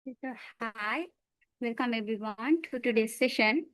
So, hi, welcome everyone to today's session.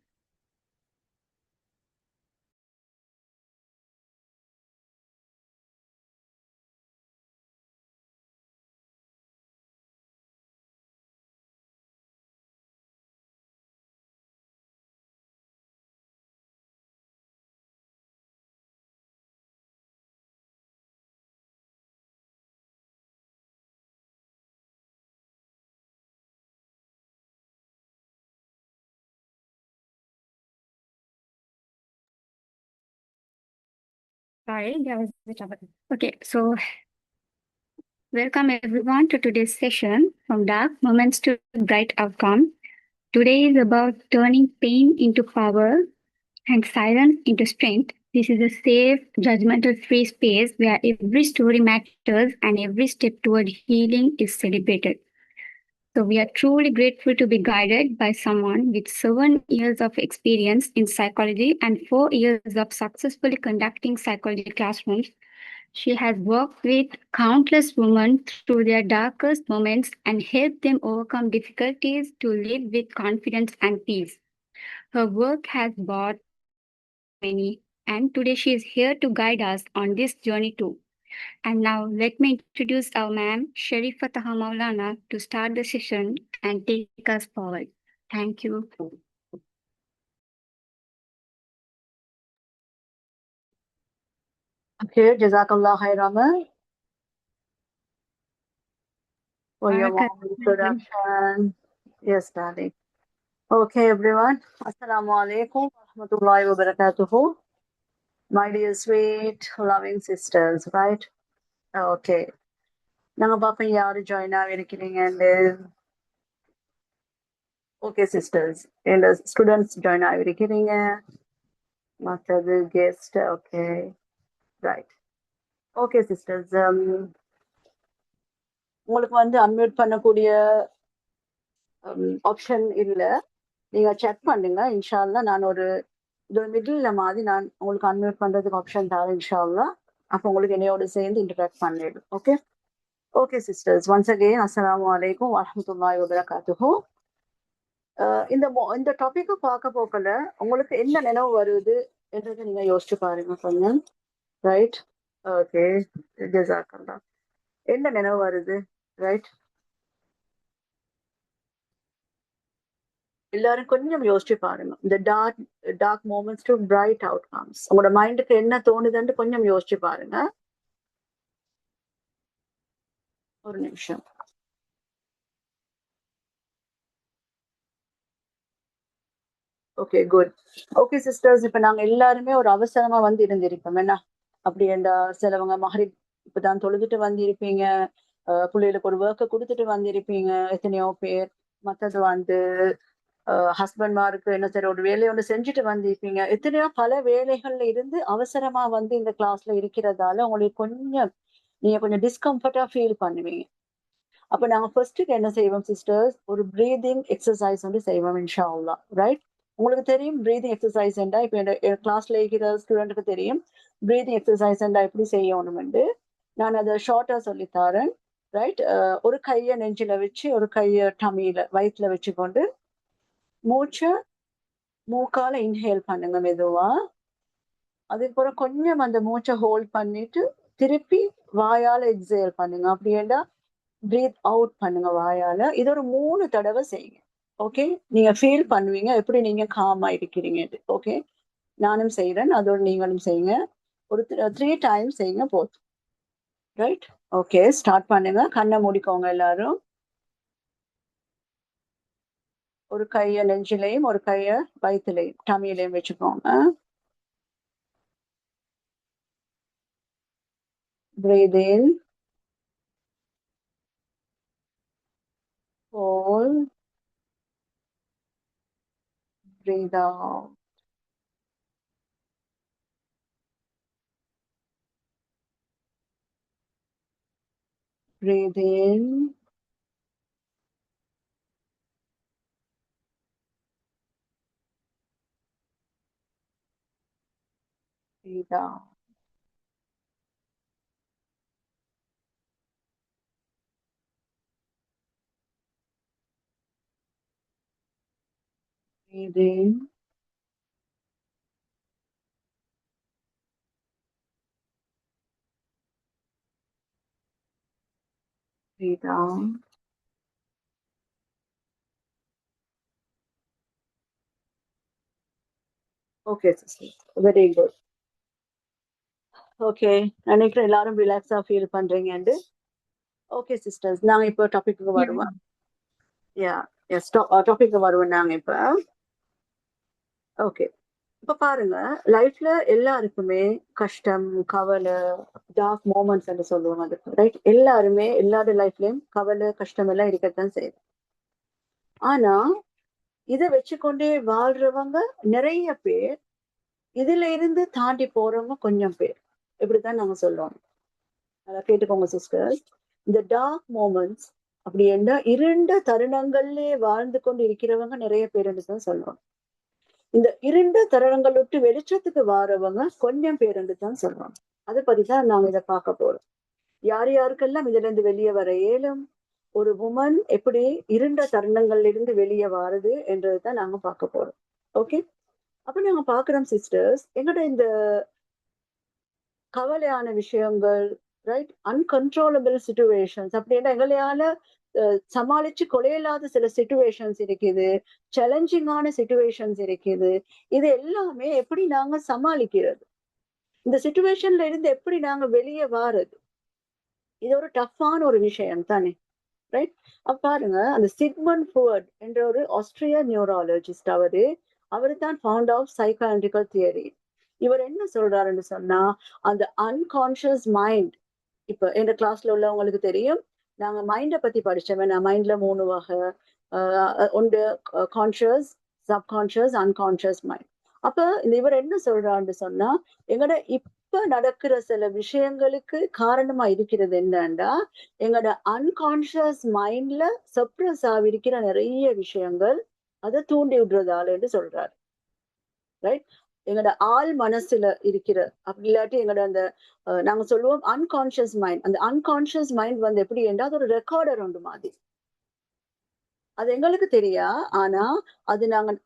Sorry, there was the trouble. Okay, so welcome everyone to today's session from dark moments to bright outcome. Today is about turning pain into power and silence into strength. This is a safe, judgmental free space where every story matters and every step toward healing is celebrated. So we are truly grateful to be guided by someone with 7 years of experience in psychology and 4 years of successfully conducting psychology classrooms. She has worked with countless women through their darkest moments and helped them overcome difficulties to live with confidence and peace. Her work has brought many, and today she is here to guide us on this journey too. And now let me introduce our ma'am, Sharifa Taha Maulana, to start the session and take us forward. Thank you. Okay, Jazakallah khairan for your Barakat. warm introduction. Yes, darling. Okay, everyone. Assalamu alaikum wa rahmatullahi wa barakatuhu. My dear sweet, loving sisters, right? Okay. நாங்க பார்ப்போம் யாரு join ஆகிருக்கிறீங்க okay sisters இந்த students join ஆகிருக்கிறீங்க மற்றது guest okay right okay sisters உங்களுக்கு வந்து unmute பண்ணக்கூடிய option இல்லை நீங்க செக் பண்ணுங்க இன்ஷால்லா நான் ஒரு மிடில் மாதிரி நான் உங்களுக்கு அன்மியூட் பண்றதுக்கு ஆப்ஷன் தரேன் இன்ஷால்லா அப்போ உங்களுக்கு என்னையோட சேர்ந்து இன்டராக்ட் பண்ணிடும் okay okay sisters once again அஸ்ஸலாமு அலைக்கும் வரஹ்மத்துல்லாஹி வபரகாத்துஹு இந்த டாபிக்கை பார்க்க போக்கல உங்களுக்கு என்ன நினைவு வருது என்றதை நீங்க யோசிச்சு பாருங்க கொஞ்சம் ரைட் ஓகே ஜஸாக்கல்லா என்ன நினைவு வருது ரைட் எல்லாரும் கொஞ்சம் யோசிச்சு பாருங்க இந்த dark moments to bright outcomes உங்களோட மைண்டுக்கு என்ன தோணுதுன்னு கொஞ்சம் யோசிச்சு பாருங்க ஒரு நிமிஷம் ஓகே குட் ஓகே சிஸ்டர்ஸ் இப்ப நாங்க எல்லாருமே ஒரு அவசரமா வந்து இருந்திருப்போம் என்ன அப்படி என்ற சிலவங்க மகரிப் இப்பதான் தொழுதுட்டு வந்திருப்பீங்க பிள்ளைகளுக்கு ஒரு ஒர்க்கை கொடுத்துட்டு வந்திருப்பீங்க எத்தனையோ பேர் மற்றது வந்து ஹஸ்பண்ட்மாருக்கு என்ன சரி ஒரு வேலையை ஒன்று செஞ்சுட்டு வந்திருப்பீங்க எத்தனையோ பல வேலைகள்ல இருந்து அவசரமா வந்து இந்த கிளாஸ்ல இருக்கிறதால உங்களுக்கு கொஞ்சம் நீங்க கொஞ்சம் டிஸ்கம்ஃபர்டா ஃபீல் பண்ணுவீங்க அப்ப நாங்க ஃபர்ஸ்ட்டுக்கு என்ன செய்வோம் சிஸ்டர்ஸ் ஒரு பிரீதிங் எக்ஸசைஸ் வந்து செய்வோம் இன்ஷா அல்லா ரைட் உங்களுக்கு தெரியும் பிரீதிங் எக்ஸசைஸ் என்றா இப்போ கிளாஸ்ல இருக்கிற ஸ்டூடெண்ட்டுக்கு தெரியும் பிரீதிங் எக்ஸசைஸ் என்றா எப்படி செய்யணும்னு நான் அதை ஷார்ட்டா சொல்லித்தரேன் ரைட் ஒரு கையை நெஞ்சில வச்சு ஒரு கையை டமியில வயிற்றுல வச்சுக்கொண்டு மூச்சை மூக்கால இன்ஹேல் பண்ணுங்க மெதுவா அதுக்கப்புறம் கொஞ்சம் அந்த மூச்சை ஹோல்ட் பண்ணிட்டு திருப்பி வாயால எக்ஸேல் பண்ணுங்க அப்படின்னா பிரீத் அவுட் பண்ணுங்க வாயால இது ஒரு 3 தடவை செய்யுங்க ஓகே நீங்க ஃபீல் பண்ணுவீங்க எப்படி நீங்க காமா இருக்கிறீங்க ஓகே நானும் செய்யறேன் அதோட நீங்களும் செய்யுங்க ஒரு 3 டைம்ஸ் செய்யுங்க போதும் ரைட் ஓகே ஸ்டார்ட் பண்ணுங்க கண்ணை மூடிக்கோங்க எல்லாரும் ஒரு கைய நெஞ்சிலையும் ஒரு கைய வயிற்றுலையும் டமியிலையும் வச்சுக்கோங்க breathe in hold breathe out breathe in breathe out breathing. Breathe out. Okay, sister. Very good. Okay. நினைக்கிறேன் எல்லாரும் ரிலாக்ஸா ஃபீல் பண்றீங்க. ஓகே சிஸ்டர்ஸ், நாங்க இப்போ டாபிக்கு வருவோம். எஸ் டாபிக்கு வருவோம் நாங்க இப்ப. ஓகே, இப்ப பாருங்க, லைஃப்ல எல்லாருக்குமே கஷ்டம், கவலை, டார்க் மூமெண்ட்ஸ் என்று சொல்லுவோம் அதுக்கு, ரைட்? எல்லாருமே எல்லாரோட லைஃப்லயும் கவலை, கஷ்டம் எல்லாம் இருக்கத்தான் செய்யுது. ஆனா இதை வச்சுக்கொண்டே வாழ்றவங்க நிறைய பேர், இதுல இருந்து தாண்டி போறவங்க கொஞ்சம் பேர். இப்படித்தான் நாங்க சொல்லுவோம். அதை கேட்டுக்கோங்க சிஸ்டர்ஸ். இந்த டார்க் மூமெண்ட்ஸ் அப்படி என்ன இருண்ட தருணங்கள்லயே வாழ்ந்து கொண்டு இருக்கிறவங்க நிறைய பேருன்னு தான் சொல்லுவோம். இந்த இருண்ட தருணங்கள் விட்டு வெளிச்சத்துக்கு வாரவங்க கொஞ்சம் பேருன்னு தான் சொல்லுவாங்க. அதை பத்திதான் நாங்க இதை பார்க்க போறோம். யார் யாருக்கெல்லாம் இதுல இருந்து வெளியே வர இயலும், ஒரு உமன் எப்படி இருண்ட தருணங்கள்ல இருந்து வெளியே வாருது என்றதுதான் நாங்க பார்க்க போறோம். ஓகே, அப்ப நாங்க பாக்குறோம் சிஸ்டர்ஸ், எங்கட இந்த கவலையான விஷயங்கள், ரைட், அன்கன்ட்ரோலபிள் சிச்சுவேஷன்ஸ், அப்படின்னா எங்களையால சமாளிச்சு கொலையில்லாத சில சிச்சுவேஷன்ஸ் இருக்குது, சேலஞ்சிங்கான சிச்சுவேஷன்ஸ் இருக்குது. இது எல்லாமே எப்படி நாங்க சமாளிக்கிறது, இந்த சிச்சுவேஷன்ல இருந்து எப்படி நாங்க வெளியே வாரது, இது ஒரு டஃப்பான ஒரு விஷயம் தானே, ரைட்? அப்ப பாருங்க, அந்த சிக்மண்ட் ஃப்ராய்ட் என்ற ஒரு ஆஸ்திரிய நியூராலஜிஸ்ட், அவரு தான் ஃபவுண்ட் ஆஃப் சைக்காலஜிக்கல் தியரி. இவர் என்ன சொல்றாருன்னு சொன்னா, அந்த அன்கான்சியஸ் மைண்ட், இப்ப எந்த கிளாஸ்ல உள்ளவங்களுக்கு தெரியும், நாங்க மைண்டை பத்தி படிச்சோமே, நான் மைண்ட்ல 3 வகை, ஒன்று கான்சியஸ், சப்கான்சியஸ், அன்கான்சியஸ் மைண்ட். அப்ப இவர் என்ன சொல்றாருன்னு சொன்னா, எங்கட இப்ப நடக்கிற சில விஷயங்களுக்கு காரணமா இருக்கிறது என்னன்னா, எங்கட அன்கான்சியஸ் மைண்ட்ல சப்ரஸ் ஆகிருக்கிற நிறைய விஷயங்கள் அதை தூண்டி விடுறதாலன்னு சொல்றாரு, ரைட்? எங்களோட ஆள் மனசுல இருக்கிற, அப்படி இல்லாட்டி எங்களோட அந்த நாங்க சொல்லுவோம் அன்கான்சியஸ் மைண்ட். அந்த அன்கான்சியஸ் மைண்ட் வந்து எப்படி என்றால் ஒரு ரெக்கார்டர் உண்டு மாதிரி. அது எங்களுக்கு தெரியா, ஆனா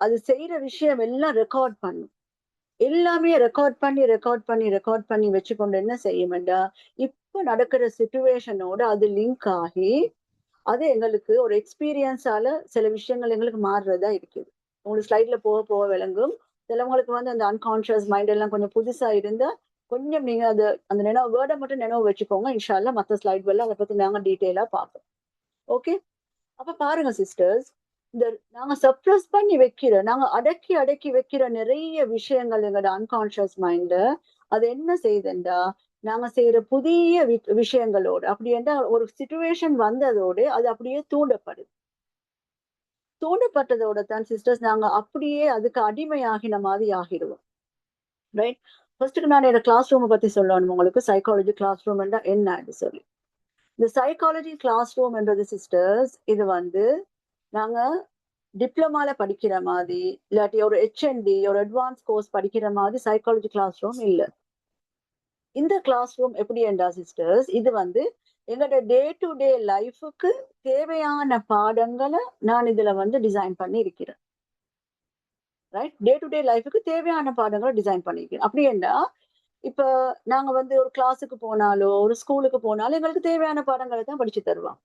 அது செய்யற விஷயம் எல்லாம் ரெக்கார்ட் பண்ணும். எல்லாமே ரெக்கார்ட் பண்ணி வச்சுக்கொண்டு என்ன செய்யும்டா, இப்ப நடக்கிற சிச்சுவேஷனோட அது லிங்க் ஆகி அது எங்களுக்கு ஒரு எக்ஸ்பீரியன்ஸால சில விஷயங்கள் எங்களுக்கு மாறுறதா இருக்குது. உங்களுக்கு ஸ்லைட்ல போக போக விளங்கும். சிலவங்களுக்கு வந்து அந்த அன்கான்சியஸ் மைண்ட் எல்லாம் கொஞ்சம் புதுசா இருந்தா கொஞ்சம் நீங்க அந்த நினைவு வேர்டை மட்டும் நினைவு வச்சுக்கோங்க. இன்ஷால்லா மற்ற ஸ்லைட் எல்லாம் அதை பத்தி நாங்க டீட்டெயிலா பார்ப்போம். ஓகே, அப்ப பாருங்க சிஸ்டர்ஸ், இந்த நாங்க சப்ரஸ் பண்ணி வைக்கிற, நாங்க அடக்கி வைக்கிற நிறைய விஷயங்கள் எங்களோட அன்கான்சியஸ் மைண்ட அது என்ன செய்யுதுண்டா, நாங்க செய்யற புதிய விஷயங்களோட அப்படி என்ன ஒரு சிச்சுவேஷன் வந்ததோடு அது அப்படியே தூண்டப்பட்டதோட தான் சிஸ்டர்ஸ் நாங்க அப்படியே அதுக்கு அடிமையாகின மாதிரி ஆகிடுவோம், ரைட்? ஃபர்ஸ்ட்டுக்கு நான் என்னோட கிளாஸ் ரூமை பத்தி சொல்லணும் உங்களுக்கு. சைக்காலஜி கிளாஸ் ரூம் என்ன சொல்லி, இந்த சைக்காலஜி கிளாஸ் ரூம் என்றது சிஸ்டர்ஸ், இது வந்து நாங்க டிப்ளமால படிக்கிற மாதிரி, இல்லாட்டி ஒரு HND ஒரு அட்வான்ஸ் கோர்ஸ் படிக்கிற மாதிரி சைக்காலஜி கிளாஸ் ரூம் இல்லை. இந்த கிளாஸ் ரூம் எப்படி என்றா சிஸ்டர்ஸ், இது வந்து எங்களோட டே டு டே லைஃபுக்கு தேவையான பாடங்களை நான் இதுல வந்து டிசைன் பண்ணி இருக்கிறேன், ரைட்? டே டு டே லைஃபுக்கு தேவையான பாடங்களை டிசைன் பண்ணிருக்கேன். அப்படி என்றா இப்ப நாங்க வந்து ஒரு கிளாஸுக்கு போனாலோ ஒரு ஸ்கூலுக்கு போனாலும் எங்களுக்கு தேவையான பாடங்களை தான் படிச்சு தருவாங்க,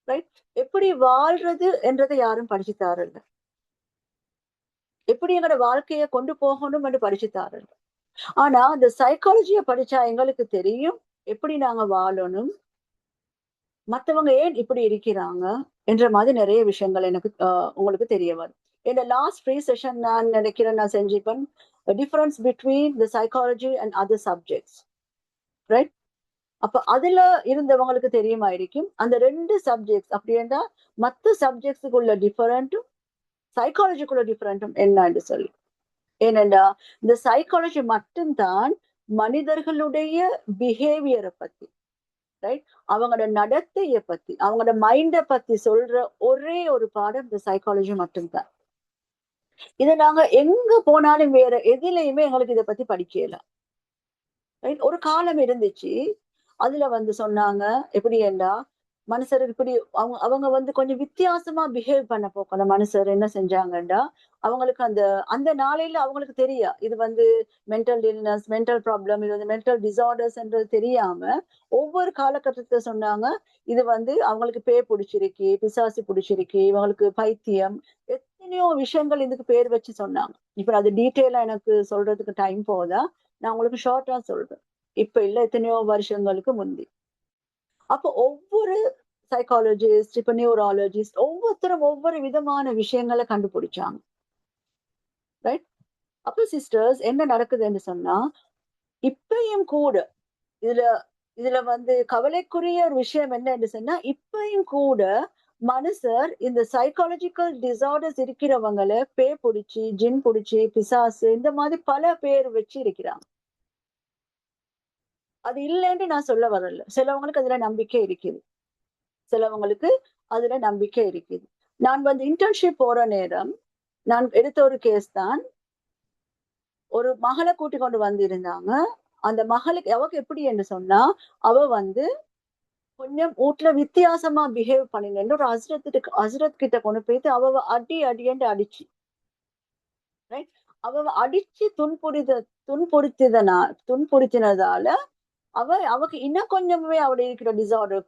ரைட்? எப்படி வாழ்றது என்றதை யாரும் படிச்சு தாரல, எப்படி எங்களோட வாழ்க்கையை கொண்டு போகணும் என்று படிச்சு தாரல. ஆனா இந்த சைக்காலஜியை படிச்சா எங்களுக்கு தெரியும் எப்படி நாங்க வாழணும், மற்றவங்க ஏன் இப்படி இருக்கிறாங்க என்ற மாதிரி நிறைய விஷயங்கள் எனக்கு உங்களுக்கு தெரிய வரும். இந்த லாஸ்ட் 3 செஷன் நான் நினைக்கிறேன் நான் செஞ்சுப்பேன், difference between the psychology and other subjects, right? அப்ப அதுல இருந்தவங்களுக்கு தெரியுமா இருக்கும் அந்த 2 சப்ஜெக்ட்ஸ் அப்படின்னா மற்ற சப்ஜெக்ட்ஸுக்குள்ள டிஃபரெண்ட்டும் சைக்காலஜிக்குள்ள டிஃபரெண்ட்டும் என்னன்னு சொல்லி. ஏனென்றா இந்த சைக்காலஜி மட்டும்தான் மனிதர்களுடைய பிஹேவியரை பத்தி, ரைட், அவங்களோட நடத்தைய பத்தி, அவங்களோட மைண்டை பத்தி சொல்ற ஒரே ஒரு பாடம் இந்த சைக்காலஜி மட்டும்தான். இதை நாங்க எங்க போனாலும் வேற எதுலையுமே எங்களுக்கு இதை பத்தி படிக்கலாம், ரைட்? ஒரு காலம் இருந்துச்சு, அதுல வந்து சொன்னாங்க எப்படி என்றா மனுஷர் இப்படி அவங்க வந்து கொஞ்சம் வித்தியாசமா பிஹேவ் பண்ண போக்கல மனுஷர் என்ன செஞ்சாங்கண்டா அவங்களுக்கு அந்த அந்த நாளையில அவங்களுக்கு தெரியா இது வந்து மென்டல் இல்னஸ் மென்டல் ப்ராப்ளம் இது வந்து மென்டல் டிசார்டர்ஸ்ன்றது தெரியாம ஒவ்வொரு காலகட்டத்தை சொன்னாங்க இது வந்து அவங்களுக்கு பேய் பிடிச்சிருக்கு பிசாசு பிடிச்சிருக்கு இவங்களுக்கு பைத்தியம் எத்தனையோ விஷயங்கள் இதுக்கு பேர் வச்சு சொன்னாங்க இப்ப அது டீட்டெயிலா எனக்கு சொல்றதுக்கு டைம் போதா நான் உங்களுக்கு ஷார்ட்டா சொல்றேன் இப்ப இல்ல எத்தனையோ வருஷங்களுக்கு முந்தி அப்போ ஒவ்வொரு சைக்காலஜிஸ்ட் இப்ப நியூராலஜிஸ்ட் ஒவ்வொருத்தரும் ஒவ்வொரு விதமான விஷயங்களை கண்டுபிடிச்சாங்க ரைட் அப்போ சிஸ்டர்ஸ் என்ன நடக்குதுன்னு சொன்னா இப்பயும் கூட இதுல இதுல வந்து கவலைக்குரிய ஒரு விஷயம் என்னன்னு சொன்னா இப்பயும் கூட மனுஷர் இந்த சைக்காலஜிக்கல் டிசார்டர்ஸ் இருக்கிறவங்களை பேய் பிடிச்சி ஜின் பிடிச்சி பிசாசு இந்த மாதிரி பல பேர் வச்சு இருக்கிறாங்க அது இல்லைன்னு நான் சொல்ல வரல சிலவங்களுக்கு அதுல நம்பிக்கை இருக்குது சிலவங்களுக்கு அதுல நம்பிக்கை இருக்குது நான் வந்து இன்டர்ன்ஷிப் போற நேரம் நான் எடுத்த ஒரு கேஸ் தான் ஒரு மகளை கூட்டி கொண்டு வந்திருந்தாங்க அந்த மகளுக்கு அவக்கு எப்படி என்று சொன்னா அவ வந்து கொஞ்சம் வீட்டுல வித்தியாசமா பிஹேவ் பண்ணினு ஒரு ஹஸ்ரத் கிட்ட கொண்டு போயிட்டு அவ அடியண்டு அடிச்சு ரைட் அவ அடிச்சு துன்புறுத்தினதால அவக்கு இன்னும் கொஞ்சமே அவட இருக்கிற டிசார்டர்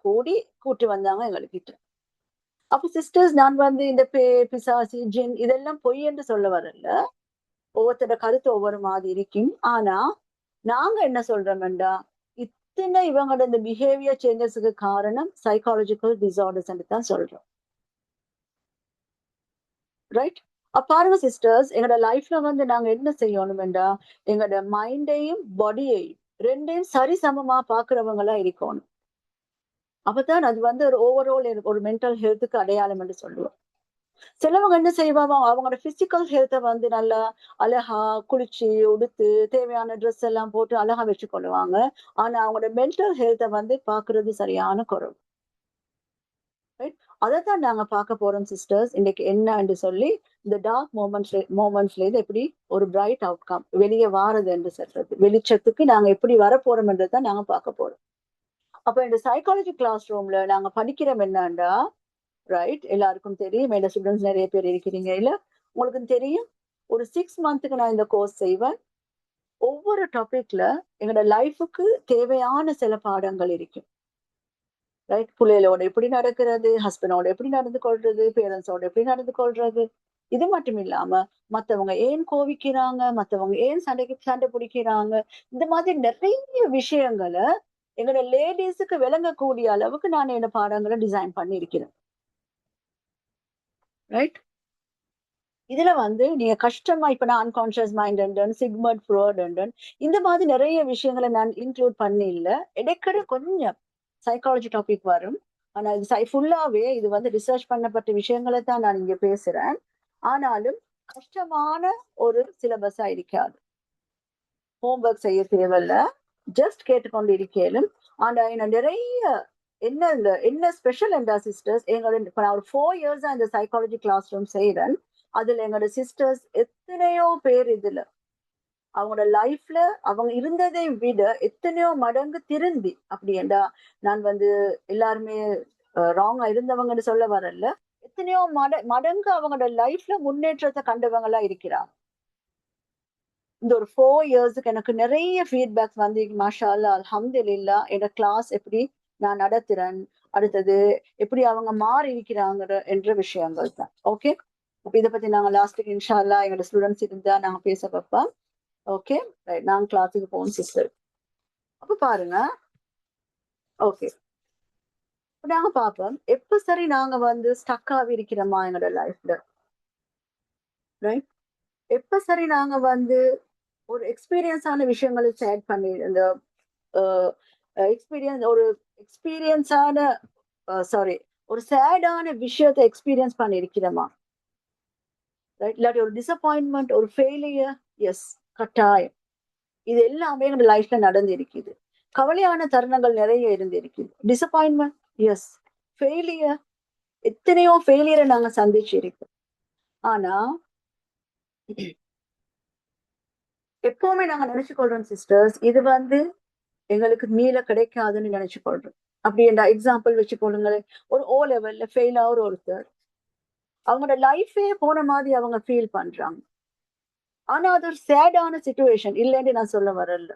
கூட்டி வந்தாங்க எங்ககிட்ட அப்ப சிஸ்டர்ஸ் நான் வந்து இந்த பிசாசி ஜின் இதெல்லாம் பொய் என்று சொல்ல வரல ஒவ்வொருத்தரோட கருத்து ஒவ்வொரு மாதிரி இருக்கும் ஆனா நாங்க என்ன சொல்றோம்டா இத்தனை இவங்களோட இந்த பிஹேவியர் சேஞ்சஸுக்கு காரணம் சைக்காலஜிக்கல் டிசார்டர்ஸ் தான் சொல்றோம் ரைட் பாருங்க சிஸ்டர்ஸ் எங்களோட லைஃப்ல வந்து நாங்க என்ன செய்யணும்டா எங்களோட மைண்டையும் பாடியையும் ரெண்டையும் சரிசமமா பாக்குறவங்களா இருக்கணும் அப்பதான் அது வந்து ஒரு ஓவரால் ஒரு மென்டல் ஹெல்த்துக்கு அடையாளம் என்று சொல்லுவோம் சிலவங்க என்ன செய்வாங்க அவங்களோட பிசிக்கல் ஹெல்த்தை வந்து நல்லா அழகா குளிச்சு உடுத்து தேவையான ட்ரெஸ் எல்லாம் போட்டு அழகா வச்சு கொள்ளுவாங்க ஆனா அவங்களோட மென்டல் ஹெல்த்தை வந்து பாக்குறது சரியான குறைவு அதைத்தான் நாங்க பார்க்க போறோம் சிஸ்டர்ஸ் இன்னைக்கு என்னன்னு சொல்லி இந்த டார்க் மோமெண்ட்ஸ்ல இருந்து எப்படி ஒரு பிரைட் அவுட்கம் வெளியே வாரது என்று சொல்றது வெளிச்சத்துக்கு நாங்க எப்படி வரப்போறோம் என்றதான் நாங்க பார்க்க போறோம் அப்ப இந்த சைக்காலஜி கிளாஸ் ரூம்ல நாங்க படிக்கிறோம் என்னண்டா ரைட் எல்லாருக்கும் தெரியும் என்னோட ஸ்டூடெண்ட்ஸ் நிறைய பேர் இருக்கிறீங்க இல்ல உங்களுக்கு தெரியும் ஒரு 6 மந்த்துக்கு நான் இந்த கோர்ஸ் செய்வேன் ஒவ்வொரு டாபிக்ல எங்களோட லைஃபுக்கு தேவையான சில பாடங்கள் இருக்கும் ரைட் பிள்ளைகளோட எப்படி நடக்கிறது ஹஸ்பண்டோட எப்படி நடந்து கொள்றது பேரண்ட்ஸோட எப்படி நடந்து கொள்றது இது மட்டும் இல்லாம மத்தவங்க ஏன் கோவிக்கிறாங்க மத்தவங்க ஏன் சண்டை பிடிக்கிறாங்க இந்த மாதிரி நிறைய விஷயங்களை எங்களோட லேடிஸுக்கு விளங்கக்கூடிய அளவுக்கு நான் என்ன பாடங்களை டிசைன் பண்ணி இருக்கிறேன் ரைட் இதுல வந்து நீங்க கஷ்டமா இப்ப நான் அன்கான்சியஸ் மைண்ட் சிக்மண்ட் ஃப்ராய்ட் இந்த மாதிரி நிறைய விஷயங்களை நான் இன்க்ளூட் பண்ணி இல்ல இடைக்கட கொஞ்சம் சைக்காலஜி டாபிக் வரும் ஆனா இது ஃபுல்லாவே இது வந்து ரிசர்ச் பண்ணப்பட்ட விஷயங்களை தான் நான் இங்க பேசுறேன் ஆனாலும் கஷ்டமான ஒரு சிலபஸா இருக்காது ஹோம்ஒர்க் செய்ய தேவையில்ல ஜஸ்ட் கேட்டுக்கொண்டு இருக்கேனும் ஆனா நிறைய என்ன ஸ்பெஷல் என்றா சிஸ்டர்ஸ் எங்களோட இப்ப நான் ஒரு 4 இயர்ஸா இந்த சைக்காலஜி கிளாஸ் ரூம் செய்யறேன் அதுல எங்களோட சிஸ்டர்ஸ் எத்தனையோ பேர் இதுல அவங்களோட லைஃப்ல அவங்க இருந்ததை விட எத்தனையோ மடங்கு திருந்தி அப்படி என்றா நான் வந்து எல்லாருமே ராங்கா இருந்தவங்கன்னு சொல்ல வரல எத்தனையோ மடங்கு அவங்களோட லைஃப்ல முன்னேற்றத்தை கண்டவங்களா இருக்கிறாங்க இந்த ஒரு 4 இயர்ஸுக்கு எனக்கு நிறைய ஃபீட்பேக்ஸ் வந்து மாஷா அல்லாஹ் அல்ஹம்துலில்லாஹ் என்னோட கிளாஸ் எப்படி நான் நடத்துறேன் அடுத்தது எப்படி அவங்க மாறி இருக்கிறாங்க என்ற விஷயங்கள் தான் ஓகே அப்ப இதை பத்தி நாங்க லாஸ்ட்டுக்கு இன்ஷா அல்லாஹ் எங்களோட ஸ்டூடெண்ட்ஸ் இருந்தா நாங்க பேச வைப்போம் ஓகே ரைட் நாங்க கிளாஸுக்கு போவோம் சிஸ்டர் அப்ப பாருங்க ஓகே நாங்க பார்ப்போம் எப்ப சரி நாங்க வந்து ஸ்டக் ஆகி இருக்கிறோமா எங்களோட லைஃப்ல ரைட் எப்ப சரி நாங்க வந்து ஒரு எக்ஸ்பீரியன்ஸான விஷயங்களை ஷேர் பண்ணி இந்த எக்ஸ்பீரியன்ஸான சாரி ஒரு சேடான விஷயத்தை எக்ஸ்பீரியன்ஸ் பண்ணிருக்கிறோமா ரைட் இல்லாட்டி ஒரு டிசப்பாயின்மெண்ட் ஒரு ஃபெயிலியர் எஸ் கட்டாயம் இது எல்லாமே எங்க லைஃப்ல நடந்து இருக்குது கவலையான தருணங்கள் நிறைய இருந்து இருக்குது டிசப்பாயின்மெண்ட் எஸ் ஃபெயிலியர் எத்தனையோ ஃபெயிலியரை நாங்க சந்திச்சு இருக்கோம் ஆனா எப்பவுமே நாங்க நினைச்சு கொள்றோம் சிஸ்டர்ஸ் இது வந்து எங்களுக்கு மீள கிடைக்காதுன்னு நினைச்சு கொள்றோம் அப்படி என்ற எக்ஸாம்பிள் வச்சு கொள்ளுங்களேன். ஒரு O லெவல்ல ஃபெயில் ஆகுற ஒருத்தர் அவங்களோட லைஃபே போன மாதிரி அவங்க ஃபீல் பண்றாங்க. ஆனா அது ஒரு சேடான சிச்சுவேஷன் இல்லைன்னு நான் சொல்ல வரல.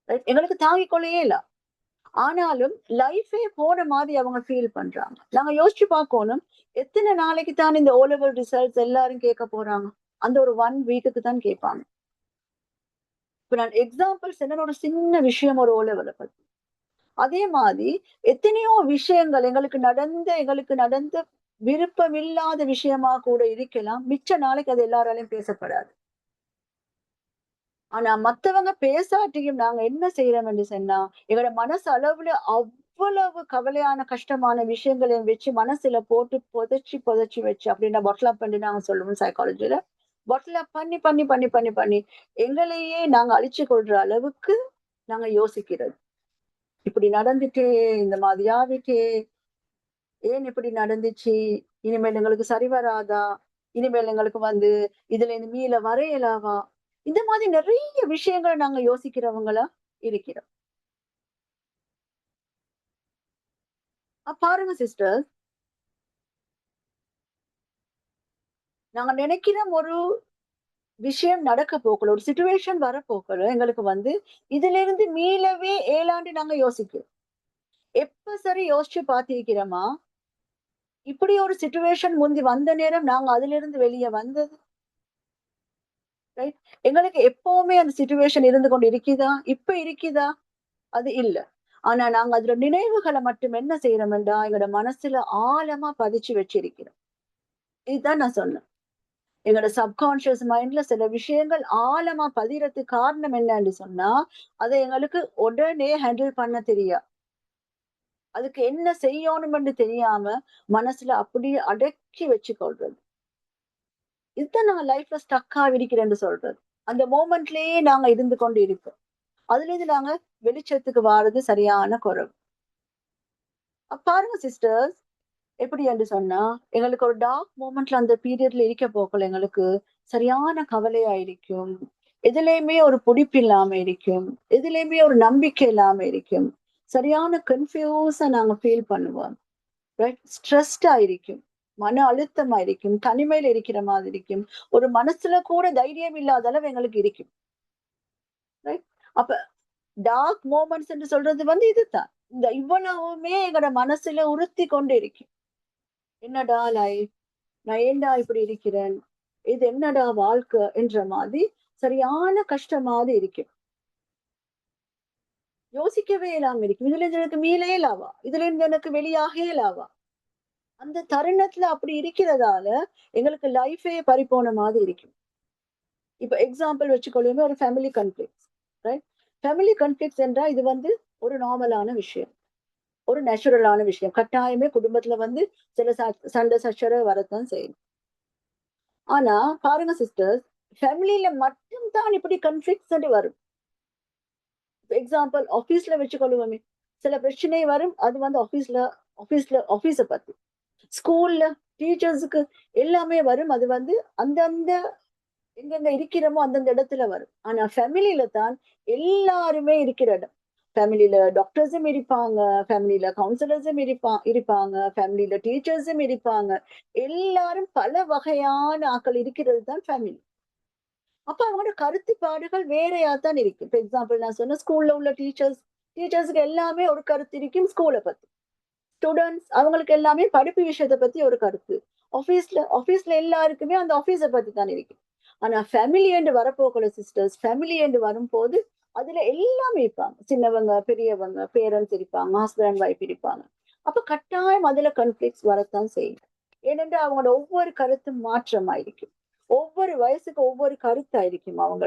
ரைட்? எங்களுக்கு தாங்கிக் கொள்ளவே இல்ல. ஆனாலும் லைஃபே போன மாதிரி அவங்க ஃபீல் பண்றாங்க. நாங்க யோசிச்சு பார்க்கணும், எத்தனை நாளைக்கு தான் இந்த O லெவல் ரிசல்ட்ஸ் எல்லாரும் கேட்க போறாங்க? அந்த ஒரு 1 வீக்குக்கு தான் கேட்பாங்க. இப்ப நான் எக்ஸாம்பிள் சொன்ன ஒரு சின்ன விஷயம் ஒரு O லெவல பத்தி. அதே மாதிரி எத்தனையோ விஷயங்கள் எங்களுக்கு நடந்த விருப்பமில்லாத விஷயமா கூட இருக்கலாம். மிச்ச நாளைக்கு அது எல்லாராலையும் பேசப்படாது. ஆனா மத்தவங்க பேசாட்டியும் நாங்க என்ன செய்யறோம் என்று சொன்னா, எங்களோட மனசு அளவுல அவ்வளவு கவலையான, கஷ்டமான விஷயங்களையும் வச்சு மனசுல போட்டு புதைச்சு வச்சு அப்படின்னா பாட்டில் அப் பண்ணி நாங்க சொல்லுவோம் சைக்காலஜில. பாட்டில் அப் பண்ணி எங்களையே நாங்க அழிச்சு கொள்ற அளவுக்கு நாங்க யோசிக்கிறது. இப்படி நடந்துட்டே, இந்த மாதிரி ஆவிட்டே, ஏன் இப்படி நடந்துச்சு? இனிமேல் எங்களுக்கு சரி வராதா? இனிமேல் எங்களுக்கு இதுல இருந்து மீள வர இயலாவா? இந்த மாதிரி நிறைய விஷயங்கள நாங்க யோசிக்கிறவங்களா இருக்கிறோம். பாருங்க சிஸ்டர், நாங்க நினைக்கிறோம் ஒரு விஷயம் நடக்க போக்குல, ஒரு சிச்சுவேஷன் வர போக்குல எங்களுக்கு இதுல இருந்து மீளவே ஏலாண்டு நாங்க யோசிக்கிறோம். எப்ப சரி யோசிச்சு பார்த்திருக்கிறோமா? இப்படி ஒரு சிச்சுவேஷன் முந்தி வந்த நேரம் நாங்க அதுல இருந்து வெளியே வந்தது. ரைட்? எங்களுக்கு எப்பவுமே அந்த சிச்சுவேஷன் இருந்து கொண்டு இருக்குதா? இப்ப இருக்குதா? அது இல்ல. ஆனா நாங்க அதுல நினைவுகள மட்டும் என்ன செய்யறோம்டா, எங்களோட மனசுல ஆழமா பதிச்சு வச்சிருக்கிறோம். இதுதான் நான் சொன்னேன். எங்களோட சப்கான்ஷியஸ் மைண்ட்ல சில விஷயங்கள் ஆழமா பதியறதுக்கு காரணம் என்னன்னு சொன்னா, அதை எங்களுக்கு உடனே ஹேண்டில் பண்ண தெரியாது. அதுக்கு என்ன செய்யணும்னு தெரியாம மனசுல அப்படியே அடக்கி வச்சு கொள்றது. இதுதான் நாங்க லைஃப்ல ஸ்டக் ஆகிருக்கிறேன்னு சொல்றது. அந்த மோமெண்ட்லயே நாங்க இருந்து கொண்டு இருக்கோம். அதுல இருந்து நாங்க வெளிச்சத்துக்கு வாரது சரியான குறைவு. பாருங்க சிஸ்டர்ஸ், எப்படி என்று சொன்னா, எங்களுக்கு ஒரு டார்க் மொமெண்ட்ல அந்த பீரியட்ல இருக்க போக்குல எங்களுக்கு சரியான கவலையா இருக்கும். எதுலயுமே ஒரு பிடிப்பு இல்லாம இருக்கும். எதுலயுமே ஒரு நம்பிக்கை இல்லாம இருக்கும். சரியான கன்ஃபியூஸா நாங்க ஃபீல் பண்ணுவோம். ரைட்? ஸ்ட்ரெஸ்டா இருக்கும். மன அழுத்தமா இருக்கும். தனிமையில இருக்கிற மாதிரி இருக்கும். ஒரு மனசுல கூட தைரியம் இல்லாத அளவு எங்களுக்கு இருக்கும். ரைட்? அப்ப டார்க் மொமெண்ட்ஸ் என்று சொல்றது இதுதான். இந்த இவ்வளவுமே எங்களோட மனசுல உறுத்தி கொண்டு இருக்கு. என்னடா லைஃப்? நான் ஏன்டா இப்படி இருக்கிறேன்? இது என்னடா வாழ்க்கை? என்ற மாதிரி சரியான கஷ்டமாவது இருக்கு. யோசிக்கவே இல்லாம இருக்கு. இதுல இருந்து எனக்கு மீளே இல்லாவா? இதுல இருந்து எனக்கு வெளியாக இயலாவா? அந்த தருணத்துல அப்படி இருக்கிறதால எங்களுக்கு லைஃபே பறிபோன மாதிரி இருக்கு. இப்ப எக்ஸாம்பிள் வச்சுக்கொள்ளுமே ஒரு family conflicts. Right? Family conflicts என்றா இது ஒரு நார்மலான விஷயம். ஒரு நேச்சுரலான விஷயம். கட்டாயமே குடும்பத்துல சில சண்டை சச்சரவு வரத்தான் செய்யும். ஆனா பாருங்க சிஸ்டர்ஸ், ஃபேமிலில மட்டும் தான் இப்படி கன்ஃபிளிக்ட்ஸ் வரும். எக்ஸாம்பிள் ஆபீஸ்ல வச்சுக்கொள்ளுவோமே, சில பிரச்சனை வரும். அது ஆபீஸ பத்தி. ஸ்கூல்ல டீச்சர்ஸுக்கு எல்லாமே வரும். அது அந்தந்த எங்கெங்க இருக்கிறோமோ அந்தந்த இடத்துல வரும். ஆனா ஃபேமிலில தான் எல்லாருமே இருக்கிற இடம். ஃபேமிலில டாக்டர்ஸும் இருப்பாங்க, ஃபேமிலில கவுன்சிலர்ஸும் இருப்பாங்க, ஃபேமிலில டீச்சர்ஸும் இருப்பாங்க. எல்லாரும் பல வகையான ஆட்கள் இருக்கிறது தான் ஃபேமிலி. அப்ப அவங்களோட கருத்துப்பாடுகள் வேறையா தான் இருக்கு. இப்ப எக்ஸாம்பிள் நான் சொன்ன ஸ்கூல்ல உள்ள டீச்சர்ஸ்க்கு எல்லாமே ஒரு கருத்து இருக்கும் ஸ்கூலை பத்தி. ஸ்டூடெண்ட்ஸ் அவங்களுக்கு எல்லாமே படிப்பு விஷயத்தை பத்தி ஒரு கருத்து. ஆபீஸ்ல எல்லாருக்குமே அந்த ஆபீஸை பத்தி தான் இருக்கு. ஆனா ஃபேமிலி என்று வரப்போகல சிஸ்டர்ஸ், ஃபேமிலி என்று வரும்போது அதுல எல்லாமே இருப்பாங்க. சின்னவங்க, பெரியவங்க, பேரண்ட்ஸ் இருப்பாங்க, ஹஸ்பண்ட் அண்ட் ஒய்ஃப் இருப்பாங்க. அப்ப கட்டாயம் அதுல கன்ஃபிளிக்ட்ஸ் வரத்தான் செய்யும். ஏனென்றால் அவங்களோட ஒவ்வொரு கருத்தும் மாற்றமாயிருக்கும். ஒவ்வொரு வயசுக்கு ஒவ்வொரு கருத்தாயிருக்கும் அவங்க.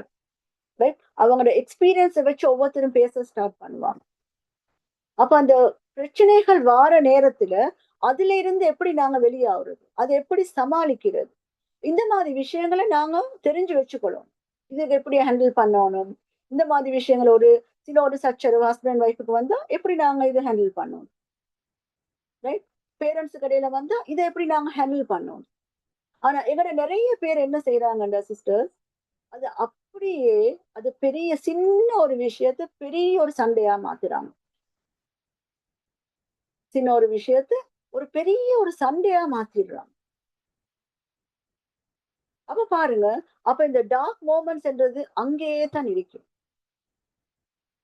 ரைட்? அவங்களோட எக்ஸ்பீரியன்ஸை வச்சு ஒவ்வொருத்தரும் பேச ஸ்டார்ட் பண்ணுவாங்க. அப்ப அந்த பிரச்சனைகள் வார நேரத்துல அதுல இருந்து எப்படி நாங்க வெளியாகுறது? அதை எப்படி சமாளிக்கிறது? இந்த மாதிரி விஷயங்களை நாங்க தெரிஞ்சு வச்சுக்கணும். இதுக்கு எப்படி ஹேண்டில் பண்ணணும்? இந்த மாதிரி விஷயங்கள் சில ஒரு சச்சரவு ஹஸ்பண்ட் ஒய்ஃபுக்கு வந்தா எப்படி நாங்க இதை ஹேண்டில் பண்ணணும்? ரைட்? பேரண்ட்ஸ் கடையில வந்தா இதை எப்படி நாங்க ஹேண்டில் பண்ணணும்? ஆனா எங்கட நிறைய பேர் என்ன செய்யறாங்கடா சிஸ்டர், அது அப்படியே அது பெரிய சின்ன ஒரு விஷயத்த பெரிய ஒரு சண்டையா மாத்துறாங்க. சின்ன ஒரு விஷயத்த ஒரு பெரிய ஒரு சண்டையா மாத்திடுறாங்க. அப்ப பாருங்க, அப்ப இந்த டார்க் மோமெண்ட்ஸ்ன்றது அங்கேயே தான் இருக்கு.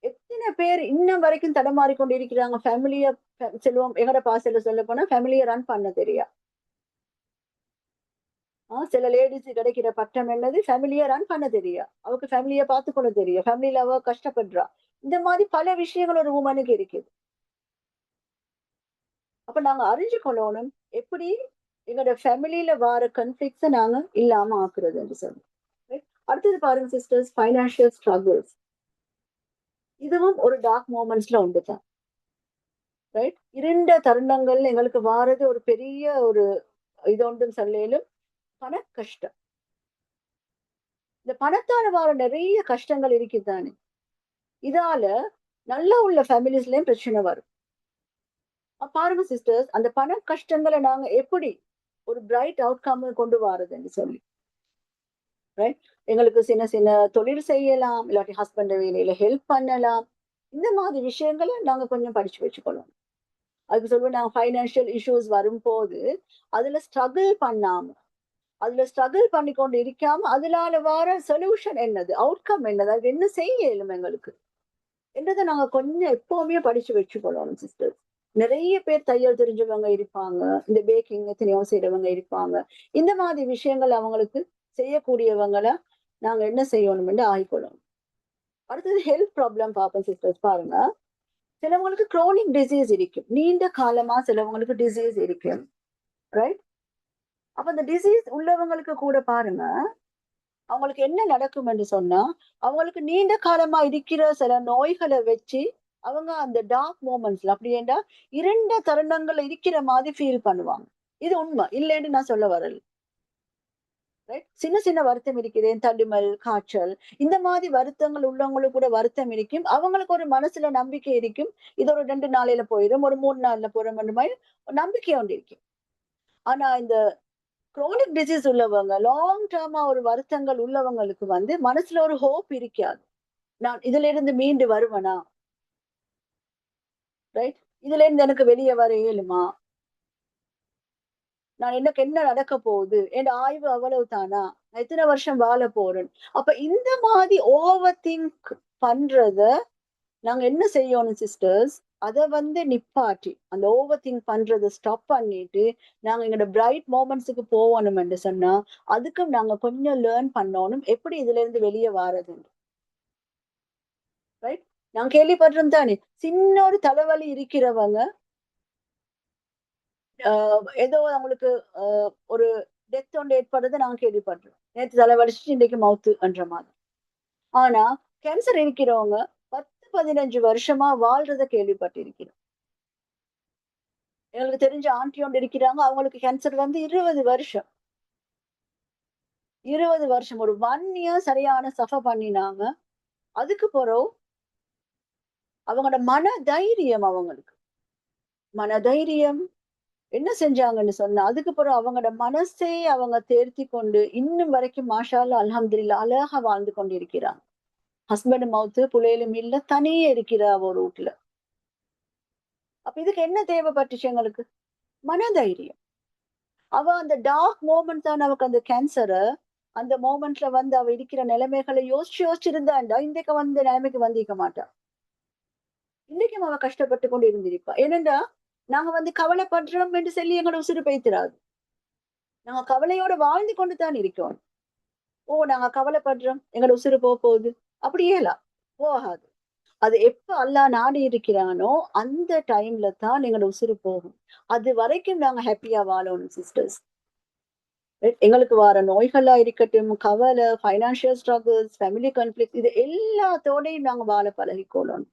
எத்தனை பேர் இன்னும் வரைக்கும் தடமாறி கொண்டு இருக்கிறாங்க. ஃபேமிலிய செல்வம் எங்கட பாசையில சொல்ல போனா ஃபேமிலிய ரன் பண்ண தெரியா. சில லேடிஸ் கிடைக்கிற பட்டம் என்னது, ஃபேமிலிய ரன் பண்ண தெரியா, அவக்கு ஃபேமிலிய பார்த்துக்கொள்ள தெரியும், ஃபேமிலியில அவ கஷ்டப்படுறா. இந்த மாதிரி பல விஷயங்கள் ஒரு உமனுக்கு இருக்குது. அப்ப நாங்க அறிஞ்சு கொள்ளணும் எப்படி எங்களோட ஃபேமிலியில வர கன்ஃபிளிக்ஸ நாங்க இல்லாம ஆக்குறது என்று சொல்லி. அடுத்தது பாருங்க சிஸ்டர்ஸ், ஃபைனான்சியல் ஸ்ட்ரகிள்ஸ். இதுவும் ஒரு டார்க் மூமெண்ட்ஸ்ல உண்டுதான். ரைட், இருண்ட தருணங்கள் எங்களுக்கு வாரது ஒரு பெரிய ஒரு இது ஒன்றும் சொல்லும், பண கஷ்டம். இந்த பணத்தால வார நிறைய கஷ்டங்கள் இருக்குதானே. இதால நல்லா உள்ள ஃபேமிலிஸ்லயும் பிரச்சனை வரும். பாருங்க சிஸ்டர்ஸ், அந்த பண கஷ்டங்களை நாங்க எப்படி ஒரு பிரைட் அவுட்கம் கொண்டு வரதுன்னு சொல்லி. ரைட், எங்களுக்கு சின்ன சின்ன தொழில் செய்யலாம், இல்லாட்டி ஹஸ்பண்ட் வேலையில ஹெல்ப் பண்ணலாம். இந்த மாதிரி விஷயங்களை நாங்க கொஞ்சம் படிச்சு வச்சுக்கணும். அதுக்கு சொல்லுவேன், நாங்க ஃபைனான்சியல் இஷ்யூஸ் வரும்போது அதுல ஸ்ட்ரகிள் பண்ணாம, அதுல ஸ்ட்ரகிள் பண்ணி கொண்டு இருக்காம, அதனால வர சொல்யூஷன் என்னது, அவுட்கம் என்னது, அது என்ன செய்ய இயலும் எங்களுக்கு என்றதை நாங்க கொஞ்சம் எப்பவுமே படிச்சு வச்சுக்கொள்ளணும் சிஸ்டர். நிறைய பேர் தையல் தெரிஞ்சவங்க இருப்பாங்க, இந்த பேக்கிங் எத்தனையோ செய்யறவங்க இருப்பாங்க. இந்த மாதிரி விஷயங்கள் அவங்களுக்கு செய்யக்கூடியவங்களை நாங்க என்ன செய்யணும்னு ஆகிக்கொள்ளணும். அடுத்தது ஹெல்த் ப்ராப்ளம் பார்ப்போம் சிஸ்டர்ஸ். பாருங்க, சிலவங்களுக்கு குரோனிக் டிசீஸ் இருக்கும், நீண்ட காலமா சிலவங்களுக்கு டிசீஸ் இருக்கும். ரைட், அப்ப அந்த டிசீஸ் உள்ளவங்களுக்கு கூட பாருங்க, அவங்களுக்கு என்ன நடக்கும் என்று சொன்னா, அவங்களுக்கு நீண்ட காலமா இருக்கிற சில நோய்களை வச்சு அவங்க அந்த டார்க் மூமெண்ட்ஸ்ல அப்படியேண்டா இரண்ட தருணங்கள் இருக்கிற மாதிரி ஃபீல் பண்ணுவாங்க. இது உண்மை இல்லைன்னு நான் சொல்ல வரல. சின்ன சின்ன வருத்தம் இருக்கிறேன், தடுமல், காய்ச்சல், இந்த மாதிரி வருத்தங்கள் உள்ளவங்களுக்கு கூட வருத்தம் இருக்கும். அவங்களுக்கு ஒரு மனசுல நம்பிக்கை இருக்கும், இது ஒரு 2 நாளையில போயிடும், ஒரு 3 நாள்ல போயிடும் மாதிரி நம்பிக்கை ஒன்று இருக்கும். ஆனா இந்த குரோனிக் டிசீஸ் உள்ளவங்க, லாங் டேர்மா ஒரு வருத்தங்கள் உள்ளவங்களுக்கு மனசுல ஒரு ஹோப் இருக்காது. நான் இதுல இருந்து மீண்டு வருவனா, ரைட், இதுல இருந்து எனக்கு வெளியே வர இயலுமா, நான் எனக்கு என்ன நடக்க போகுது, என் ஆய்வு அவ்வளவு தானா, நான் எத்தனை வருஷம் வாழ போறேன். அப்ப இந்த மாதிரி ஓவர் திங்க் பண்றத நாங்க என்ன செய்யணும் சிஸ்டர்ஸ், அதை நிப்பாட்டி அந்த ஓவர் திங்க் பண்றதை ஸ்டாப் பண்ணிட்டு நாங்க எங்களோட பிரைட் மூமெண்ட்ஸுக்கு போகணும் என்று சொன்னா, அதுக்கும் நாங்க கொஞ்சம் லேர்ன் பண்ணணும் எப்படி இதுல இருந்து வெளியே வாரது. ரைட், நான் கேள்விப்படுறோம் தானே, சின்ன ஒரு தலைவலி இருக்கிறவங்க ஏதோ அவங்களுக்கு ஒரு டெத் ஒன்று ஏற்படுறதை நாங்க கேள்விப்படுறோம். நேற்று தலைவலிச்சு இன்னைக்கு மவுத்து என்ற மாதிரி. ஆனா கேன்சர் இருக்கிறவங்க 10-15 வருஷமா வாழ்றத கேள்விப்பட்டிருக்கிறோம். எங்களுக்கு தெரிஞ்ச ஆண்டி ஒன்று இருக்கிறாங்க, அவங்களுக்கு கேன்சர் 20 வருஷம், 20 வருஷம் ஒரு 1 இயர் சரியான சஃபர் பண்ணினாங்க. அதுக்கு பிறகு அவங்களோட மன தைரியம், அவங்களுக்கு மன தைரியம் என்ன செஞ்சாங்கன்னு சொன்னா, அதுக்கு பிறகு அவங்களோட மனசே அவங்க தேர்த்தி கொண்டு இன்னும் வரைக்கும் மாஷா அல்லாஹ் அல்ஹம்துலில்லாஹ் அழகா வாழ்ந்து கொண்டிருக்கிறாங்க. ஹஸ்பண்ட் மவுத்து, புள்ளையிலும் இல்ல, தனியே இருக்கிறா ஒரு வீட்டுல. அப்ப இதுக்கு என்ன தேவைப்பட்டுச்சு எங்களுக்கு, மனதைரியம். அவ அந்த டார்க் மோமெண்ட் தான் அவக்கு அந்த கேன்சரை அந்த மோமெண்ட்ல அவ இருக்கிற நிலைமைகளை யோசிச்சு யோசிச்சிருந்தாண்டா இன்றைக்கு நிலைமைக்கு வந்திருக்க மாட்டா. இன்னைக்கும் அவ கஷ்டப்பட்டு கொண்டு இருந்திருப்பா. ஏனென்றா நாங்க கவலைப்படுறோம் என்று சொல்லி எங்களோட உசுறு பெய்த்திராது. நாங்க கவலையோட வாழ்ந்து கொண்டு தான் இருக்கோம். நாங்க கவலைப்படுறோம், எங்களோட உசுறு போகுது, அப்படியேலாம் போகாது. அது எப்ப அல்லாஹ் நாடி இருக்கிறானோ அந்த டைம்ல தான் எங்களோட உசுறு போகும். அது வரைக்கும் நாங்க ஹாப்பியா வாழணும் சிஸ்டர்ஸ். எங்களுக்கு வர நோய்களா இருக்கட்டும், கவலை, ஃபைனான்சியல் ஸ்ட்ரகிள்ஸ், ஃபேமிலி கான்ஃபிளிக்ட், இது எல்லாத்தோடையும் நாங்க வாழ பழகிக்கொள்ளணும்.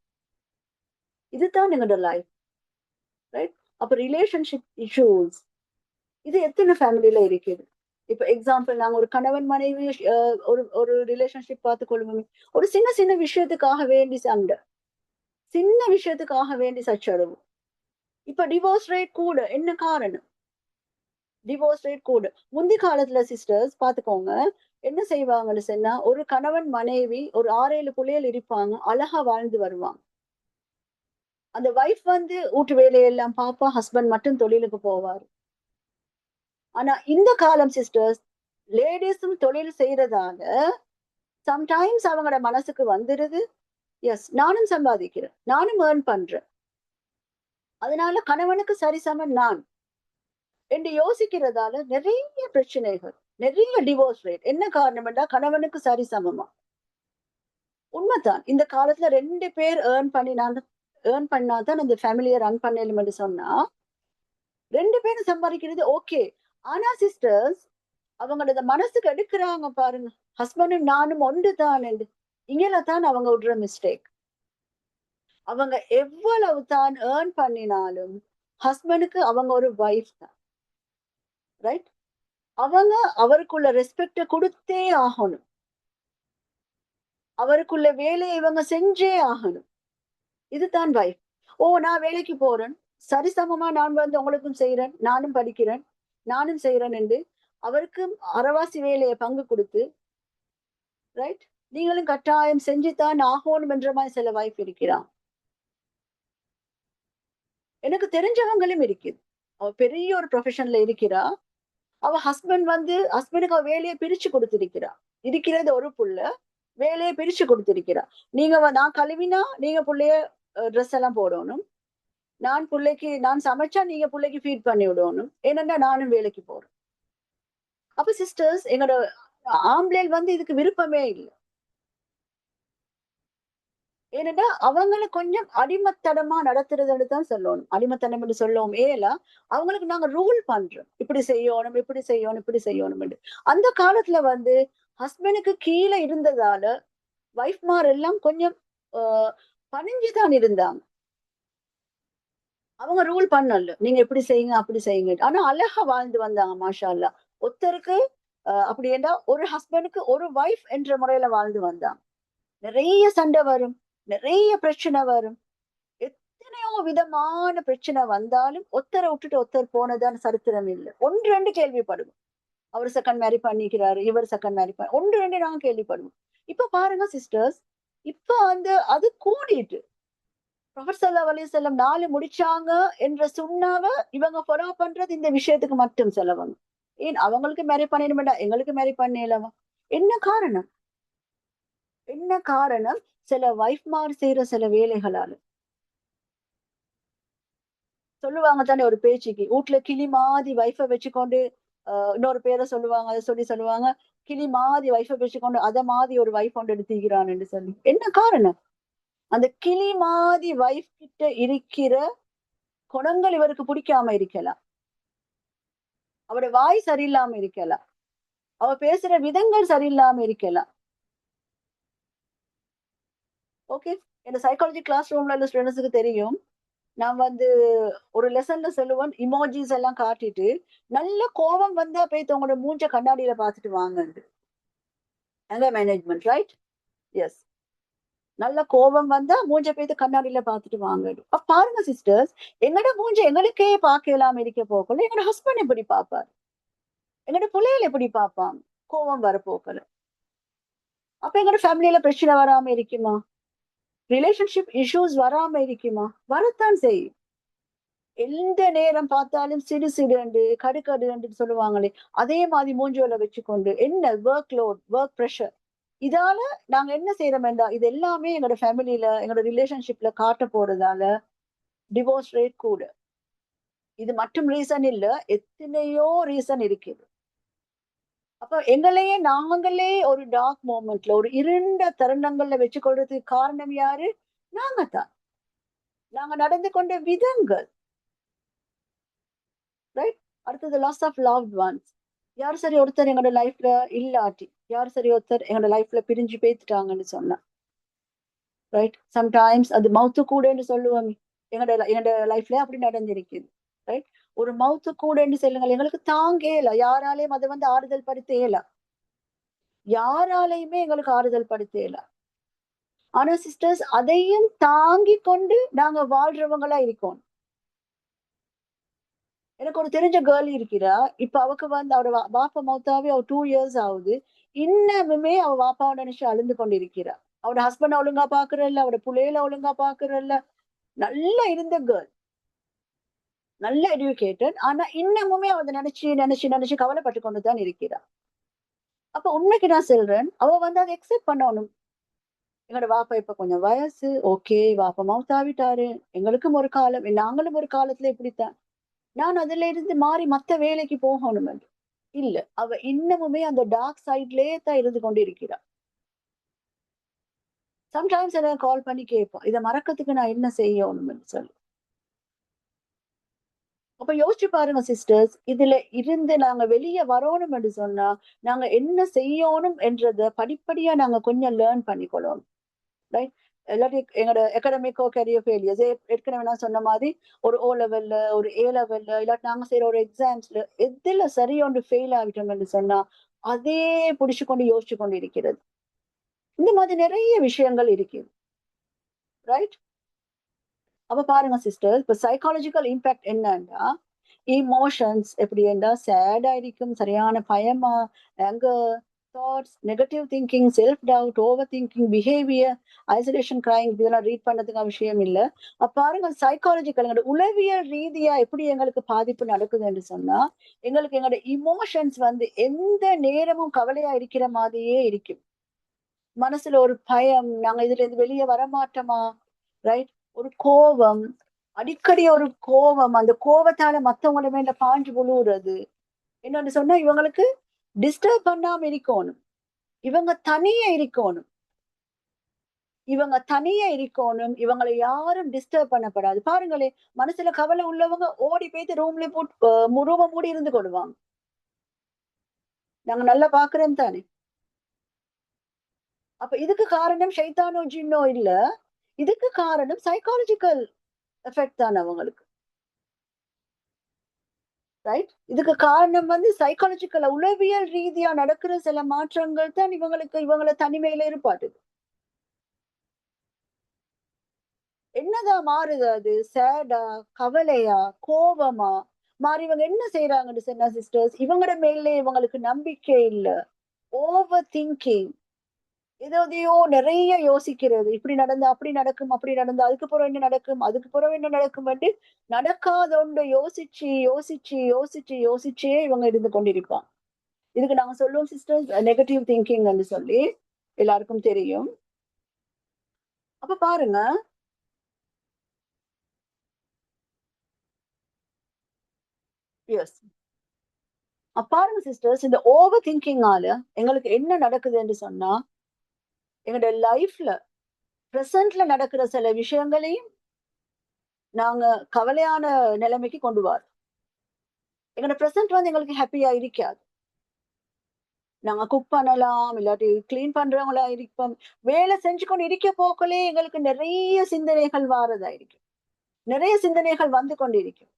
இதுதான் எங்களோட லைஃப். ரைட், அப்ப ரிலேஷன்ஷிப் இஷ்யூஸ் இது எத்தனை ஃபேமிலியில இருக்குது. இப்ப எக்ஸாம்பிள், நாங்க ஒரு கணவன் மனைவி ஒரு ஒரு ரிலேஷன்ஷிப் பார்த்துக்கொள்வோமே, ஒரு சின்ன சின்ன விஷயத்துக்காக வேண்டி சண்டை, சின்ன விஷயத்துக்காக வேண்டி சச்சரவு. இப்ப டிவோர்ஸ் ரேட் கூட, என்ன காரணம், டிவோர்ஸ் ரேட் கூட. முந்தி காலத்துல சிஸ்டர்ஸ் பாத்துக்கோங்க, என்ன செய்வாங்கன்னு சொன்னா, ஒரு கணவன் மனைவி ஒரு 6-7 பிள்ளைகள் இருப்பாங்க, அழகா வாழ்ந்து வருவாங்க. அந்த வைஃப் வந்து வீட்டு வேலையெல்லாம் பாப்பா, ஹஸ்பண்ட் மட்டும் தொழிலுக்கு போவார். ஆனா இந்த காலம் சிஸ்டர்ஸ், லேடிஸும் தொழில் செய்யறதால சம்டைம்ஸ் அவங்களோட மனசுக்கு வந்துருது, எஸ் நானும் சம்பாதிக்கிறேன், நானும் ஏர்ன் பண்றேன், அதனால கணவனுக்கு சரிசமன் நான் என்று யோசிக்கிறதால நிறைய பிரச்சனைகள், நிறைய டிவோர்ஸ் ரேட். என்ன காரணம் என்றா கணவனுக்கு சரிசமமா. உண்மைதான், இந்த காலத்துல 2 பேர் ஏர்ன் பண்ணாதான் அந்த ஃபேமிலியை ரன் பண்ணலும் என்று சொன்னா 2 பேரும் சம்பாதிக்கிறது ஓகே. ஆனா சிஸ்டர்ஸ், அவங்களோட மனசுக்கு எடுக்கிறாங்க பாருங்க, ஹஸ்பண்டும் நானும் ஒன்று தான் என்று. இங்கெல்லாம் தான் அவங்க விடுற மிஸ்டேக். அவங்க எவ்வளவு தான் ஏர்ன் பண்ணினாலும் ஹஸ்பண்டுக்கு அவங்க ஒரு வைஃப் தான், ரைட்? அவங்க அவருக்குள்ள ரெஸ்பெக்ட கொடுத்தே ஆகணும், அவருக்குள்ள வேலையை இவங்க செஞ்சே ஆகணும். இதுதான் வைஃப். ஓ, நான் வேலைக்கு போறேன், சரிசமமா நான் வந்து உங்களுக்கும் செய்யறேன், நானும் படிக்கிறேன், நானும் செய்யறேன் என்று அவருக்கு அறவாசி வேலையை பங்கு கொடுத்து, ரைட், நீங்களும் கட்டாயம் செஞ்சுதான் ஆகணும் என்ற மாதிரி சில வைஃப் இருக்கிறான். எனக்கு தெரிஞ்சவங்களும் இருக்குது. அவ பெரிய ஒரு ப்ரொஃபஷன்ல இருக்கிறா. அவ ஹஸ்பண்டுக்கு அவ வேலையை பிரிச்சு கொடுத்திருக்கிறா. இருக்கிறது ஒரு புள்ள, வேலையை பிரிச்சு கொடுத்திருக்கிறா. நான் கழுவினா நீங்க புள்ளைய ட்ரெஸ் எல்லாம் போடணும், நான் சமைச்சா நீங்க பிள்ளைக்கு ஃபீட் பண்ணி விடணும், ஏனென்றா நானும் வேலைக்கு போறேன். அப்ப சிஸ்டர்ஸ், எங்களோட ஆம்பளைகள் வந்து இதுக்கு விருப்பமே இல்லை. ஏனென்றா அவங்களை கொஞ்சம் அடிமத்தனமா நடத்துறதுன்னு தான் சொல்லணும். அடிமத்தனம் என்று சொல்லவும் ஏலா, அவங்களுக்கு நாங்க ரூல் பண்றோம், இப்படி செய்யணும், இப்படி செய்யணும், இப்படி செய்யணும் என்று. அந்த காலத்துல வந்து ஹஸ்பண்டுக்கு கீழே இருந்ததால வைஃப்மார் எல்லாம் கொஞ்சம் பணிஞ்சுதான் இருந்தாங்க. அவங்க ரூல் பண்ணல, நீங்க எப்படி செய்யுங்க அப்படி செய்யுங்க. ஆனா அழகா வாழ்ந்து வந்தாங்க, மாஷா அல்லா. ஒருத்தருக்கு அப்படி என்றா ஒரு ஹஸ்பண்டுக்கு ஒரு வைஃப் என்ற முறையில வாழ்ந்து வந்தாங்க. நிறைய சண்டை வரும், நிறைய பிரச்சனை வரும், எத்தனையோ விதமான பிரச்சனை வந்தாலும் ஒருத்தரை விட்டுட்டு ஒருத்தர் போனதான சரித்திரம் இல்லை. 1-2 கேள்விப்படுவோம். அவர் செகண்ட் மேரி பண்ணிக்கிறாரு, இவர் செகண்ட் மேரி 1-2 நாங்க கேள்விப்படுவோம். இப்ப பாருங்க சிஸ்டர்ஸ், இப்ப வந்து அது கூடிட்டு ப்ரொஃபெட் ஸல்லல்லாஹு அலைஹி வஸல்லம் 4 முடிச்சாங்க என்ற சுன்னாவ இவங்க ஃபாலோ பண்றது இந்த விஷயத்துக்கு மட்டும் செலவங்க. ஏன் அவங்களுக்கு மேரி பண்ணிடணும்டா, எங்களுக்கு மேரி பண்ணலவா? என்ன காரணம்? என்ன காரணம்? சில வைஃப்மார் செய்யற சில வேலைகளால. சொல்லுவாங்க தானே ஒரு பேச்சுக்கு, வீட்டுல கிளி மாதிரி வைஃபை வச்சுக்கொண்டு இன்னொரு பேரை சொல்லுவாங்க, அதை சொல்லுவாங்க, கிளி மாதிரி வைஃபை வச்சுக்கொண்டு அதை மாதிரி ஒரு வைஃப் கொண்டு எடுத்துக்கிறான்னு சொல்லி. என்ன காரணம்? அந்த கிளி மாதிரி வைஃப் கிட்ட இருக்கிற குணங்கள் இவருக்கு பிடிக்காம இருக்கலாம், அவரோட வாய் சரியில்லாம இருக்கலாம், அவ பேசுற விதங்கள் சரியில்லாம இருக்கலாம். ஓகே, இந்த சைக்காலஜி கிளாஸ் ரூம்ல உள்ள ஸ்டூடெண்ட்ஸுக்கு தெரியும். நான் வந்து ஒரு லெசன்ல சொல்லுவேன், இமோஜிஸ் எல்லாம் காட்டிட்டு நல்ல கோபம் வந்தா போய் உங்களோட மூஞ்ச கண்ணாடியில பாத்துட்டு வாங்க. அங்க மேனேஜ்மெண்ட், ரைட்? எஸ். நல்ல கோபம் வந்தா மூஞ்ச போய் கண்ணாடியில பாத்துட்டு வாங்க. அப்ப பாருங்க சிஸ்டர்ஸ், எங்கட மூஞ்ச எங்களுக்கே பார்க்கலாம் இருக்க போகல, எங்களோட ஹஸ்பண்ட் எப்படி பாப்பாரு, எங்களோட பிள்ளைகள் எப்படி பார்ப்பாங்க கோபம் வரப்போக்கல? அப்ப எங்களோட ஃபேமிலியில பிரச்சனை வராம இருக்குமா? ரிலேஷன்ஷிப் இஷ்யூஸ் வராம இருக்குமா? வரத்தான் செய்யும். எந்த நேரம் பார்த்தாலும் சிடு சிடு கடுக்கடு சொல்லுவாங்களே, அதே மாதிரி மூஞ்சோல வச்சுக்கொண்டு என்ன ஒர்க் லோட், ஒர்க் ப்ரெஷர், இதால நாங்க என்ன செய்யறோம் வேண்டாம், இது எல்லாமே எங்களோட ஃபேமிலியில எங்களோட ரிலேஷன்ஷிப்ல காட்ட போறதால டிவோர்ஸ் ரேட் கூட. இது மட்டும் ரீசன் இல்ல, எத்தனையோ ரீசன் இருக்குது. அப்ப எங்களையே நாங்களே ஒரு டார்க் மோமெண்ட்ல, ஒரு இருண்ட தருணங்கள்ல வச்சுக்கொள்றதுக்கு காரணம் யாரு? நாங்க தான். நாங்க நடந்து கொண்ட விதங்கள், ரைட்? அடுத்தது லாஸ் ஆஃப் லவ்ட் ஒன்ஸ். யார் சரி ஒருத்தர் எங்களோட லைஃப்ல இல்லாட்டி, யார் சரி ஒருத்தர் எங்களோட லைஃப்ல பிரிஞ்சு பேத்துட்டாங்கன்னு சொன்னா, ரைட்? சம்டைம்ஸ் அது மவுத்து கூடன்னு சொல்லுவாங்க. எங்களோட லைஃப்ல அப்படி நடந்திருக்குது, ரைட்? ஒரு மவுத்து கூடன்னு சொல்லுங்க, எங்களுக்கு தாங்கல, யாராலையும் அதை வந்து ஆறுதல் படுத்தேல, யாராலையுமே எங்களுக்கு ஆறுதல் படுத்தேல. ஆனா சிஸ்டர்ஸ், அதையும் தாங்கி கொண்டு நாங்க வாழ்றவங்களா இருக்கோம். எனக்கு ஒரு தெரிஞ்ச கேர்ள் இருக்கிறா. இப்ப அவக்கு வந்து அவரோட பாப்பா மௌத்தாவே அவ 2 years ஆகுது. இன்னமுமே அவ பாப்பாவை நினைச்சு அழுந்து கொண்டிருக்கிறா. அவட ஹஸ்பண்ட் ஒழுங்கா பாக்குறல்ல, அவட பிள்ளையில ஒழுங்கா பாக்குறல்ல, நல்லா இருந்த கேர்ள், நல்ல எஜுகேட்டட், ஆனா இன்னமுமே அவ நினைச்சு நினைச்சு நினைச்சு கவலைப்பட்டு கொண்டுதான் இருக்கிறா. அப்ப உண்மைக்கு நான் சொல்றேன், அவ வந்து அதை எக்ஸெப்ட் பண்ணணும். எங்களோட வாப்பா இப்ப கொஞ்சம் வயசு, ஓகே வாப்பா மவுத்தாவிட்டாரு, எங்களுக்கும் ஒரு காலம், நாங்களும் ஒரு காலத்துல இப்படித்தான், நான் அதுல இருந்து மாறி மத்த வேலைக்கு போகணும் என்று. இல்ல, அவ இன்னமுமே அந்த டார்க் சைட்லயே தான் இருந்து கொண்டிருக்கிறா. சம்டைம்ஸ் எனக்கு கால் பண்ணி கேட்போம், இதை மறக்கிறதுக்கு நான் என்ன செய்யணும்னு சொல்லி. அப்ப யோசிச்சு பாருங்க சிஸ்டர்ஸ், இதுல இருந்து நாங்க வெளியே வரணும் என்று சொன்னா நாங்க என்ன செய்யணும் என்றத படிப்படியா நாங்க கொஞ்சம் லேர்ன் பண்ணிக்கொள்ளணும். ரைட்? இல்லாட்டி எங்களோட எக்கடமிக்கோ கரியர் ஃபெயிலியர்ஸ், ஏற்கனவே நான் சொன்ன மாதிரி ஒரு ஓ லெவல்ல, ஒரு ஏ லெவல்ல, இல்லாட்டி நாங்க செய்யற ஒரு எக்ஸாம்ஸ்ல எதுல சரியோண்டு ஃபெயில் ஆகிட்டோம் என்று சொன்னா அதே புடிச்சு கொண்டு யோசிச்சு கொண்டு இருக்கிறது. இந்த மாதிரி நிறைய விஷயங்கள் இருக்கு. ரைட்? அப்ப பாருங்க சிஸ்டர், இப்ப சைக்காலஜிக்கல் இம்பாக்ட் என்னன்னா, இமோஷன்ஸ் எப்படி இருந்தா சேடா இருக்கும், சரியான பயமா, anger, thoughts, negative thinking, self doubt, over thinking, behaviour, isolation, crying, இதெல்லாம் ரீட் பண்ணதுக்கு விஷயம் இல்லை. அப்ப பாருங்க சைக்காலஜிக்கல் உளவியல் ரீதியா எப்படி எங்களுக்கு பாதிப்பு நடக்குது என்று சொன்னா, எங்களுக்கு எங்களோட இமோஷன்ஸ் வந்து எந்த நேரமும் கவலையா இருக்கிற மாதிரியே இருக்கும். மனசுல ஒரு பயம், நாங்க இதுல இருந்து வெளியே வரமாட்டோமா, ரைட்? ஒரு கோபம், அடிக்கடி ஒரு கோபம், அந்த கோபத்தால மத்தவங்கள மேல பாஞ்சு விழுவுறது. என்னன்னு சொன்னா இவங்களுக்கு டிஸ்டர்ப் பண்ணாம இருக்கணும், இவங்க தனியே இருக்கணும், இவங்க தனியே இருக்கணும், இவங்களை யாரும் டிஸ்டர்ப் பண்ணப்படாது. பாருங்களேன், மனசுல கவலை உள்ளவங்க ஓடி போயிட்டு ரூம்ல போட்டு ரூம மூடி இருந்து கொள்வாங்க. நாங்க நல்லா பாக்குறோம் தானே. அப்ப இதுக்கு காரணம் ஷைத்தானோ ஜின்னோ இல்ல, இதுக்கு காரணம் சைக்காலஜிக்கல் எஃபெக்ட் தான் அவங்களுக்கு. ரைட்? இதுக்கு காரணம் வந்து சைக்காலஜிக்கல் உளவியல் ரீதியா நடக்கிற சில மாற்றங்கள் தான் இவங்களை தனிமையில இருப்பாட்டு. என்னதான் மாறுது அது? சேடா, கவலையா, கோபமா மாறி இவங்க என்ன செய்யறாங்கன்னு சொன்னா சிஸ்டர்ஸ், இவங்களோட மேலே இவங்களுக்கு நம்பிக்கை இல்ல, ஓவர் திங்கிங், ஏதோதையோ நிறைய யோசிக்கிறது, இப்படி நடந்தா அப்படி நடக்கும், அப்படி நடந்தா அதுக்கு பிறகு என்ன நடக்கும், அதுக்கு பிறகு என்ன நடக்கும், நடக்காத ஒன்று யோசிச்சு யோசிச்சு யோசிச்சு யோசிச்சே இவங்க இருந்து கொண்டிருப்பாங்க. இதுக்கு நாங்க சொல்லுவோம் சிஸ்டர்ஸ் நெகட்டிவ் திங்கிங் சொல்லி, எல்லாருக்கும் தெரியும். அப்ப பாருங்க, எஸ், பாருங்க சிஸ்டர்ஸ், இந்த ஓவர் திங்கிங்கால எங்களுக்கு என்ன நடக்குதுன்னு சொன்னா, எங்களோட லைஃப்ல பிரசன்ட்ல நடக்கிற சில விஷயங்களையும் நாங்க கவலையான நிலைமைக்கு கொண்டு வரோம். எங்களோட பிரசன்ட் வந்து எங்களுக்கு ஹாப்பியா இருக்காது. நாங்க குக் பண்ணலாம், இல்லாட்டி கிளீன் பண்றவங்களா இருப்போம், வேலை செஞ்சு கொண்டு இருக்க போக்களே எங்களுக்கு நிறைய சிந்தனைகள் வாரதா இருக்கு, நிறைய சிந்தனைகள் வந்து கொண்டிருக்கும்.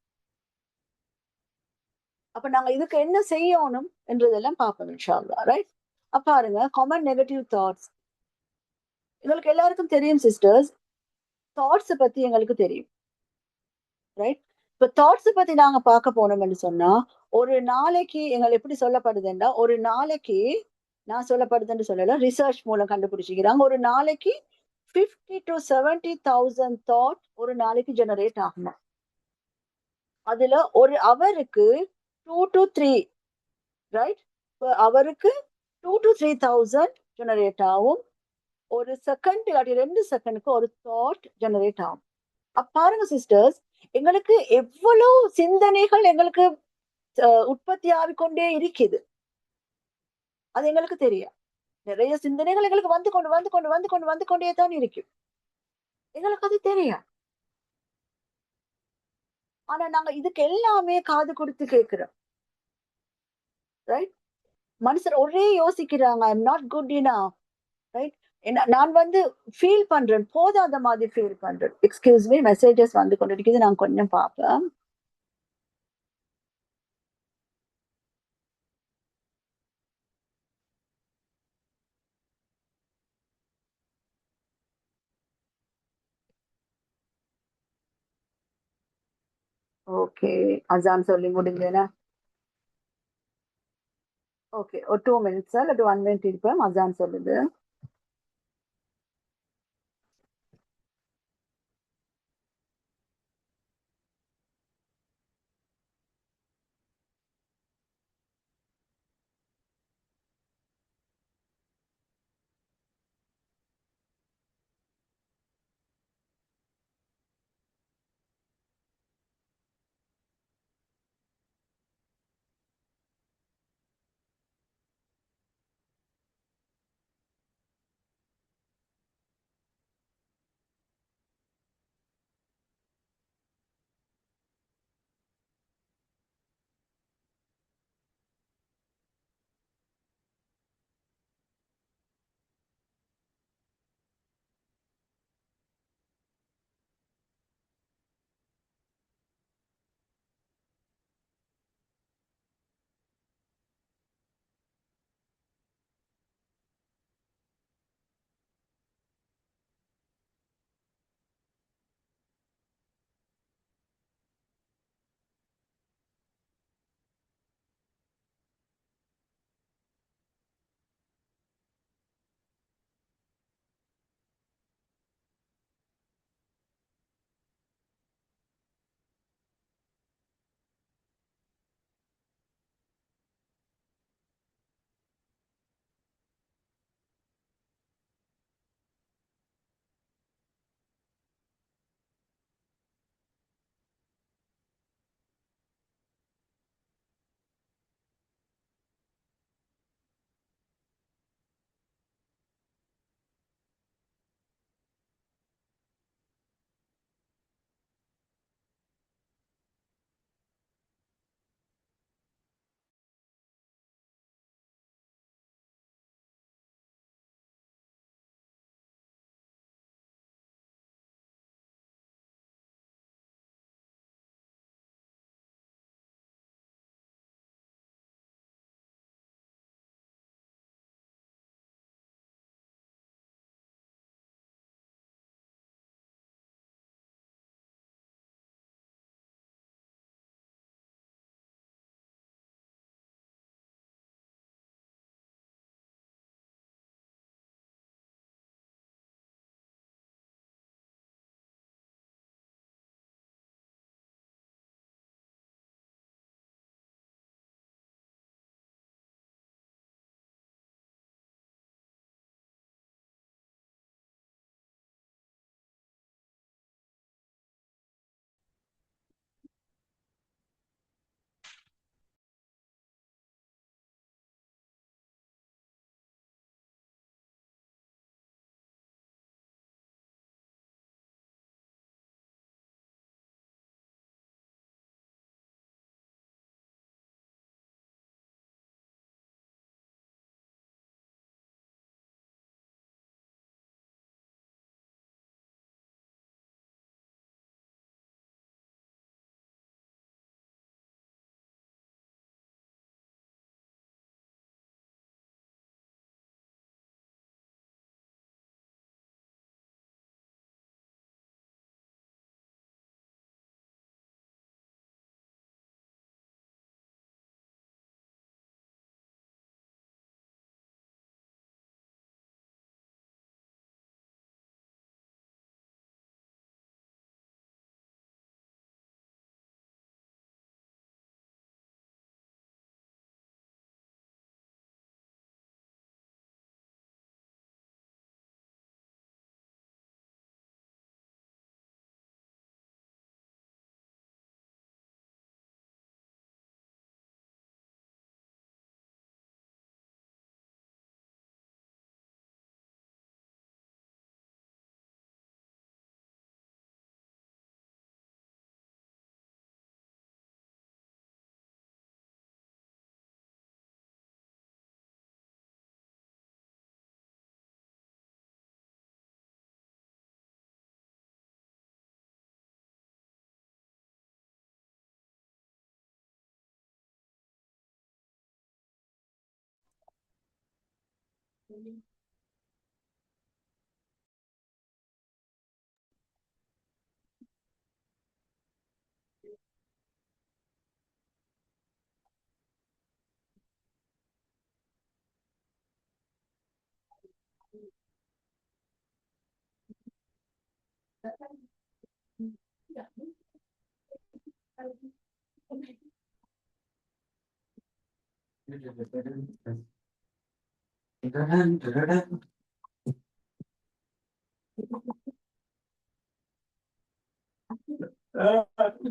அப்ப நாங்க இதுக்கு என்ன செய்யணும் என்றதெல்லாம் பார்ப்போம் இன்ஷா அல்லாஹ். ரைட்? அப்ப பாருங்க, காமன் நெகட்டிவ் தாட்ஸ் எங்களுக்கு எல்லாருக்கும் தெரியும் சிஸ்டர்ஸ். தாட்ஸ் பத்தி எங்களுக்கு தெரியும். ரைட்? இப்ப தாட்ஸ் பத்தி நாங்க பார்க்க போனோம்னு சொன்னா, ஒரு நாளைக்கு எங்களுக்கு எப்படி சொல்லப்படுதுன்னா, ஒரு நாளைக்கு, நான் சொல்லப்படுதுன்னு சொல்லல, ரிசர்ச் மூலம் கண்டுபிடிச்சிக்கிறாங்க, ஒரு நாளைக்கு 50 to 70,000 தாட் ஒரு நாளைக்கு ஜெனரேட் ஆகுமா. அதுல ஒரு அவருக்கு 2 to 3, ரைட், அவருக்கு 2 to 3,000 ஜெனரேட் ஆகும். ஒரு செகண்ட் இல்லாட்டி 2 செகண்டுக்கு ஒரு தாட் ஜெனரேட் ஆகும். பாருங்க சிஸ்டர்ஸ், எங்களுக்கு எவ்வளவு சிந்தனைகள் எங்களுக்கு உற்பத்தி ஆகிக்கொண்டே இருக்குது, அது எங்களுக்கு தெரியும். நிறைய சிந்தனைகள் எங்களுக்கு வந்து கொண்டு வந்து கொண்டு வந்து கொண்டு வந்து கொண்டே தான் இருக்கு, எங்களுக்கு அது தெரியும். ஆனா நாங்க இதுக்கு எல்லாமே காது கொடுத்து கேட்கிறோம். ரைட்? மனுஷர் ஒரே யோசிக்கிறாங்க, I am not good enough. Right? நான் வந்து ஃபீல் பண்றேன், போதாத மாதிரி ஃபீல் பண்றேன். எக்ஸ்கியூஸ் மீ, மெசேஜஸ் வந்து கொண்டிருக்குது, நான் கொஞ்சம் பார்ப்பேன். ஓகே, அசான் சொல்லி முடிஞ்சேனா? ஓகே, ஒரு 2 minutes இல்லாட்டி 1 minute இருப்பேன், அசான் சொல்லுது.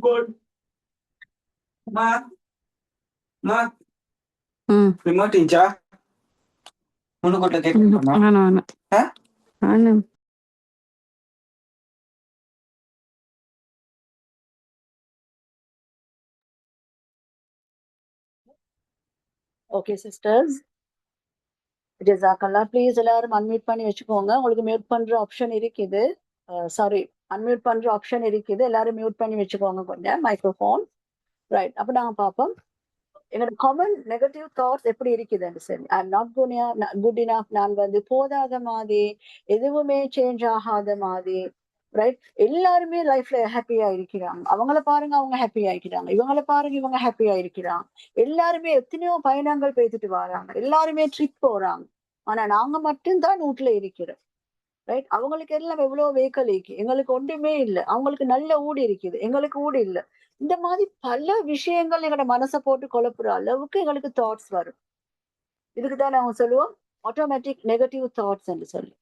Good. Ma, ma, remote incha. Munu kota cake ma. Ano. Ha? Ano. Okay, sisters. ஜஸாக்கல்லா. ப்ளீஸ் எல்லாரும் அன்மியூட் பண்ணி வச்சுக்கோங்க. உங்களுக்கு மியூட் பண்ற ஆப்ஷன் இருக்குது. சாரி, அன்மியூட் பண்ற ஆப்ஷன் இருக்குது. எல்லாரும் மியூட் பண்ணி வச்சுக்கோங்க கொஞ்சம் மைக்ரோஃபோன். ரைட், அப்ப நாங்க பார்ப்போம் என்னோட காமன் நெகட்டிவ் தாட்ஸ் எப்படி இருக்குதுன்னு சொல்லி. I am not good enough, நான் வந்து போதாத மாதிரி, எதுவுமே சேஞ்ச் ஆகாத மாதிரி. ரைட், எல்லாருமே லைஃப்ல ஹாப்பியா இருக்கிறாங்க. அவங்கள பாருங்க, அவங்க ஹாப்பியா இருக்கிறாங்க. இவங்கள பாருங்க, இவங்க ஹாப்பியா இருக்கிறாங்க. எல்லாருமே எத்தனையோ பயணங்கள் பேசிட்டு வராங்க. எல்லாருமே ட்ரிப் போறாங்க. ஆனா நாங்க மட்டும்தான் வீட்டுல இருக்கிறோம். ரைட், அவங்களுக்கு எல்லாம் எவ்வளவு வெஹிக்கல் இருக்கு, எங்களுக்கு ஒன்றுமே இல்லை. அவங்களுக்கு நல்ல ஊடு இருக்குது, எங்களுக்கு ஊடு இல்லை. இந்த மாதிரி பல விஷயங்கள் எங்களோட மனசை போட்டு குழப்புற அளவுக்கு எங்களுக்கு தாட்ஸ் வரும். இதுக்குதான் நாங்க சொல்லுவோம் ஆட்டோமேட்டிக் நெகட்டிவ் தாட்ஸ் என்று சொல்லி.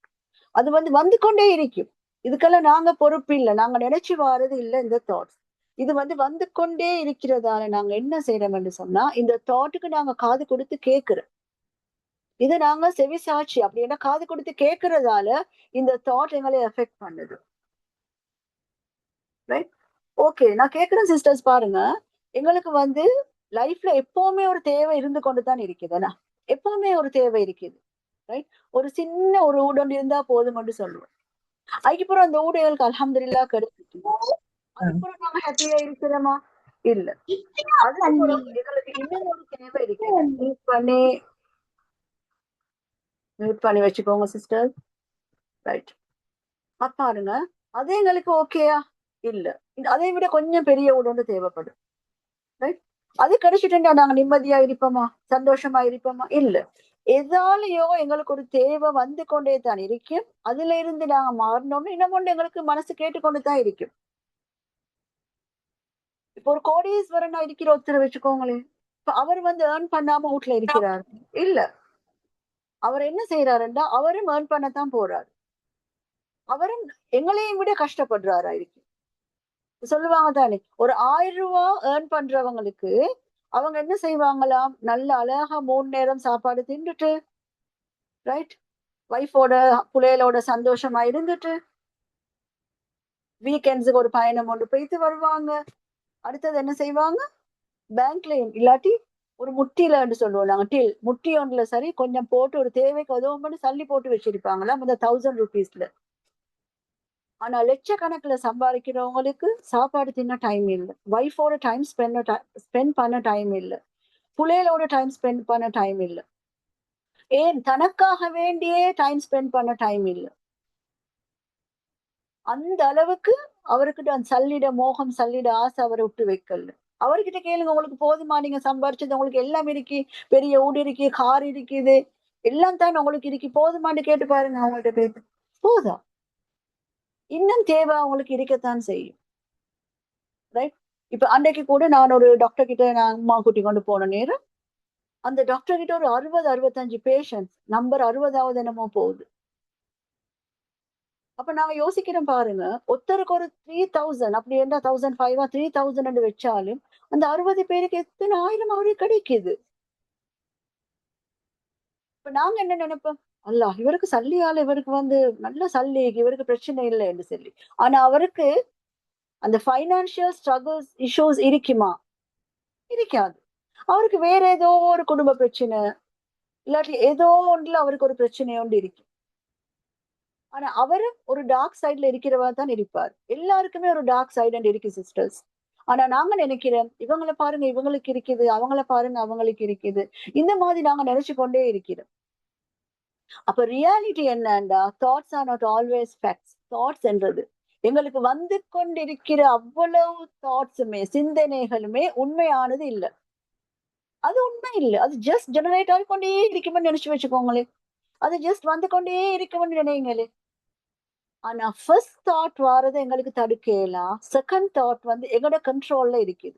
அது வந்து கொண்டே இருக்கும். இதுக்கெல்லாம் நாங்க பொறுப்பு இல்லை, நாங்க நினைச்சு வாரது இல்லை இந்த தாட்ஸ். இது வந்து கொண்டே இருக்கிறதால நாங்க என்ன செய்யறோம் என்று சொன்னா, இந்த தாட்டுக்கு நாங்க காது கொடுத்து கேட்கிறோம். இது நாங்க செவி சாட்சி அப்படின்னா காது கொடுத்து கேட்கறதால இந்த தாட் எங்களை எஃபெக்ட் பண்ணுது. Right, okay. நான் கேட்கிறேன் சிஸ்டர்ஸ், பாருங்க, எங்களுக்கு வந்து லைஃப்ல எப்பவுமே ஒரு தேவை இருந்து கொண்டுதான் இருக்குதுண்ணா. எப்பவுமே ஒரு தேவை இருக்குது. ரைட், ஒரு சின்ன ஒரு ஊடல் இருந்தா போதும் என்று சொல்லுவோம். அதுக்கப்புறம் அந்த ஊடைகளுக்கு அல்ஹம்துலில்லா கிடைச்சிட்டு அதுக்கப்புறம் நாங்க ஹாப்பியா இருக்கிறோமா? இல்ல. அதுக்கப்புறம் எங்களுக்கு இன்னும் ஒரு தேவை இருக்கு. மியூட் பண்ணி வச்சுக்கோங்க சிஸ்டர். ரைட், பாருங்க, அது எங்களுக்கு ஓகேயா? இல்ல. அதை விட கொஞ்சம் பெரிய உடம்பு தேவைப்படும். ரைட், அது கிடைச்சிட்டா நாங்க நிம்மதியா இருப்போமா, சந்தோஷமா இருப்போமா? இல்ல. எதாலேயோ எங்களுக்கு ஒரு தேவை வந்து கொண்டே தான் இருக்கும். அதுல இருந்து நாங்க மாறினோம்னு இன்னும் ஒன்று எங்களுக்கு மனசு கேட்டுக்கொண்டு தான் இருக்கும். இப்போ ஒரு கோடீஸ்வரனா இருக்கிற ஒருத்தர் வச்சுக்கோங்களேன். இப்ப அவர் வந்து ஏர்ன் பண்ணாம வீட்டுல இருக்கிறார் இல்ல. அவர் என்ன செய்யறாருன்னா, அவரும் ஏர்ன் பண்ணத்தான் போறாரு. அவரும் எங்களையும் விட கஷ்டப்படுறாரா இருக்கு. சொல்லுவாங்க தானே, ஒரு 1000 ரூபாய் ஏர்ன் பண்றவங்களுக்கு அவங்க என்ன செய்வாங்களாம், நல்ல அழகா 3 நேரம் சாப்பாடு தின்னுட்டு, ரைட், வைஃபோட பிள்ளைகளோட சந்தோஷமா இருந்துட்டு, வீக்கெண்ட்ஸுக்கு ஒரு பயணம் ஒன்று போயிட்டு வருவாங்க. அடுத்தது என்ன செய்வாங்க, பேங்க்லயும் இல்லாட்டி ஒரு முட்டிலன்னு சொல்லுவோம் நாங்க, டில் முட்டி ஒன்றுல சரி கொஞ்சம் போட்டு ஒரு தேவைக்கு உதவும் பண்ணி சல்லி போட்டு வச்சிருப்பாங்களாம் அந்த 1000 ரூபீஸ்ல. ஆனா லட்சக்கணக்குல சம்பாதிக்கிறவங்களுக்கு சாப்பாடு தின்ன டைம் இல்லை, வைஃபோட டைம் ஸ்பெண்ட் பண்ண டைம் இல்லை, பிள்ளைகளோட டைம் ஸ்பெண்ட் பண்ண டைம் இல்லை, ஏன் தனக்காக வேண்டியே டைம் ஸ்பெண்ட் பண்ண டைம் இல்லை. அந்த அளவுக்கு அவர்கிட்ட அந்த சல்லிட மோகம், சல்லிட ஆசை அவரை விட்டு வைக்கல. அவர்கிட்ட கேளுங்க, உங்களுக்கு போதுமா, நீங்க சம்பாரிச்சது உங்களுக்கு எல்லாம் இருக்கு, பெரிய வீடு இருக்கு, கார் இருக்குது, எல்லாம் தான் உங்களுக்கு இருக்கு, போதுமான்னு கேட்டு பாருங்க அவங்கள்ட்ட பேசு. போதா? இன்னும் தேவை அவங்களுக்கு இருக்கத்தான் செய்யும். ரைட், இப்ப அன்றைக்கு கூட நான் ஒரு டாக்டர் கிட்ட நான் அம்மா கூட்டி கொண்டு போன நேரம், அந்த டாக்டர் கிட்ட ஒரு 60-65 பேஷண்ட்ஸ், நம்பர் 60வது என்னமோ போகுது. அப்ப நாங்க யோசிக்கிறோம் பாருங்க, ஒருத்தருக்கு ஒரு 3000 அப்படி இருந்தா 1500 3000 வச்சாலும் அந்த 60 பேருக்கு எத்தனை ஆயிரம் அவருக்கு கிடைக்குது. இப்ப நாங்க என்ன நினைப்போம், அல்ல இவருக்கு சல்லியால இவருக்கு வந்து நல்ல சல்லி, இவருக்கு பிரச்சனை இல்லை என்று சொல்லி. ஆனா அவருக்கு அந்த பைனான்சியல் ஸ்ட்ரகிள்ஸ் இஷ்யூஸ் இருக்குமா? இருக்காது. அவருக்கு வேற ஏதோ ஒரு குடும்ப பிரச்சனை, இல்லாட்டி ஏதோ ஒன்றுல அவருக்கு ஒரு பிரச்சனை ஒன்று இருக்கு. ஆனா அவரு ஒரு டார்க் சைட்ல இருக்கிறவா தான் இருப்பார். எல்லாருக்குமே ஒரு டார்க் சைடு இருக்கு சிஸ்டர்ஸ். ஆனா நாங்க நினைக்கிறோம், இவங்களை பாருங்க இவங்களுக்கு இருக்குது, அவங்கள பாருங்க அவங்களுக்கு இருக்குது, இந்த மாதிரி நாங்க நினைச்சு கொண்டே இருக்கிறோம். அப்ப ரியாலிட்டி என்னண்டா, thoughts are not always facts. Thoughts என்றது எங்களுக்கு வந்து கொண்டிருக்கிற அவ்வளவு தாட்ஸுமே, சிந்தனைகளுமே உண்மையானது இல்ல. அது உண்மை இல்ல. அது ஜஸ்ட் ஜெனரேட் ஆகிக்கொண்டே இருக்கும்னு நினைச்சு வச்சுக்கோங்களேன். அது ஜஸ்ட் வந்து கொண்டே இருக்கும்னு நினைங்களே. ஆனா ஃபர்ஸ்ட் தாட் வாரது எங்களுக்கு தடுக்கலாம். செகண்ட் தாட் வந்து எங்களோட கண்ட்ரோல்ல இருக்குது.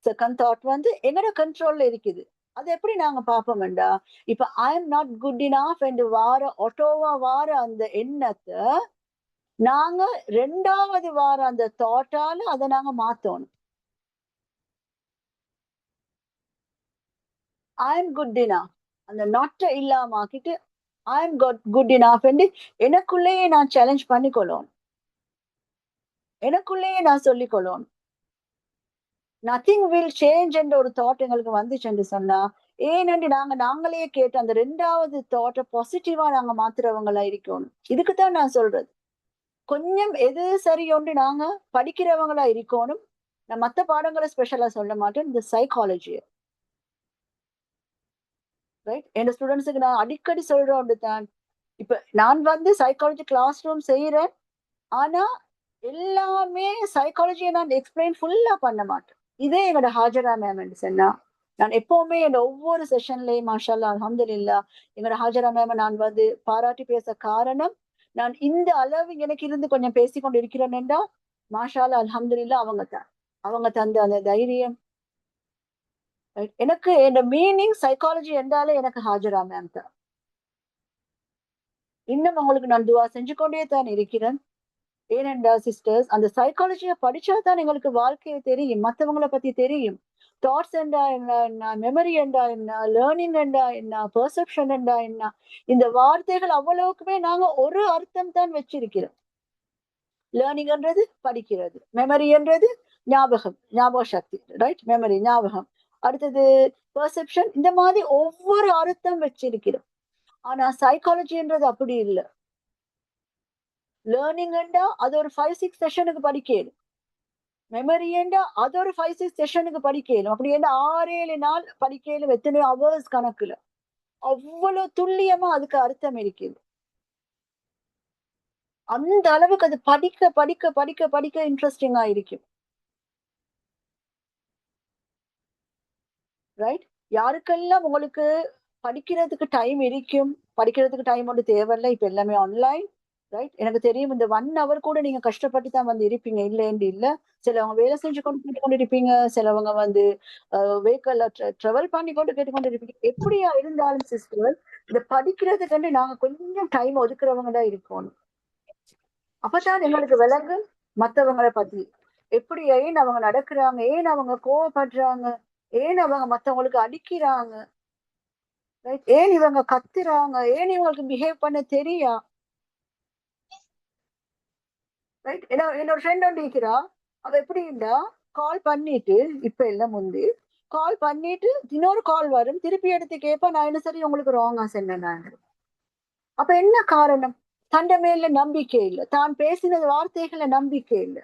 செகண்ட் தாட் வந்து எங்களோட கண்ட்ரோல்ல இருக்குது. அது எப்படி நாங்க பார்ப்போம்டா, இப்ப I am not good enough என்று ஆட்டோவா வார அந்த எண்ணத்தை நாங்க 2வது வார அந்த தாட்டால அதை நாங்க மாத்தணும். ஐ எம் குட் இனஃப் அந்த நாட்டை இல்லாம ஆக்கிட்டு ஐ எம் குட் இனஃப் என்று எனக்குள்ளேயே நான் சேலஞ்ச் பண்ணிக்கொள்ளணும். எனக்குள்ளேயே நான் சொல்லிக்கொள்ளணும். நத்திங் வில் சேஞ்ச் என்ற ஒரு தாட் எங்களுக்கு வந்துச்சுன்னு சொன்னா, ஏனென்று நாங்களே கேட்டு அந்த 2வது தாட்டை பாசிட்டிவா நாங்க மாத்துறவங்களா இருக்கணும். இதுக்குத்தான் நான் சொல்றது. கொஞ்சம் எது சரியொன்று நாங்க படிக்கிறவங்களா இருக்கணும். நான் மத்த பாடங்களை ஸ்பெஷலா சொல்ல மாட்டேன். இந்த சைக்காலஜி ரைட், என் ஸ்டூடெண்ட்ஸுக்கு நான் அடிக்கடி சொல்றேன் தான். இப்ப நான் வந்து சைக்காலஜி கிளாஸ் ரூம் செய்யறேன். ஆனா எல்லாமே சைக்காலஜியை நான் எக்ஸ்பிளைன் ஃபுல்லா பண்ண மாட்டேன். இதே எங்களோட ஹாஜரா மேம் என்று சொன்னா, நான் எப்பவுமே என் ஒவ்வொரு செஷன்லயும் மாஷால்லா அல்ஹம்துலில்லாஹ் எங்களோட ஹாஜரா மேம நான் வந்து பாராட்டி பேச காரணம், நான் இந்த அளவு எனக்கு இருந்து கொஞ்சம் பேசிக்கொண்டு இருக்கிறேன்டா மாஷால்லா அல்ஹம்துலில்லாஹ் அவங்க தந்த அந்த தைரியம். எனக்கு இந்த மீனிங் சைக்காலஜி என்றாலே எனக்கு ஹாஜரா மேம் தான். இன்னும் உங்களுக்கு நான் துவா செஞ்சு கொண்டே தான் இருக்கிறேன். ஏனென்றா சிஸ்டர்ஸ், அந்த சைக்காலஜியை படிச்சா தான் எங்களுக்கு வாழ்க்கையை தெரியும், மற்றவங்களை பத்தி தெரியும். தாட்ஸ் என்றா என்ன, மெமரி என்றா என்ன, லேர்னிங் என்றா என்ன, பெர்செப்ஷன் என்றா என்ன, இந்த வார்த்தைகள் அவ்வளவுக்குமே நாங்க ஒரு அர்த்தம் தான் வச்சிருக்கிறோம். லேர்னிங் என்றது படிக்கிறது, மெமரி என்றது ஞாபக சக்தி, ரைட், மெமரி ஞாபகம். அடுத்தது பெர்செப்ஷன், இந்த மாதிரி ஒவ்வொரு அர்த்தம் வச்சிருக்கிறோம். ஆனா சைக்காலஜி என்றது அப்படி இல்லை. லேர்னிங் என்றா அது ஒரு 5-6 செஷனுக்கு படிக்கணும். மெமரி என்றா அது ஒரு 5-6 செஷனுக்கு படிக்கணும். அப்படி என்ன 6-7 நாள் படிக்கணும், எத்தனையோ ஹவர்ஸ் கணக்குல. அவ்வளவு துல்லியமா அதுக்கு அர்த்தம் இருக்குது. அந்த அளவுக்கு அது படிக்க படிக்க படிக்க படிக்க இன்ட்ரெஸ்டிங்கா இருக்கும். ரைட், யாருக்கெல்லாம் உங்களுக்கு படிக்கிறதுக்கு டைம் இருக்கும், படிக்கிறதுக்கு டைம் ஒன்று தேவையில்லை, இப்ப எல்லாமே ஆன்லைன். ரைட், எனக்கு தெரியும் இந்த 1 hour கூட நீங்க கஷ்டப்பட்டு தான் வந்து இருப்பீங்க, இல்லைன்னு இல்ல. சிலவங்க வேலை செஞ்சு கொண்டு இருப்பீங்க, சிலவங்க வந்து வெஹிக்கல்ல ட்ராவல் பண்ணி கொண்டு கேட்டுக்கொண்டு இருப்பீங்க. எப்படியா இருந்தாலும் சிஸ்டர், இந்த படிக்கிறதுக்கு நாங்க கொஞ்சம் டைம் ஒதுக்குறவங்க தான் இருக்கணும். அப்பதான் எங்களுக்கு விலங்கு மத்தவங்களை பத்தி எப்படி, ஏன் அவங்க நடக்கிறாங்க, ஏன் அவங்க கோவப்படுறாங்க, ஏன் அவங்க மத்தவங்களுக்கு அடிக்கிறாங்க, ரைட், ஏன் இவங்க கத்துறாங்க, ஏன் இவங்களுக்கு பிஹேவ் பண்ண தெரியா. ரைட், என்னோட ஃப்ரெண்ட் ஒன்று இருக்கிறா. அவ எப்படின்னா கால் பண்ணிட்டு, இப்ப எல்லாம் முந்தி கால் பண்ணிட்டு இன்னொரு கால் வரும், திருப்பி எடுத்து கேட்பா, நான் என்ன சரி உங்களுக்கு ராங்கா சொன்னேன். அப்ப என்ன காரணம்? தண்ட மேல நம்பிக்கை இல்லை, தான் பேசினது வார்த்தைகளை நம்பிக்கை இல்லை.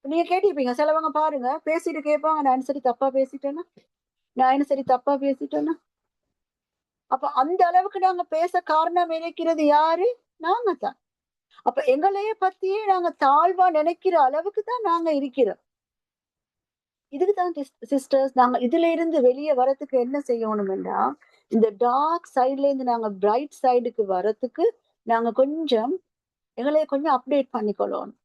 நீங்க கேட்டிருப்பீங்க, சிலவங்க பாருங்க பேசிட்டு கேட்பாங்க, நான் சரி தப்பா பேசிட்டேன்னா, நான் என்ன சரி தப்பா பேசிட்டேன்னா. அப்ப அந்த அளவுக்கு நாங்க பேச காரணம் நினைக்கிறது யாரு? நாங்க தான். அப்ப எங்களைய பத்தியே நாங்க தாழ்வா நினைக்கிற அளவுக்கு தான் நாங்க இருக்கிறோம். இதுக்குதான் சிஸ்டர்ஸ், நாங்க இதுல இருந்து வெளியே வரத்துக்கு என்ன செய்யணும்னா, இந்த டார்க் சைட்ல இருந்து நாங்க பிரைட் சைடுக்கு வரத்துக்கு நாங்க கொஞ்சம் எங்களைய கொஞ்சம் அப்டேட் பண்ணிக்கொள்ளணும்.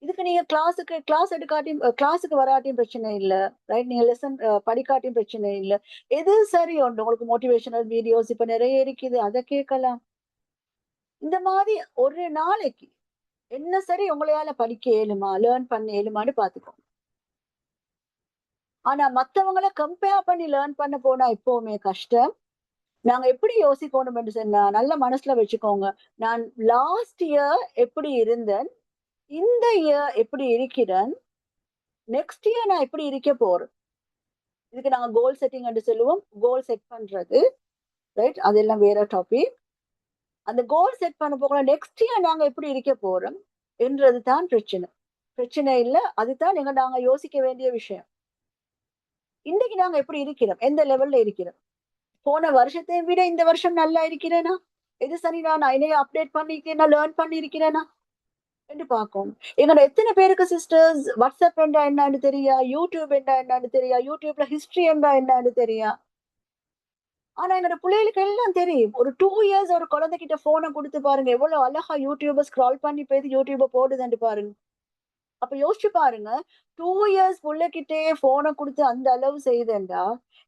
இதுக்கு நீங்க கிளாஸ் எடுக்காட்டியும் கிளாஸுக்கு வராட்டியும் பிரச்சனை இல்ல, ரைட், நீங்க லெசன் படிக்காட்டியும் பிரச்சனை இல்ல. எது சரி உண்டு, உங்களுக்கு மோட்டிவேஷனல் வீடியோஸ் இப்ப நிறைய இருக்குது, அதை கேட்கலாம். இந்த மாதிரி ஒரு நாளைக்கு என்ன சரி உங்களையால படிக்க இயலுமா, லேர்ன் பண்ண இயலுமான்னு பாத்துக்கோங்க. ஆனா மத்தவங்களை கம்பேர் பண்ணி லேர்ன் பண்ண போனா எப்பவுமே கஷ்டம். நாங்க எப்படி யோசிக்கணும் என்று சொன்னா, நல்ல மனசுல வச்சுக்கோங்க, நான் லாஸ்ட் இயர் எப்படி இருந்தேன், இந்த இயர் எப்படி இருக்கிறேன், நெக்ஸ்ட் இயர் நான் எப்படி இருக்க போறேன். இதுக்கு நாங்க கோல் செட்டிங் என்று சொல்லுவோம். கோல் செட் பண்றது, ரைட், அதெல்லாம் வேற டாபிக். அந்த கோல் செட் பண்ண போகல, நெக்ஸ்ட் இயர் நாங்க எப்படி இருக்க போறோம் என்றது தான் பிரச்சனை இல்ல, அதுதான் நாங்க யோசிக்க வேண்டிய விஷயம். இன்னைக்கு நாங்க எப்படி இருக்கிறோம், எந்த லெவல்ல இருக்கிறோம். போன வருஷத்தை விட இந்த வருஷம் நல்லா இருக்கிறேனா? எது சரினா? நான் என்னைய அப்டேட் பண்ணிக்கிறேனா, லேர்ன் பண்ணியிருக்கிறேனா என்று பார்க்கணும். எங்களோட எத்தனை பேருக்கு சிஸ்டர்ஸ் வாட்ஸ்அப் என்றா என்னன்னு தெரியா, யூடியூப் என்றா என்னன்னு தெரியா, யூடியூப்ல ஹிஸ்டரி என்றா என்னன்னு தெரியா. ஆனா எங்களோட பிள்ளைகளுக்கு எல்லாம் தெரியும். ஒரு 2 இயர்ஸ் ஒரு குழந்தைகிட்ட போனை கொடுத்து பாருங்க, எவ்வளவு அழகா யூடியூப ஸ்க்ரால் பண்ணி போய் யூடியூப போடுதுன்னு பாருங்க. அப்ப யோசிச்சு பாருங்க, 2 இயர்ஸ் புள்ளைகிட்டே போனை கொடுத்து அந்த அளவு செய்தேன்டா,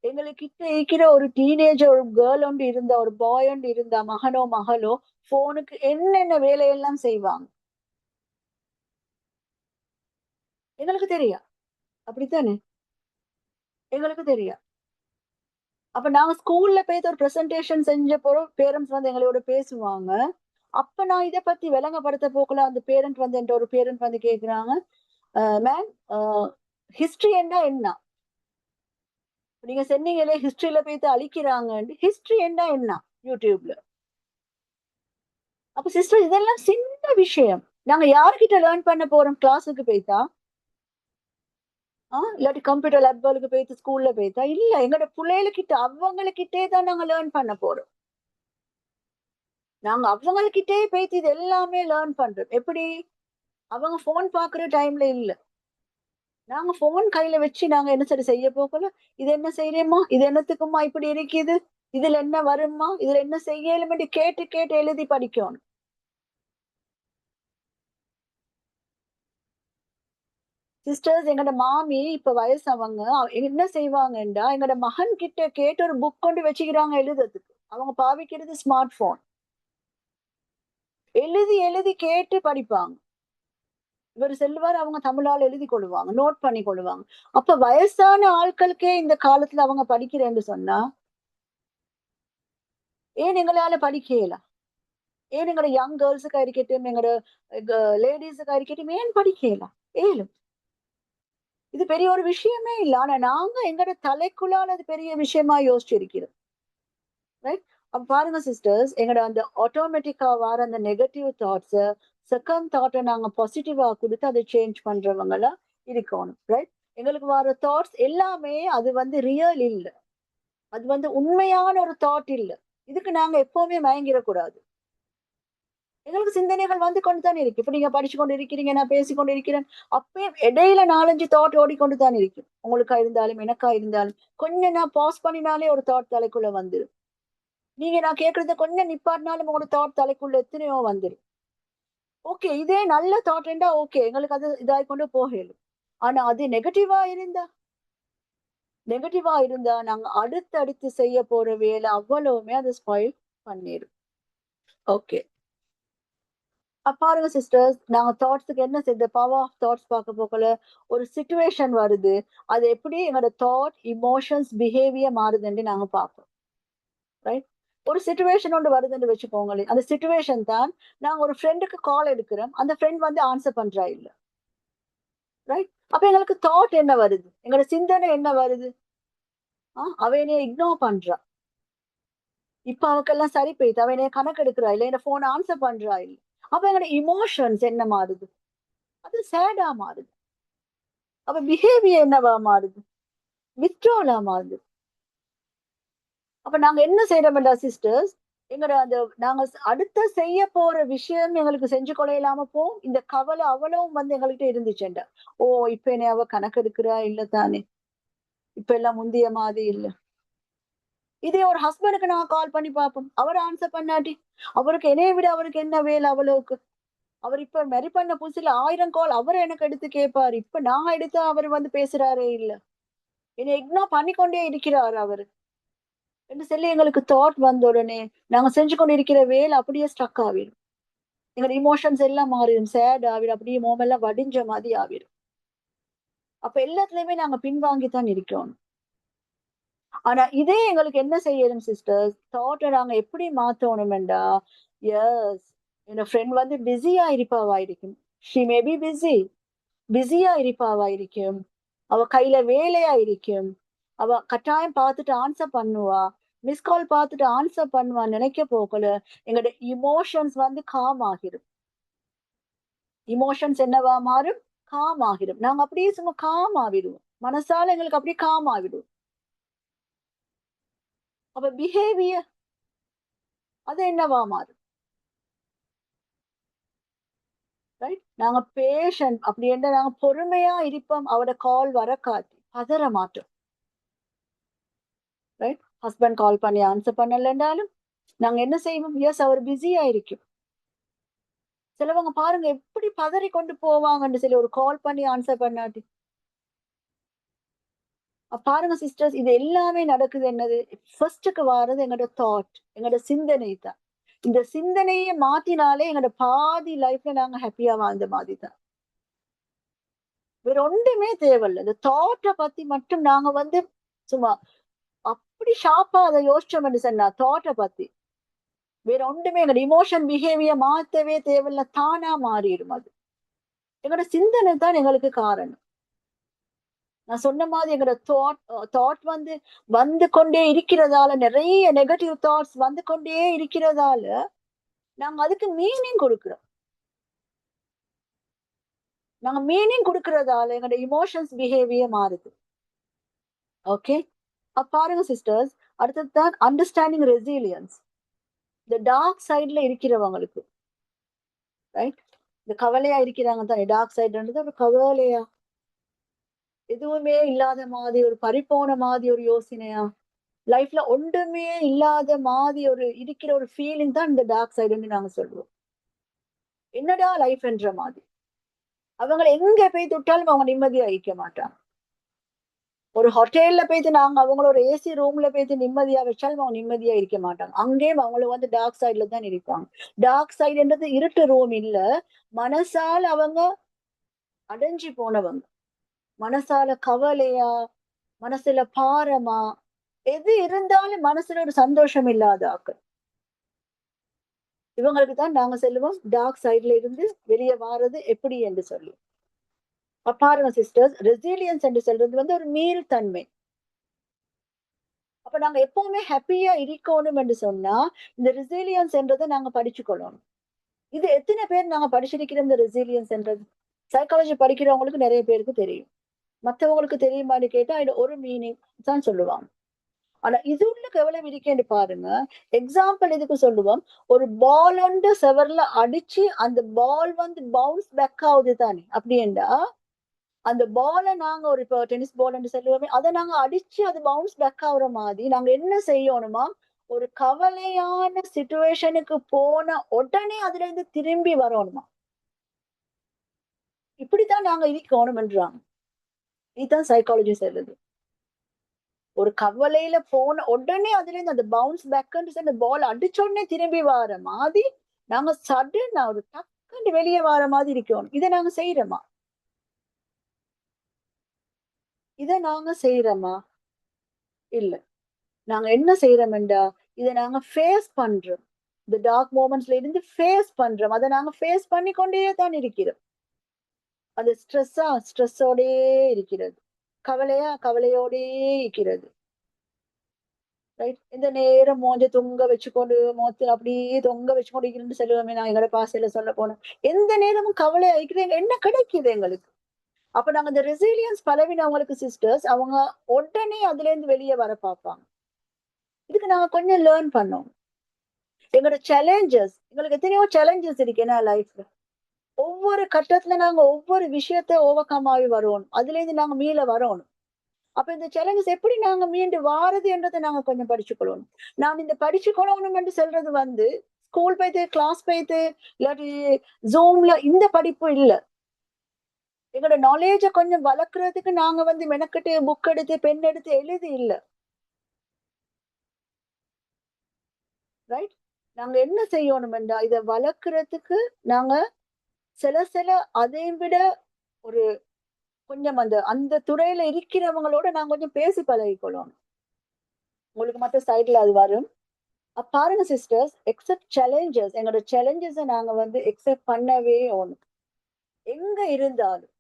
எங்களுக்கு கிட்ட இருக்கிற ஒரு டீனேஜர், ஒரு கேர்ள் ஒன்று இருந்தா, ஒரு பாய் ஒன்று இருந்தா, மகனோ மகளோ போனுக்கு என்னென்ன வேலையெல்லாம் செய்வாங்க எங்களுக்கு தெரியா? அப்படித்தானே? எங்களுக்கு தெரியா? அப்ப நாங்க ஸ்கூல்ல போய் ஒரு பிரசன்டேஷன் செஞ்ச போறோம், பேரண்ட்ஸ் வந்து எங்களோட பேசுவாங்க. அப்ப நான் இதை பத்தி விளங்கப்படுத்த போக்குல அந்த பேரண்ட் வந்து என்கிட்ட ஒரு பேரண்ட் வந்து கேக்குறாங்க, மேம் ஹிஸ்டரி என்ன என்ன? நீங்க சொன்னீங்களே ஹிஸ்டரியில போய் அழிக்கிறாங்க, ஹிஸ்டரி என்ன யூடியூப்ல. அப்ப சிஸ்டர் இதெல்லாம் சின்ன விஷயம். நாங்க யார்கிட்ட லேர்ன் பண்ண போறோம்? கிளாஸுக்கு போய்த்தா இல்லாட்டி கம்ப்யூட்டர் லேப்களுக்கு போயிட்டு ஸ்கூல்ல போய்த்தா? இல்ல, எங்களோட பிள்ளைகளுக்கிட்ட அவங்களுக்கிட்டே தான் நாங்க லேர்ன் பண்ண போறோம். நாங்க அவங்ககிட்டே போயிட்டு இது எல்லாமே லேர்ன் பண்றோம். எப்படி? அவங்க போன் பாக்குற டைம்ல இல்ல, நாங்க போன் கையில வச்சு நாங்க என்ன சரி செய்ய போகல. இது என்ன செய்யறேம்மா, இது என்னத்துக்குமா இப்படி இருக்குது, இதுல என்ன வருமா, இதுல என்ன செய்யலும் கேட்டு கேட்டு எழுதி படிக்கணும். சிஸ்டர்ஸ், எங்கட மாமி இப்ப வயசவங்க என்ன செய்வாங்கண்டா, எங்கட மகன் கிட்ட கேட்டு ஒரு புக் கொண்டு வச்சுக்கிறாங்க எழுதுறதுக்கு. அவங்க பாவிக்கிறது ஸ்மார்ட் போன். எழுதி எழுதி கேட்டு படிப்பாங்க. இவர் செல்வார், அவங்க தமிழால் எழுதி கொள்ளுவாங்க, நோட் பண்ணி கொள்ளுவாங்க. அப்ப வயசான ஆட்களுக்கே இந்த காலத்துல அவங்க படிக்கிறேன்னு சொன்னா, ஏன் எங்களால படிக்கலாம்? ஏன் எங்களோட யங் கேர்ள்ஸுக்கு இருக்கட்டும், எங்களோட லேடிஸுக்கு இருக்கட்டும், ஏன் படிக்கலாம்? ஏலும் இது பெரிய ஒரு விஷயமே இல்லை. ஆனா நாங்க எங்களோட தலைக்குள்ளால அது பெரிய விஷயமா யோசிச்சிருக்கிறோம். ரைட்? அப்ப பாருங்க சிஸ்டர்ஸ், எங்களோட அந்த ஆட்டோமேட்டிக்கா வர அந்த நெகட்டிவ் தாட்ஸ், செகண்ட் தாட்டை நாங்க பாசிட்டிவா கொடுத்து அதை சேஞ்ச் பண்றவங்களா இருக்கணும். ரைட்? எங்களுக்கு வர தாட்ஸ் எல்லாமே அது வந்து ரியல் இல்ல, அது வந்து உண்மையான ஒரு தாட் இல்ல. இதுக்கு நாங்க எப்பவுமே மயங்கிடக்கூடாது. எங்களுக்கு சிந்தனைகள் வந்து கொண்டுதான் இருக்கு. இப்ப நீங்க படிச்சு கொண்டு இருக்கிறீங்க, நான் பேசிக்கொண்டு இருக்கிறேன், அப்பயும் இடையில 4-5 தாட் ஓடிக்கொண்டுதான் இருக்கு. உங்களுக்கா இருந்தாலும் எனக்கா இருந்தாலும் கொஞ்சம் நான் பாஸ் பண்ணினாலே ஒரு தாட் தலைக்குள்ள வந்துடும். நீங்க நான் கேக்குறத கொஞ்சம் நிப்பாட்டினாலும் உங்களோட தாட் தலைக்குள்ள எத்தனையோ வந்துடும். ஓகே, இதே நல்ல தாட் இருந்தா ஓகே, எங்களுக்கு அது இதாய் கொண்டு போகலும். ஆனா அது நெகட்டிவா இருந்தா நாங்க அடுத்தடுத்து செய்ய போற வேலை அவ்வளவுமே அதை ஸ்பாயில் பண்ணிடும். ஓகே, பாருங்க சிஸ்டர்ஸ், நாங்க தாட்ஸுக்கு என்ன செய்த பவர் ஆஃப் தாட்ஸ் பார்க்க போகல. ஒரு சிச்சுவேஷன் வருது, அது எப்படி எங்களோட தாட், இமோஷன்ஸ், பிஹேவியர் மாறுதுன்னு நாங்க பார்ப்போம். ரைட்? ஒரு சிச்சுவேஷன் ஒன்று வருதுன்னு வச்சுக்கோங்களேன், அந்த சிச்சுவேஷன் தான் நாங்க ஒரு ஃப்ரெண்டுக்கு கால் எடுக்கிறோம், அந்த ஃப்ரெண்ட் வந்து ஆன்சர் பண்றா இல்ல. ரைட்? அப்ப எங்களுக்கு தாட் என்ன வருது, எங்களோட சிந்தனை என்ன வருது? அவ என்னைய இக்னோர் பண்றா, இப்ப அவக்கெல்லாம் சரி போயிட்டு அவ என்னைய கணக்கு எடுக்கிறா இல்ல, என்ன போன் ஆன்சர் பண்றா இல்ல. அப்ப எங்களோட இமோஷன்ஸ் என்ன மாறுது? அது சேடா மாறுது. அப்ப பிஹேவியர் என்னவா மாறுது? வித்ட்ராலா மாறுது. அப்ப நாங்க என்ன செய்யறோம்டா சிஸ்டர்ஸ், எங்களோட அந்த நாங்க அடுத்த செய்ய போற விஷயம் எங்களுக்கு செஞ்சு கொள்ளையிலாம இந்த கவலை அவ்வளவும் வந்து எங்கள்கிட்ட இருந்துச்சுண்டா. ஓ, இப்ப என்ன அவ கணக்கெடுக்கிறா இல்ல தானே, இப்ப எல்லாம் முந்திய மாதிரி இல்ல. இதே ஒரு ஹஸ்பண்டுக்கு நான் கால் பண்ணி பார்ப்போம், அவர் ஆன்சர் பண்ணாட்டி, அவருக்கு என்னைய விட அவருக்கு என்ன வேலை அவ்வளவுக்கு. அவர் இப்ப மெரி பண்ண புதுசுல 1000 கால் அவர் எனக்கு எடுத்து கேட்பாரு, இப்ப நான் எடுத்தா அவர் வந்து பேசுறாரே இல்ல, என்னை இக்னோர் பண்ணிக்கொண்டே இருக்கிறார் அவரு என்று சொல்லி எங்களுக்கு தாட் வந்த உடனே நாங்க செஞ்சு கொண்டு இருக்கிற வேலை அப்படியே ஸ்ட்ரக் ஆகிடும். எங்க இமோஷன்ஸ் எல்லாம் மாறிடும், சேட் ஆகிடும், அப்படியே மோமெல்லாம் வடிஞ்ச மாதிரி ஆகிடும். அப்ப எல்லாத்துலயுமே நாங்க பின்வாங்கித்தான் இருக்கிறோம். ஆனா இதே எங்களுக்கு என்ன செய்யணும் சிஸ்டர்ஸ், தாட்டை நாங்க எப்படி மாத்தணும்டா, எஸ், என் ஃப்ரெண்ட் வந்து பிஸியா இருப்பாவா இருக்கும், ஷி மே பி பிஸியா இருப்பாவா இருக்கும், அவ கையில வேலையா இருக்கும், அவ கட்டாயம் பார்த்துட்டு ஆன்சர் பண்ணுவா, மிஸ் கால் பார்த்துட்டு ஆன்சர் பண்ணுவா நினைக்க போகல, எங்களோட இமோஷன்ஸ் வந்து காம் ஆகிடும். இமோஷன்ஸ் என்னவா மாறும்? காம் ஆகிடும். நாங்க அப்படியே சும்மா காம் ஆகிடுவோம், மனசால எங்களுக்கு அப்படியே காம் ஆகிடும். அப்ப பிஹேவியர் அது என்னவா மாறும்? ரைட்? நாங்க பேஷண்ட் அப்படி என்ன நாங்க பொறுமையா இருப்போம். அவட கால் வர காட்டி பதற மாட்டோம். ரைட்? ஹஸ்பண்ட் கால் பண்ணி ஆன்சர் பண்ணலன்றாலும் நாங்க என்ன செய்வோம்? எஸ், அவர் பிஸியா இருக்கும். சிலவங்க பாருங்க எப்படி பதறி கொண்டு போவாங்கன்னு சொல்லி ஒரு கால் பண்ணி ஆன்சர் பண்ணாட்டி. பாருங்க சிஸ்டர்ஸ், இது எல்லாமே நடக்குது என்னது? ஃபர்ஸ்டுக்கு வாரது எங்களோட தாட், எங்களோட சிந்தனை தான். இந்த சிந்தனையை மாத்தினாலே எங்களோட பாதி லைஃப்ல நாங்க ஹாப்பியா வாழ்ந்த மாதிரி தான். வேற ஒன்றுமே தேவையில்லை. இந்த தாட்டை பத்தி மட்டும் நாங்க வந்து சும்மா அப்படி ஷார்ப்பா அதை யோசிச்சோம்னு சொன்னா தாட்டை பத்தி வேற ஒன்றுமே எங்களோட இமோஷன் பிஹேவியர் மாத்தவே தேவையில்லை, தானா மாறிடும். அது எங்களோட சிந்தனை தான் எங்களுக்கு காரணம். நான் சொன்ன மாதிரி எங்களோட தாட் வந்து வந்து கொண்டே இருக்கிறதால, நிறைய நெகட்டிவ் தாட்ஸ் வந்து கொண்டே இருக்கிறதால நாங்க அதுக்கு மீனிங் கொடுக்கிறோம். நாங்க மீனிங் கொடுக்கறதால எங்களோட இமோஷன்ஸ் பிஹேவியர் மாறுது. ஓகே, பாருங்க சிஸ்டர்ஸ், அடுத்தது தான் அண்டர்ஸ்டாண்டிங் ரெசிலியன்ஸ். இந்த டார்க் சைட்ல இருக்கிறவங்களுக்கு, ரைட், இந்த கவலையா இருக்கிறாங்க தானே, டார்க் சைடுன்றது ஒரு கவலையா, எதுவுமே இல்லாத மாதிரி, ஒரு பறிப்போன மாதிரி ஒரு யோசனையா, லைஃப்ல ஒன்றுமே இல்லாத மாதிரி ஒரு இருக்கிற ஒரு ஃபீலிங் தான் இந்த டார்க் சைடுன்னு நாங்க சொல்லுவோம். என்னடா லைஃப் என்ற மாதிரி. அவங்களை எங்க போய் தொட்டாலும் அவங்க நிம்மதியா இருக்க மாட்டாங்க. ஒரு ஹோட்டல்ல போயிட்டு நாங்க அவங்களோட ஏசி ரூம்ல போயிட்டு நிம்மதியா வச்சாலும் அவங்க நிம்மதியா இருக்க மாட்டாங்க. அங்கேயும் அவங்கள வந்து டார்க் சைட்ல தான் இருப்பாங்க. டார்க் சைடுன்றது இருட்டு ரூம் இல்ல, மனசால அவங்க அடைஞ்சு போனவங்க. மனசால கவலையா, மனசுல பாரமா, எது இருந்தாலும் மனசுல ஒரு சந்தோஷம் இல்லாத ஆக்கள். இவங்களுக்கு தான் நாங்க சொல்லுவோம் டார்க் சைட்ல இருந்து வெளியே வாரது எப்படி என்று சொல்லி. பாருங்க சிஸ்டர்ஸ், ரெசிலியன்ஸ் என்று சொல்றது வந்து ஒரு மீள்தன்மை. அப்ப நாங்க எப்பவுமே ஹாப்பியா இருக்கணும் என்று சொன்னா இந்த ரெசிலியன்ஸ் என்றதை நாங்க படிச்சுக்கொள்ளணும். இது எத்தனை பேர் நாங்க படிச்சிருக்கிற இந்த ரெசிலியன்ஸ் என்றது? சைக்காலஜி படிக்கிறவங்களுக்கு நிறைய பேருக்கு தெரியும். மற்றவங்களுக்கு தெரியுமான்னு கேட்டா இது ஒரு மீனிங் தான் சொல்லுவாங்க. ஆனா இது உள்ள எவ்வளவு இருக்கேன்னு பாருங்க. எக்ஸாம்பிள் இதுக்கு சொல்லுவோம், ஒரு பால் வந்து செவர்ல அடிச்சு அந்த பால் வந்து பவுன்ஸ் பேக் ஆகுது தானே, அப்படின்னா அந்த பாலை நாங்க ஒரு இப்போ டென்னிஸ் பால் சொல்லுவோமே, அதை நாங்க அடிச்சு அது பவுன்ஸ் பேக் ஆகுற மாதிரி நாங்க என்ன செய்யணுமா, ஒரு கவலையான சிச்சுவேஷனுக்கு போன உடனே அதுல இருந்து திரும்பி வரணுமா. இப்படித்தான் நாங்க இருக்கணும்ன்றாங்க. இதுதான் சைக்காலஜி சொல்லுது. ஒரு கவலையில போன உடனே அதுல இருந்து அந்த பவுன்ஸ் பேக் அந்த பால் அடிச்ச உடனே திரும்பி வர மாதிரி நாங்க சடன் ஒரு டக்குன்னு வெளியே வர மாதிரி இருக்கணும். இதை நாங்க செய்யறோமா? இதை நாங்க செய்யறோமா? இல்ல. நாங்க என்ன செய்யறோம்டா, இதை நாங்க ஃபேஸ் பண்றோம். இந்த டார்க் மூமெண்ட்ஸ்ல இருந்து ஃபேஸ் பண்றோம். அதை நாங்க ஃபேஸ் பண்ணி கொண்டே தான் இருக்கிறோம். அது ஸ்ட்ரெஸ்ஸோடே இருக்கிறது, கவலையா கவலையோடே இருக்கிறது. ரைட்? இந்த நேரம் மோஞ்ச தொங்க வச்சுக்கொண்டு மோத்து அப்படியே தொங்க வச்சுக்கொண்டு இருக்கிறேன்னு சொல்லுவோமே, நான் எங்களோட பாசையில சொல்ல போனோம். எந்த நேரமும் கவலை ஆயிக்கிறேன் என்ன கிடைக்குது எங்களுக்கு? அப்ப நாங்க இந்த ரெசிலியன்ஸ் பலவினவங்களுக்கு சிஸ்டர்ஸ், அவங்க உடனே அதுல இருந்து வெளியே வர பார்ப்பாங்க. இதுக்கு நாங்க கொஞ்சம் லேர்ன் பண்ணோம். எங்களோட சேலஞ்சஸ், எங்களுக்கு எத்தனையோ சேலஞ்சஸ் இருக்கு என்ன லைஃப்ல. ஒவ்வொரு கட்டத்துல நாங்க ஒவ்வொரு விஷயத்த ஓவர் கம் ஆகி வரணும். அதுல இருந்து நாங்க மீள வரணும். அப்ப இந்த சேலஞ்சஸ் எப்படி நாங்க மீண்டு வாரது என்றதை நாங்க கொஞ்சம் படிச்சுக்கொள்ளணும். நான் இந்த படிச்சுக்கொள்ளணும் என்று சொல்றது வந்து ஸ்கூல் போயிட்டு கிளாஸ் போயிட்டு இல்லாட்டி ஜூம்ல இந்த படிப்பு இல்ல. எங்களோட நாலேஜ கொஞ்சம் வளர்க்கறதுக்கு நாங்க வந்து மெனக்கட்டு புக் எடுத்து பென் எடுத்து எழுதி இல்ல. ரைட்? நாங்க என்ன செய்யணும்டா, இதை வளர்க்கறதுக்கு நாங்க சில அதை விட ஒரு கொஞ்சம் அந்த அந்த துறையில இருக்கிறவங்களோட நாங்க கொஞ்சம் பேசி பழகிக்கொள்ளணும். உங்களுக்கு மற்ற சைட்ல அது வரும். பாருங்க சிஸ்டர்ஸ், எக்ஸெப்ட் சேலஞ்சஸ், எங்களோட சேலஞ்சஸை நாங்க வந்து எக்ஸெப்ட் பண்ணவே ஒண்ணும். எங்க இருந்தாலும்,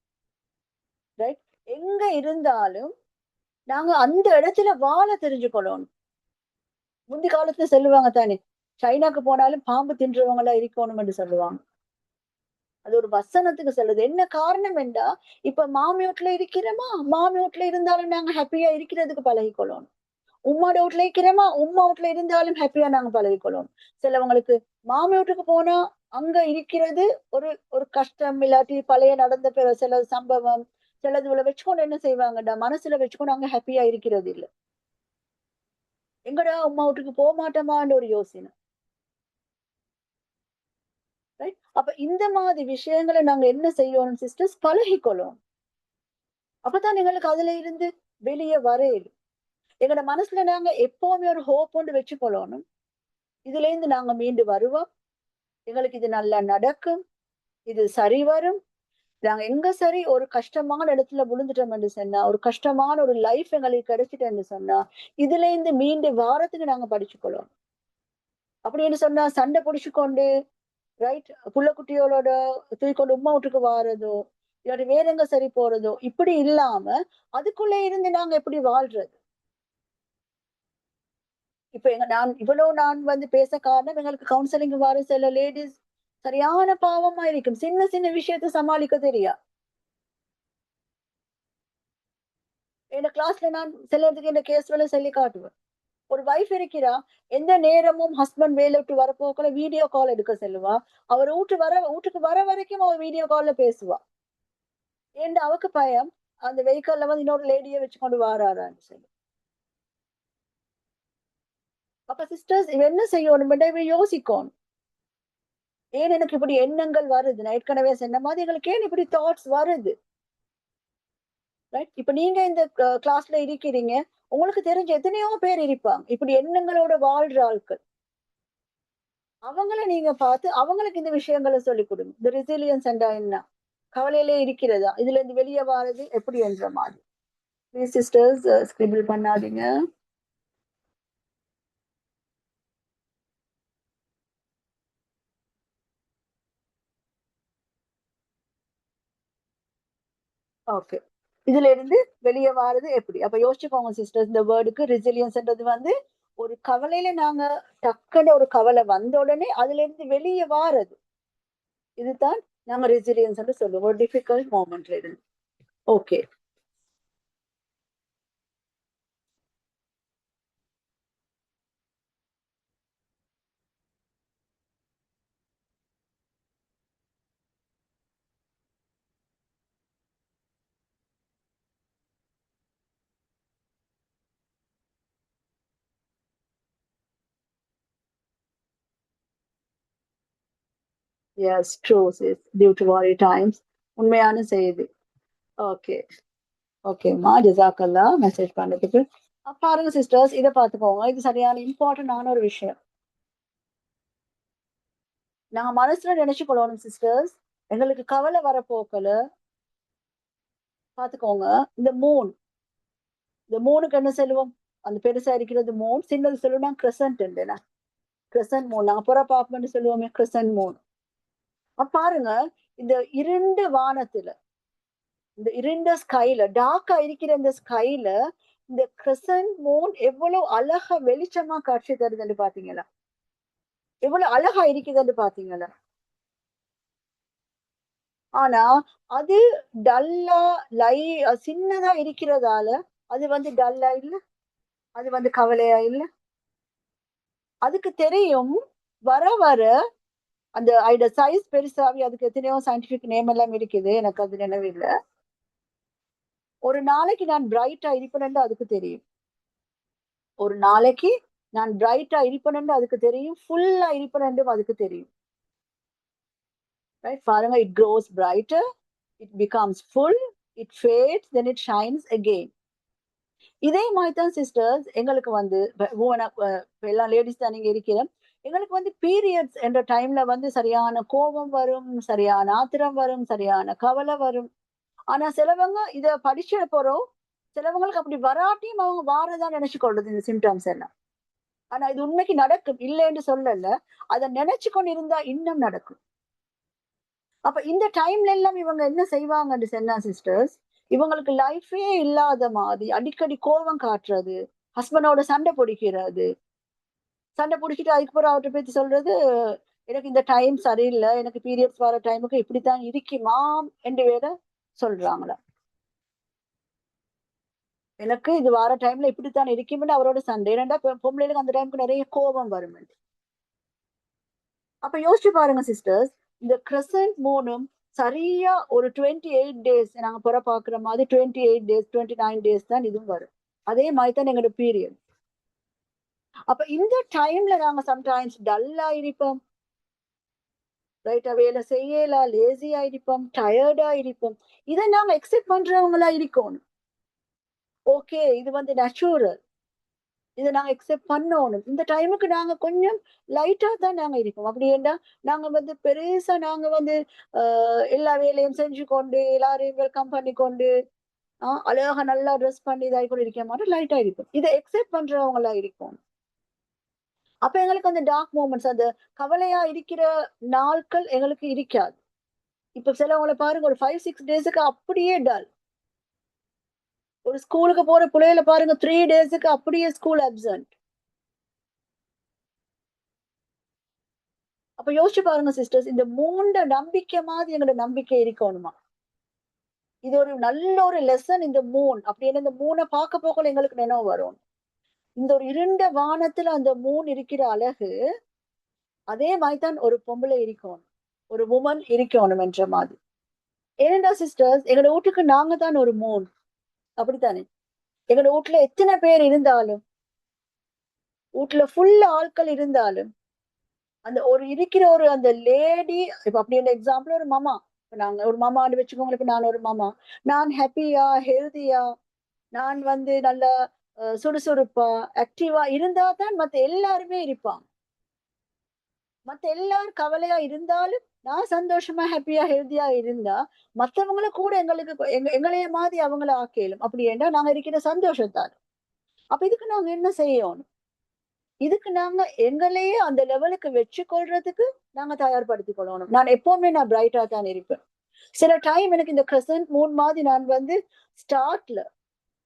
ரைட், எங்க இருந்தாலும் நாங்க அந்த இடத்துல வாழ தெரிஞ்சுக்கொள்ளணும். முந்தி காலத்துல சொல்லுவாங்க தானே, சைனாக்கு போனாலும் பாம்பு தின்றவங்களா இருக்கணும் என்று சொல்லுவாங்க. அது ஒரு வசனத்துக்கு சொல்லுது. என்ன காரணம் என்றா, இப்ப மாமி வீட்டுல இருக்கிறோமா, மாமி வீட்டுல இருந்தாலும் நாங்க ஹாப்பியா இருக்கிறதுக்கு பழகிக்கொள்ளணும். உம்மாட வீட்டுல இருக்கிறோமா, உம்மா வீட்டுல இருந்தாலும் ஹாப்பியா நாங்க பழகிக்கொள்ளும். சிலவங்களுக்கு மாமி வீட்டுக்கு போனா அங்க இருக்கிறது ஒரு ஒரு கஷ்டம், இல்லாட்டி பழைய நடந்த சில சம்பவம், சிலதுல வச்சுக்கொண்டு என்ன செய்வாங்கடா, மனசுல வச்சுக்கொண்டு அங்க ஹாப்பியா இருக்கிறது இல்ல. எங்கடா உம்மா வீட்டுக்கு போக மாட்டோமான்னு ஒரு யோசனை. ரைட்? அப்ப இந்த மாதிரி விஷயங்களை நாங்க என்ன செய்யணும் சிஸ்டர்ஸ், பழகிக்கொள்ளும். அப்பதான் எங்களுக்கு அதுல இருந்து வெளியே வரையுது. எங்களோட மனசுல நாங்க எப்பவுமே ஒரு ஹோப் ஒன்று வச்சுக்கொள்ளணும். இதுல இருந்து நாங்க மீண்டு வருவோம், எங்களுக்கு இது நல்லா நடக்கும், இது சரி வரும். நாங்க எங்க சரி ஒரு கஷ்டமான இடத்துல விழுந்துட்டோம் என்று சொன்னா, ஒரு கஷ்டமான ஒரு லைஃப் எங்களுக்கு கிடைச்சிட்டேன்னு சொன்னா, இதுல இருந்து மீண்டு வாரத்துக்கு நாங்க படிச்சுக்கொள்ளணும். அப்படின்னு சொன்னா சண்டை பிடிச்சுக்கொண்டு, ரைட், புள்ள குட்டியோட தூக்கிக்கொண்டு உம்மா வீட்டுக்கு வாரதோ, இல்லாட்டி வேற எங்க சரி போறதோ, இப்படி இல்லாம அதுக்குள்ள இருந்து நாங்க எப்படி வாழ்றது? இப்ப நான் வந்து பேச காரணம், எங்களுக்கு கவுன்சிலிங் வர சில லேடிஸ் சரியான பாவமா இருக்கும். சின்ன சின்ன விஷயத்தை சமாளிக்க தெரியா. என் கிளாஸ்ல நான் சிலருக்கு இந்த கேஸ் வேலை சொல்லி காட்டுவேன். ஒரு வைஃப் இருக்கிறா, எந்த நேரமும் ஹஸ்பண்ட் வேலை விட்டு வரப்போக்குள்ள வீடியோ கால் எடுக்க சொல்லுவா. அவர் வீட்டுக்கு வர வரைக்கும் அவர் வீடியோ கால்ல பேசுவா. ஏன்டா அவக்கு பயம், அந்த வெஹிக்கல்ல வந்து இன்னொரு லேடியை வச்சு கொண்டு வாராரான்னு சொல்லி. அப்ப சிஸ்டர்ஸ் இவ என்ன செய்யணும், இவ யோசிக்கணும். ஏன் எனக்கு இப்படி எண்ணங்கள் வருது? நான் ஏற்கனவே சொன்ன மாதிரி எங்களுக்கு ஏன் இப்படி தாட்ஸ் வருது? ரைட்? இப்ப நீங்க இந்த கிளாஸ்ல இருக்கிறீங்க, உங்களுக்கு தெரிஞ்ச எத்தனையோ பேர் இருப்பாங்க இப்படி எண்ணங்களோட வாழ்ற ஆட்கள். அவங்கள நீங்க பார்த்து அவங்களுக்கு இந்த விஷயங்களை சொல்லிக் கொடுங்க. இந்த ரெசிலியன்ஸ் என்றா என்ன, கவலையிலே இருக்கிறதா, இதுல இருந்து வெளியே வாரது எப்படி என்ற மாதிரி. ப்ளீஸ் சிஸ்டர்ஸ் ஸ்கிரிபிள் பண்ணாதீங்க. ஓகே, இதுல இருந்து வெளியே வாரது எப்படி? அப்ப யோசிச்சுக்கோங்க சிஸ்டர்ஸ், இந்த வேர்டுக்கு ரெசிலியன்ஸ்ன்றது வந்து ஒரு கவலையில நாங்க டக்குன்னு ஒரு கவலை வந்த உடனே அதுல இருந்து வெளியே வாரது. இதுதான் நாங்க ரெசிலியன்ஸ் சொல்லுவோம், ஒரு டிஃபிகல்ட் மோமெண்ட்ல இருந்து. Okay, yes true sis, due to worry times. உண்மையான செய்தி. ஓகே, ஓகேம்மா, ஜசாக்கல்லா மெசேஜ் பண்ணதுக்கு. பாருங்க சிஸ்டர்ஸ், இதை பார்த்துக்கோங்க, இது சரியான இம்பார்ட்டன்டான ஒரு விஷயம். நாங்க மனசுல நினைச்சுக்கொள்ளணும் சிஸ்டர்ஸ், எங்களுக்கு கவலை வரப்போக்கல பாத்துக்கோங்க. இந்த மூனுக்கு என்ன சொல்லுவோம்? அந்த பெருசா இருக்கிறது மூன், சின்னது சொல்லுவோம் கிரசன்ட். கிரசன்ட் மூன் நாங்க புற பாப்போம்னு சொல்லுவோமே, கிரசன்ட் மூன். பாருங்க, இந்த இருண்ட வானத்துல, இந்த இருண்ட ஸ்கைல, டார்க்கா இருக்கிற இந்த ஸ்கைல இந்த கிரசன்ட் மூன் எவ்வளவு அழகா வெளிச்சமா காட்சி தருதுன்னு பாத்தீங்களா? எவ்வளவு அழகா இருக்குதுன்னு பாத்தீங்களா? ஆனா அது டல்லா சின்னதா இருக்கிறதால அது வந்து டல்லா இல்ல, அது வந்து கவலையா இல்ல. அதுக்கு தெரியும், வர வர அந்த அதோட சைஸ் பெருசாவி, அதுக்கு எத்தனையோ சயின்டிபிக் நேம் எல்லாம் இருக்குது, எனக்கு அது நினைவில்ல. ஒரு நாளைக்கு நான் பிரைட்டா இருப்பேன்னு அதுக்கு தெரியும். ஒரு நாளைக்கு நான் பிரைட்டா இருப்பேன்னு அதுக்கு தெரியும், ஃபுல்லா இருப்பேன்னு அதுக்கு தெரியும். ரைட்? பாருங்க, it cross brighter, it becomes full, it fats, then it shines again. இதே மாதிரி தான் சிஸ்டர்ஸ் எங்களுக்கு வந்து எல்லா லேடிஸ் தான் நீங்க இருக்கிறோம். எங்களுக்கு வந்து பீரியட்ஸ் என்ற டைம்ல வந்து சரியான கோபம் வரும், சரியான ஆத்திரம் வரும், சரியான கவலை வரும். ஆனா சிலவங்க இத படிச்ச போறோம், சிலவங்களுக்கு அப்படி வராட்டியும் அவங்க வாரதான் நினைச்சு கொள்றது இந்த சிம்டம்ஸ் எல்லாம். ஆனா இது உண்மைக்கு நடக்கும், இல்லைன்னு சொல்லல. அதை நினைச்சு கொண்டு இருந்தா இன்னும் நடக்கும். அப்ப இந்த டைம்ல எல்லாம் இவங்க என்ன செய்வாங்கன்னு சொன்னா சிஸ்டர்ஸ், இவங்களுக்கு லைஃபே இல்லாத மாதிரி அடிக்கடி கோபம் காட்டுறது, ஹஸ்பண்டோட சண்டை பிடிக்கிறது, சண்டை பிடிச்சிட்டு அதுக்கப்புறம் அவர்கிட்ட பேசி சொல்றது, எனக்கு இந்த டைம் சரியில்லை, எனக்கு பீரியட்ஸ் வர டைமுக்கு இப்படித்தான் இருக்குமாம் என்று வேற சொல்றாங்களா. எனக்கு இது வார டைம்ல இப்படித்தான் இருக்கும்னு அவரோட சண்டை. ஏன்னா பொம்பளைகளுக்கு அந்த டைமுக்கு நிறைய கோபம் வரும். அப்ப யோசிச்சு பாருங்க சிஸ்டர்ஸ், இந்த கிரசன்ட் மூணும் சரியா ஒரு 28 days நாங்க புற பாக்குற மாதிரி 28 days 29 days தான் இதுவும் வரும். அதே மாதிரி தான் எங்களோட பீரியட். அப்ப இந்த டைம்ல நாங்க சம்டைம்ஸ் டல்லா இருப்போம், ரைட்டா வேலை செய்யலாம், லேசியா இருப்போம், டயர்டா இருப்போம். இதை நாங்க எக்ஸெப்ட் பண்றவங்களா இருக்கணும். ஓகே, இது வந்து நேச்சுரல், இதை நாங்க எக்ஸெப்ட் பண்ணணும். இந்த டைமுக்கு நாங்க கொஞ்சம் லைட்டா தான் நாங்க இருக்கோம். அப்படி ஏண்டா நாங்க வந்து பெருசா நாங்க வந்து எல்லா வேலையும் செஞ்சு கொண்டு எல்லாரையும் வெல்கம் பண்ணி கொண்டு அழகா நல்லா ட்ரெஸ் பண்ணி இதாகி கூட இருக்க மாட்டோம், லைட்டா இருக்கும். இதை எக்ஸெப்ட் பண்றவங்களா இருக்கும். அப்ப எங்களுக்கு அந்த டார்க் மூமெண்ட்ஸ், அந்த கவலையா இருக்கிற நாட்கள் எங்களுக்கு இருக்காது. இப்ப சிலவங்களை பாருங்க, ஒரு 5-6 days அப்படியே டல். ஒரு ஸ்கூலுக்கு போற பிள்ளைகளை பாருங்க, 3 days அப்படியே ஸ்கூல் அப்சென்ட். அப்ப யோசிச்சு பாருங்க சிஸ்டர்ஸ், இந்த 3 நம்பிக்கை மாதிரி எங்களோட நம்பிக்கை இருக்கணுமா? இது ஒரு நல்ல ஒரு லெசன். இந்த 3 அப்படின்னு இந்த 3 பார்க்க போக எங்களுக்கு நினைவு வரும். இந்த ஒரு இருண்ட வானத்துல அந்த 3 இருக்கிற அழகு, அதே மாதிரிதான் ஒரு பொம்பளை இருக்கணும், ஒரு உமன் இருக்கணும் என்ற மாதிரி. ஏனென்றா சிஸ்டர்ஸ், எங்களோட வீட்டுக்கு நாங்க தான் ஒரு 3, அப்படித்தானே? எங்களோட வீட்டுல எத்தனை பேர் இருந்தாலும், வீட்டுல ஃபுல் ஆட்கள் இருந்தாலும், அந்த ஒரு இருக்கிற ஒரு அந்த லேடி, இப்ப அப்படி எக்ஸாம்பிள் ஒரு மாமா, நாங்க ஒரு மாமான்னு வச்சுக்கோங்க. இப்ப நான் ஒரு மாமா, நான் ஹாப்பியா ஹெல்தியா நான் வந்து நல்லா சுறுசுறுப்பா ஆக்டிவா இருந்தா தான் மத்த எல்லாருமே இருப்பாங்க. மத்த எல்லாரும் கவலையா இருந்தாலும் நான் சந்தோஷமா ஹாப்பியா ஹெல்தியா இருந்தா மத்தவங்களும் கூட எங்களுக்கு எங்களைய மாதிரி அவங்கள ஆக்கலும். அப்படி ஏண்டா நாங்க இருக்கிற சந்தோஷத்தால். அப்ப இதுக்கு நாங்க என்ன செய்யணும்? இதுக்கு நாங்க எங்களையே அந்த லெவலுக்கு வச்சு கொள்றதுக்கு நாங்க தயார்படுத்திக் கொள்ளணும். நான் எப்பவுமே நான் பிரைட்டா தான் இருப்பேன். சில டைம் எனக்கு இந்த கிரசன்ட் மூன் மாதிரி நான் வந்து ஸ்டார்ட்ல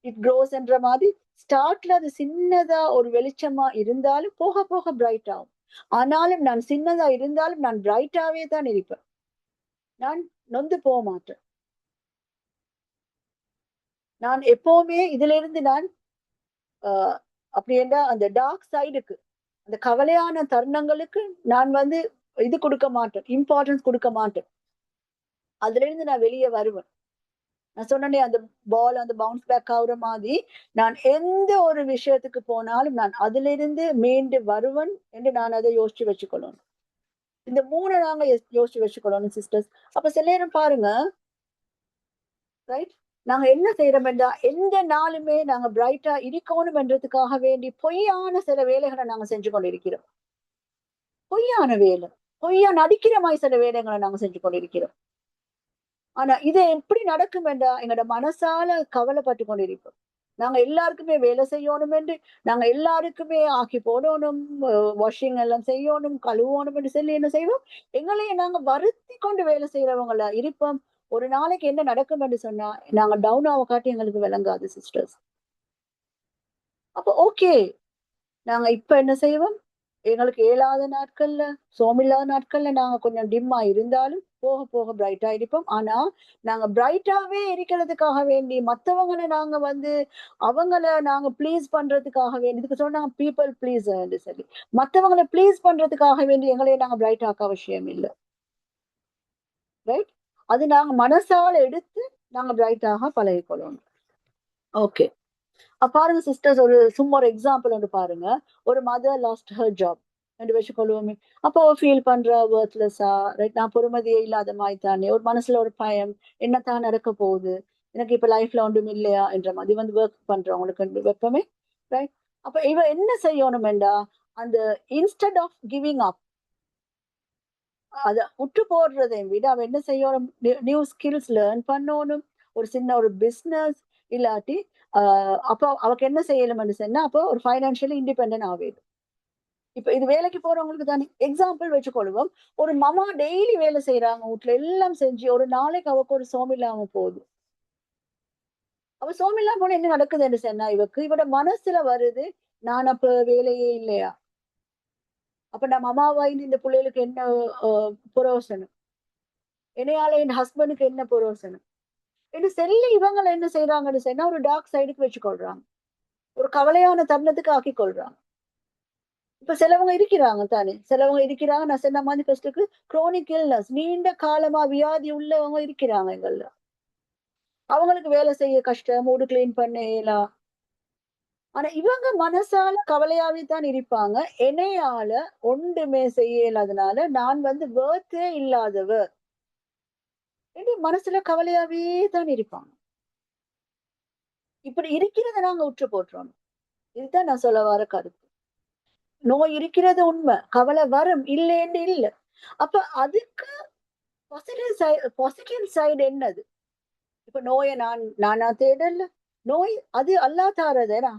இட் க்ரோஸ் என்ற மாதிரி ஸ்டார்ட்ல அது சின்னதா ஒரு வெளிச்சமா இருந்தாலும் போக போக பிரைட் ஆகும். ஆனாலும் நான் சின்னதா இருந்தாலும் நான் பிரைட்டாவே தான் இருப்பேன். நான் நொந்து போக மாட்டேன். நான் எப்பவுமே இதுல இருந்து நான் அப்படி என்றா அந்த டார்க் சைடுக்கு, அந்த கவலையான தருணங்களுக்கு நான் வந்து இது கொடுக்க மாட்டேன், இம்பார்ட்டன்ஸ் கொடுக்க மாட்டேன். அதுல இருந்து நான் வெளியே வருவேன். நான் சொன்னேனே, அந்த பால் அந்த பவுன்ஸ் பேக் ஆகுற மாதிரி நான் எந்த ஒரு விஷயத்துக்கு போனாலும் நான் அதுல இருந்து மீண்டு வருவன் என்று நான் அதை யோசிச்சு வச்சுக்கொள்ளணும். இந்த 3 நாங்க யோசிச்சு வச்சுக்கொள்ளணும் சிஸ்டர்ஸ். அப்ப சில நேரம் பாருங்க, ரைட், நாங்க என்ன செய்யறோம் என்றா எந்த நாளுமே நாங்க பிரைட்டா இருக்கணும் என்றதுக்காக வேண்டி பொய்யான சில வேலைகளை நாங்க செஞ்சு கொண்டிருக்கிறோம். பொய்யான வேலை, பொய்யா நடிக்கிற மாதிரி சில வேலைகளை நாங்க செஞ்சு கொண்டிருக்கிறோம். ஆனா இது எப்படி நடக்கும் என்றா எங்களோட மனசால கவலைப்பட்டு கொண்டிருப்போம். நாங்க எல்லாருக்குமே வேலை செய்யணும் என்று, நாங்க எல்லாருக்குமே ஆக்கி போடணும், வாஷிங் எல்லாம் செய்யணும், கழுவணும் என்று சொல்லி என்ன செய்வோம், எங்களையே நாங்க வருத்தி கொண்டு வேலை செய்யறவங்களா இருப்போம். ஒரு நாளைக்கு என்ன நடக்கும் என்று சொன்னா நாங்க டவுன் ஆக காட்டி எங்களுக்கு விளங்காது சிஸ்டர்ஸ். அப்ப ஓகே, நாங்க இப்ப என்ன செய்வோம், எங்களுக்கு இயலாத நாட்கள்ல, சோமில்லாத நாட்கள்ல நாங்க கொஞ்சம் டிம்மா இருந்தாலும் போக போக பிரைட்டா இருப்போம். ஆனா நாங்க பிரைட்டாவே இருக்கிறதுக்காக வேண்டி மத்தவங்களை நாங்க வந்து அவங்கள நாங்க ப்ளீஸ் பண்றதுக்காக வேண்டி, இதுக்கு சொன்னாங்க பீப்புள் ப்ளீஸ் சொல்லி, மத்தவங்களை ப்ளீஸ் பண்றதுக்காக வேண்டி எங்களையே நாங்க பிரைட் ஆக்க அவசியம் இல்லை. ரைட், அது நாங்க மனசால எடுத்து நாங்க பிரைட்டாக பழகிக்கொள்ளணும். ஓகே, பாருங்க சிஸ்டர்ஸ், ஒரு சும்மா ஒரு எக்ஸாம்பிள் வந்து பாருங்க. ஒரு மதர் லாஸ்ட் ஹர் ஜாப் என்று வச்சுக்கொள்வோமே. அப்போ அவ ஃபீல் பண்றா ஒர்த்லெஸ்ஸா, ரைட், நான் பொறுமதியே இல்லாத மாதிரி தானே, ஒரு மனசுல ஒரு பயம், என்னத்தான் நடக்க போகுது, எனக்கு இப்ப லைஃப்ல ஒன்றும் இல்லையா என்ற மாதிரி வந்து ஒர்க் பண்றவங்களுக்கு வெப்பமே, ரைட். அப்ப இவ என்ன செய்யணும் என்றா, அந்த இன்ஸ்டெட் ஆஃப் கிவிங் அப், அத உற்று போடுறதை விட அவ என்ன செய்யணும், நியூ ஸ்கில்ஸ் லேர்ன் பண்ணணும். ஒரு சின்ன ஒரு பிசினஸ் இல்லாட்டி அப்போ அவக்கு என்ன செய்யணும்னு சொன்னா, அப்போ ஒரு ஃபைனான்சியலி இண்டிபெண்டன்ட் ஆகுது. இப்ப இது வேலைக்கு போறவங்களுக்கு தானே எக்ஸாம்பிள் வச்சுக்கொள்வோம். ஒரு மாமா டெய்லி வேலை செய்யறாங்க, வீட்டுல எல்லாம் செஞ்சு ஒரு நாளைக்கு அவக்கு ஒரு சோமில்லாம போகுது. அவ சோமில்லாம போன என்ன நடக்குதுன்னு சொன்னா, இவட மனசுல வருது, நான் அப்ப வேலையே இல்லையா, அப்ப நம்ம அம்மாவாய் இந்த பிள்ளைகளுக்கு என்ன புரோசனம், என்னையால என் ஹஸ்பண்டுக்கு என்ன புரோசனம், இது செல்லி இவங்களை என்ன செய்யறாங்கன்னு சொன்னா ஒரு டார்க் சைடுக்கு வச்சுக்கொள்றாங்க, ஒரு கவலையான தருணத்துக்கு ஆக்கி கொள்றாங்க. இப்ப சிலவங்க இருக்கிறாங்க தானே, சிலவங்க இருக்கிறாங்க. நான் சொன்ன மாதிரி ஃபர்ஸ்ட்டுக்கு குரோனிக் இல்னஸ், நீண்ட காலமா வியாதி உள்ளவங்க இருக்கிறாங்க எங்கள்ல. அவங்களுக்கு வேலை செய்ய கஷ்டம், மூடு கிளீன் பண்ணலாம். ஆனா இவங்க மனசால கவலையாவே தான் இருப்பாங்க. என்னையால ஒன்றுமே செய்ய இயலாதனால நான் வந்து வேர்த்தே இல்லாதவ என்று மனசுல கவலையாவே தான் இருப்பாங்க. இப்படி இருக்கிறத நாங்க உற்று போட்டுறோம். இதுதான் நான் சொல்ல வர கருத்து. நோய் இருக்கிறது உண்மை, கவலை வரும் இல்லைன்னு இல்ல. அப்ப அதுக்கு பாசிட்டிவ் சைடு என்னது? இப்ப நோயை நானா தேடல. நோய் அது அல்லா தாரதேனா.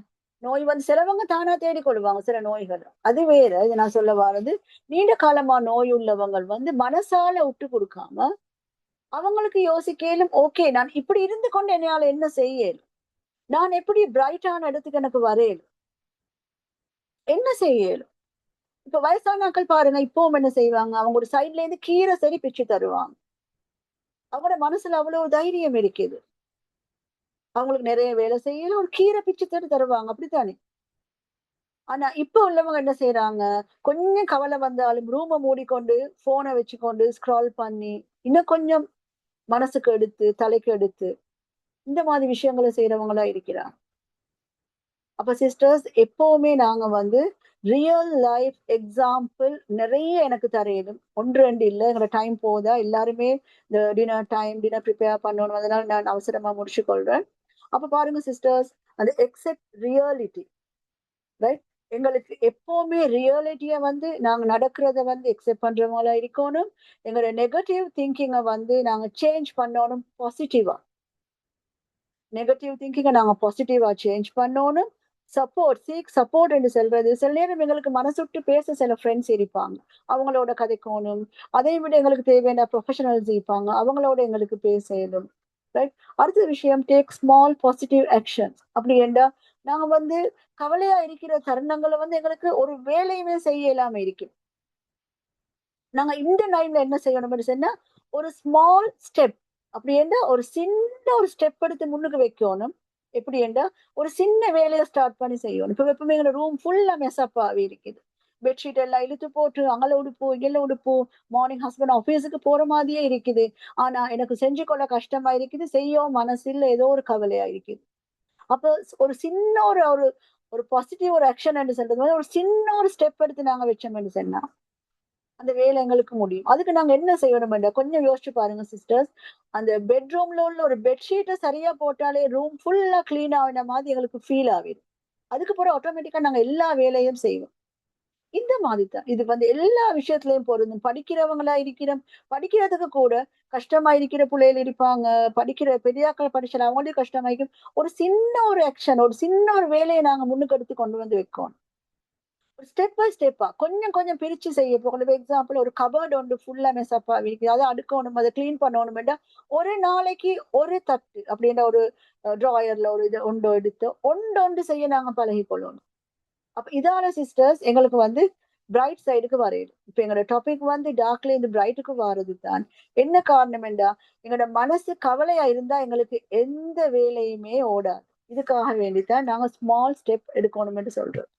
நோய் வந்து சிலவங்க தானா தேடிக்கொள்வாங்க சில நோய்கள், அது வேற. இது நான் சொல்ல வர்றது, நீண்ட காலமா நோய் உள்ளவங்க வந்து மனசால விட்டு கொடுக்காம அவங்களுக்கு யோசிக்கலும், ஓகே நான் இப்படி இருந்து கொண்டு என்னால என்ன செய்யலும், நான் எப்படி பிரைட்டான இடத்துக்கு எனக்கு வரையலும், என்ன செய்யலும். இப்ப வயசானாக்கள் பாருங்க, இப்பவும் என்ன செய்வாங்க, அவங்க ஒரு சைட்ல இருந்து கீரை சரி பிச்சு தருவாங்க. அவங்களோட மனசுல அவ்வளவு தைரியம் இருக்குது. அவங்களுக்கு நிறைய வேலை செய்யல, ஒரு கீரை பிச்சு தருவாங்க, அப்படித்தானே? ஆனா இப்ப உள்ளவங்க என்ன செய்யறாங்க, கொஞ்சம் கவலை வந்தாலும் ரூமை மூடிக்கொண்டு போனை வச்சுக்கொண்டு ஸ்க்ரால் பண்ணி இன்னும் கொஞ்சம் மனசுக்கு எடுத்து தலைக்கு எடுத்து இந்த மாதிரி விஷயங்களை செய்யறவங்களா இருக்கிறாங்க. அப்ப சிஸ்டர்ஸ், எப்பவுமே நாங்க வந்து ரியல் லைஃப் எக்ஸாம்பிள் நிறைய எனக்கு தரையிடும், ஒன்று ரெண்டு இல்லை. எங்களோட டைம் போதா, எல்லாருமே இந்த டின்னர் ப்ரிப்பேர் பண்ணணும், அதனால நான் அவசரமா முடிச்சு கொள்றேன். அப்ப பாருங்க சிஸ்டர்ஸ், அந்த எக்ஸெப்ட் ரியாலிட்டி, ரைட்? எங்களுக்கு எப்பவுமே ரியாலிட்டியை வந்து நாங்க நடக்கிறத வந்து எக்ஸெப்ட் பண்றவங்களா இருக்கணும். எங்களோட நெகட்டிவ் திங்கிங்கை வந்து நாங்க சேஞ்ச் பண்ணணும் பாசிட்டிவா. நெகட்டிவ் திங்கிங்கை நாங்க பாசிட்டிவா சேஞ்ச் பண்ணணும். சப்போர்ட் என்று சொல்றது, சில நேரம் எங்களுக்கு மனசுட்டு பேச சில ஃப்ரெண்ட்ஸ் இருப்பாங்க, அவங்களோட கதைக்கோணும். அதை விட எங்களுக்கு தேவையான ப்ரொஃபஷனல்ஸ் இருப்பாங்க, அவங்களோட எங்களுக்கு பேசணும். ரைட்? அடுத்த விஷயம், டேக் ஸ்மால் பாசிட்டிவ் ஆக்ஷன்ஸ். அப்படி என்றா நாங்க வந்து கவலையா இருக்கிற தருணங்களை வந்து எங்களுக்கு ஒரு வேலையுமே செய்ய இல்லாம இருக்கு. நாங்க இந்த டைம்ல என்ன செய்யணும்னு சொன்னா, ஒரு ஸ்மால் ஸ்டெப், அப்படி என்றா ஒரு சின்ன ஒரு ஸ்டெப் எடுத்து முன்னுக்கு வைக்கணும். எப்படி என்றா ஒரு சின்ன வேலையை ஸ்டார்ட் பண்ணி செய்யணும். இப்ப எப்பவுமே எங்க ரூம் ஃபுல்லா மெஸ்அப் ஆகி இருக்குது. பெட்ஷீட் எல்லாம் இழுத்து போட்டு அங்கல உடுப்பு இங்கெல்ல உடுப்பு, மார்னிங் ஹஸ்பண்ட் ஆபீஸுக்கு போற மாதிரியே இருக்குது. ஆனா எனக்கு செஞ்சு கொள்ள கஷ்டமா இருக்குது, செய்யவும் மனசு இல்ல, ஏதோ ஒரு கவலையா இருக்குது. அப்ப ஒரு சின்ன ஒரு ஒரு ஒரு பாசிட்டிவ் ஒரு ஆக்ஷன் என்று சொல்றது வந்து ஒரு சின்ன ஒரு ஸ்டெப் எடுத்து நாங்க வச்சோம்னு சொன்னா அந்த வேலை எங்களுக்கு முடியும். அதுக்கு நாங்க என்ன செய்யணும், கொஞ்சம் யோசிச்சு பாருங்க சிஸ்டர்ஸ். அந்த பெட்ரூம்ல உள்ள ஒரு பெட்ஷீட்டை சரியா போட்டாலே ரூம் ஃபுல்லா கிளீன் ஆகின மாதிரி எங்களுக்கு ஃபீல் ஆகுது. அதுக்கு பிறகு ஆட்டோமேட்டிக்கா நாங்க எல்லா வேலையும் செய்வோம். இந்த மாதிரி தான் இது வந்து எல்லா விஷயத்திலயும் பொருந்தும். படிக்கிறவங்களா இருக்கிறோம், படிக்கிறதுக்கு கூட கஷ்டமா இருக்கிற பிள்ளைகள் இருப்பாங்க. படிக்கிற பெரியாக்கள் படிச்சல அவங்களும் கஷ்டமாயிருக்கும். ஒரு சின்ன ஒரு ஆக்ஷன், ஒரு சின்ன ஒரு வேலையை நாங்க முன்னுக்கு எடுத்து கொண்டு வந்து வைக்கணும். ஸ்டெப் பை ஸ்டெப்பா கொஞ்சம் கொஞ்சம் பிரிச்சு செய்ய போகணும். எக்ஸாம்பிள், ஒரு கபர்ட் ஒன்று ஃபுல்லா மெஸ்அப்பா இருக்கு, அதை அடுக்கணும், அதை கிளீன் பண்ணணும். ஒரு நாளைக்கு ஒரு தட்டு அப்படின்ற ஒரு டிராயர்ல ஒரு இது ஒன்று எடுத்து ஒன்று செய்ய நாங்க பழகி கொள்ளணும். அப்ப இதான சிஸ்டர்ஸ் எங்களுக்கு வந்து பிரைட் சைடுக்கு வரையுது. இப்ப எங்களோட டாபிக் வந்து டார்க்ல இருந்து பிரைட்டுக்கு வர்றது தான். என்ன காரணம் என்றா, எங்களோட மனசு கவலையா இருந்தா எங்களுக்கு எந்த வேலையுமே ஓடாது. இதுக்காக வேண்டித்தான் நாங்க ஸ்மால் ஸ்டெப் எடுக்கணும் என்று சொல்றோம்.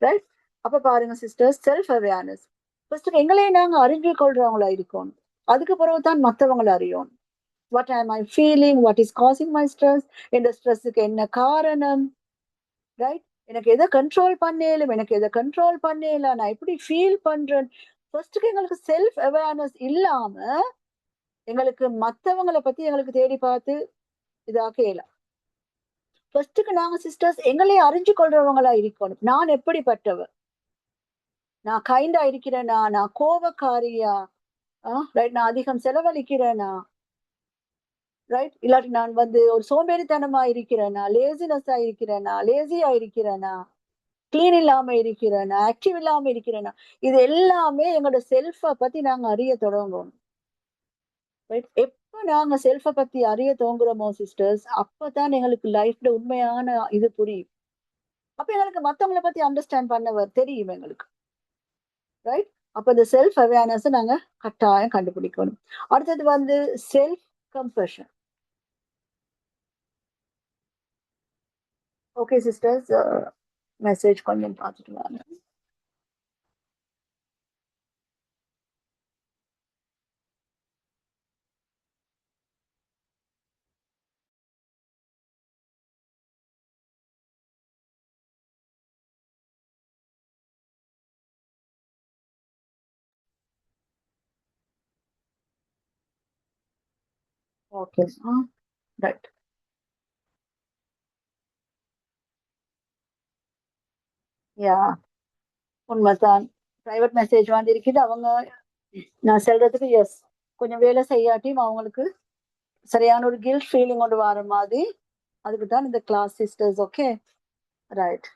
ரைட்? அப்ப பாருங்க சிஸ்டர், செல்ஃப் அவேர்னஸ் ஃபர்ஸ்ட் எங்களையே நாங்க அறிஞ்சு கொள்றவங்களா இருக்கணும். அதுக்கு பிறகுதான் மற்றவங்களை அறியும். வாட் ஆம் ஐ feeling, what is causing my stress, இந்த ஸ்ட்ரெஸ்ஸுக்கு என்ன காரணம், ரைட்? எனக்கு எதை கண்ட்ரோல் பண்ணேலும், எனக்கு எதை கண்ட்ரோல் பண்ணல, நான் எப்படி ஃபீல் பண்றேன். ஃபர்ஸ்ட்டுக்கு எங்களுக்கு செல்ஃப் அவேர்னஸ் இல்லாம எங்களுக்கு மற்றவங்களை பத்தி எங்களுக்கு தேடி பார்த்து இதாக்கல. ஃபர்ஸ்ட்டுக்கு நாங்க சிஸ்டர்ஸ் எங்களையே அறிஞ்சு கொள்றவங்களா இருக்கணும். நான் எப்படிப்பட்டவர், நான் கைண்டா இருக்கிறேனா, நான் கோபக்காரியா, ரைட், நான் அதிகம் செலவழிக்கிறேனா, ரைட், இல்லாட்டி நான் வந்து ஒரு சோம்பேறித்தனமா இருக்கிறேனா, லேசினஸா இருக்கிறேனா, லேசியா இருக்கிறேனா, கிளீன் இல்லாம இருக்கிறேனா, ஆக்டிவ் இல்லாம இருக்கிறேனா, இது எல்லாமே எங்களோட செல்ஃபை பத்தி நாங்க அறிய தொடங்கணும். ரைட்? எப்ப நாங்க செல்ஃபை பத்தி அறிய தோங்குறோமோ சிஸ்டர்ஸ், அப்பதான் எங்களுக்கு லைஃப்ல உண்மையான இது புரியும். அப்ப எங்களுக்கு மத்தவங்களை பத்தி அண்டர்ஸ்டாண்ட் பண்ண தெரியும் எங்களுக்கு. ரைட்? அப்ப இந்த செல்ஃப் அவேர்னஸ் நாங்க கட்டாயம் கண்டுபிடிக்கணும். அடுத்தது வந்து self combustion. Okay sisters, message கொஞ்சம் பார்த்துட்டு வாங்க. Okay, right. யா, உண்மைதான். பிரைவேட் மெசேஜ் வந்து இருக்குது. அவங்க நான் சொல்றதுக்கு எஸ், கொஞ்சம் வேலை செய்யாட்டியும் அவங்களுக்கு சரியான ஒரு கில்ட் ஃபீலிங் கொண்டு வர மாதிரி, அதுக்கு தான் இந்த கிளாஸ் சிஸ்டர்ஸ். Okay, right.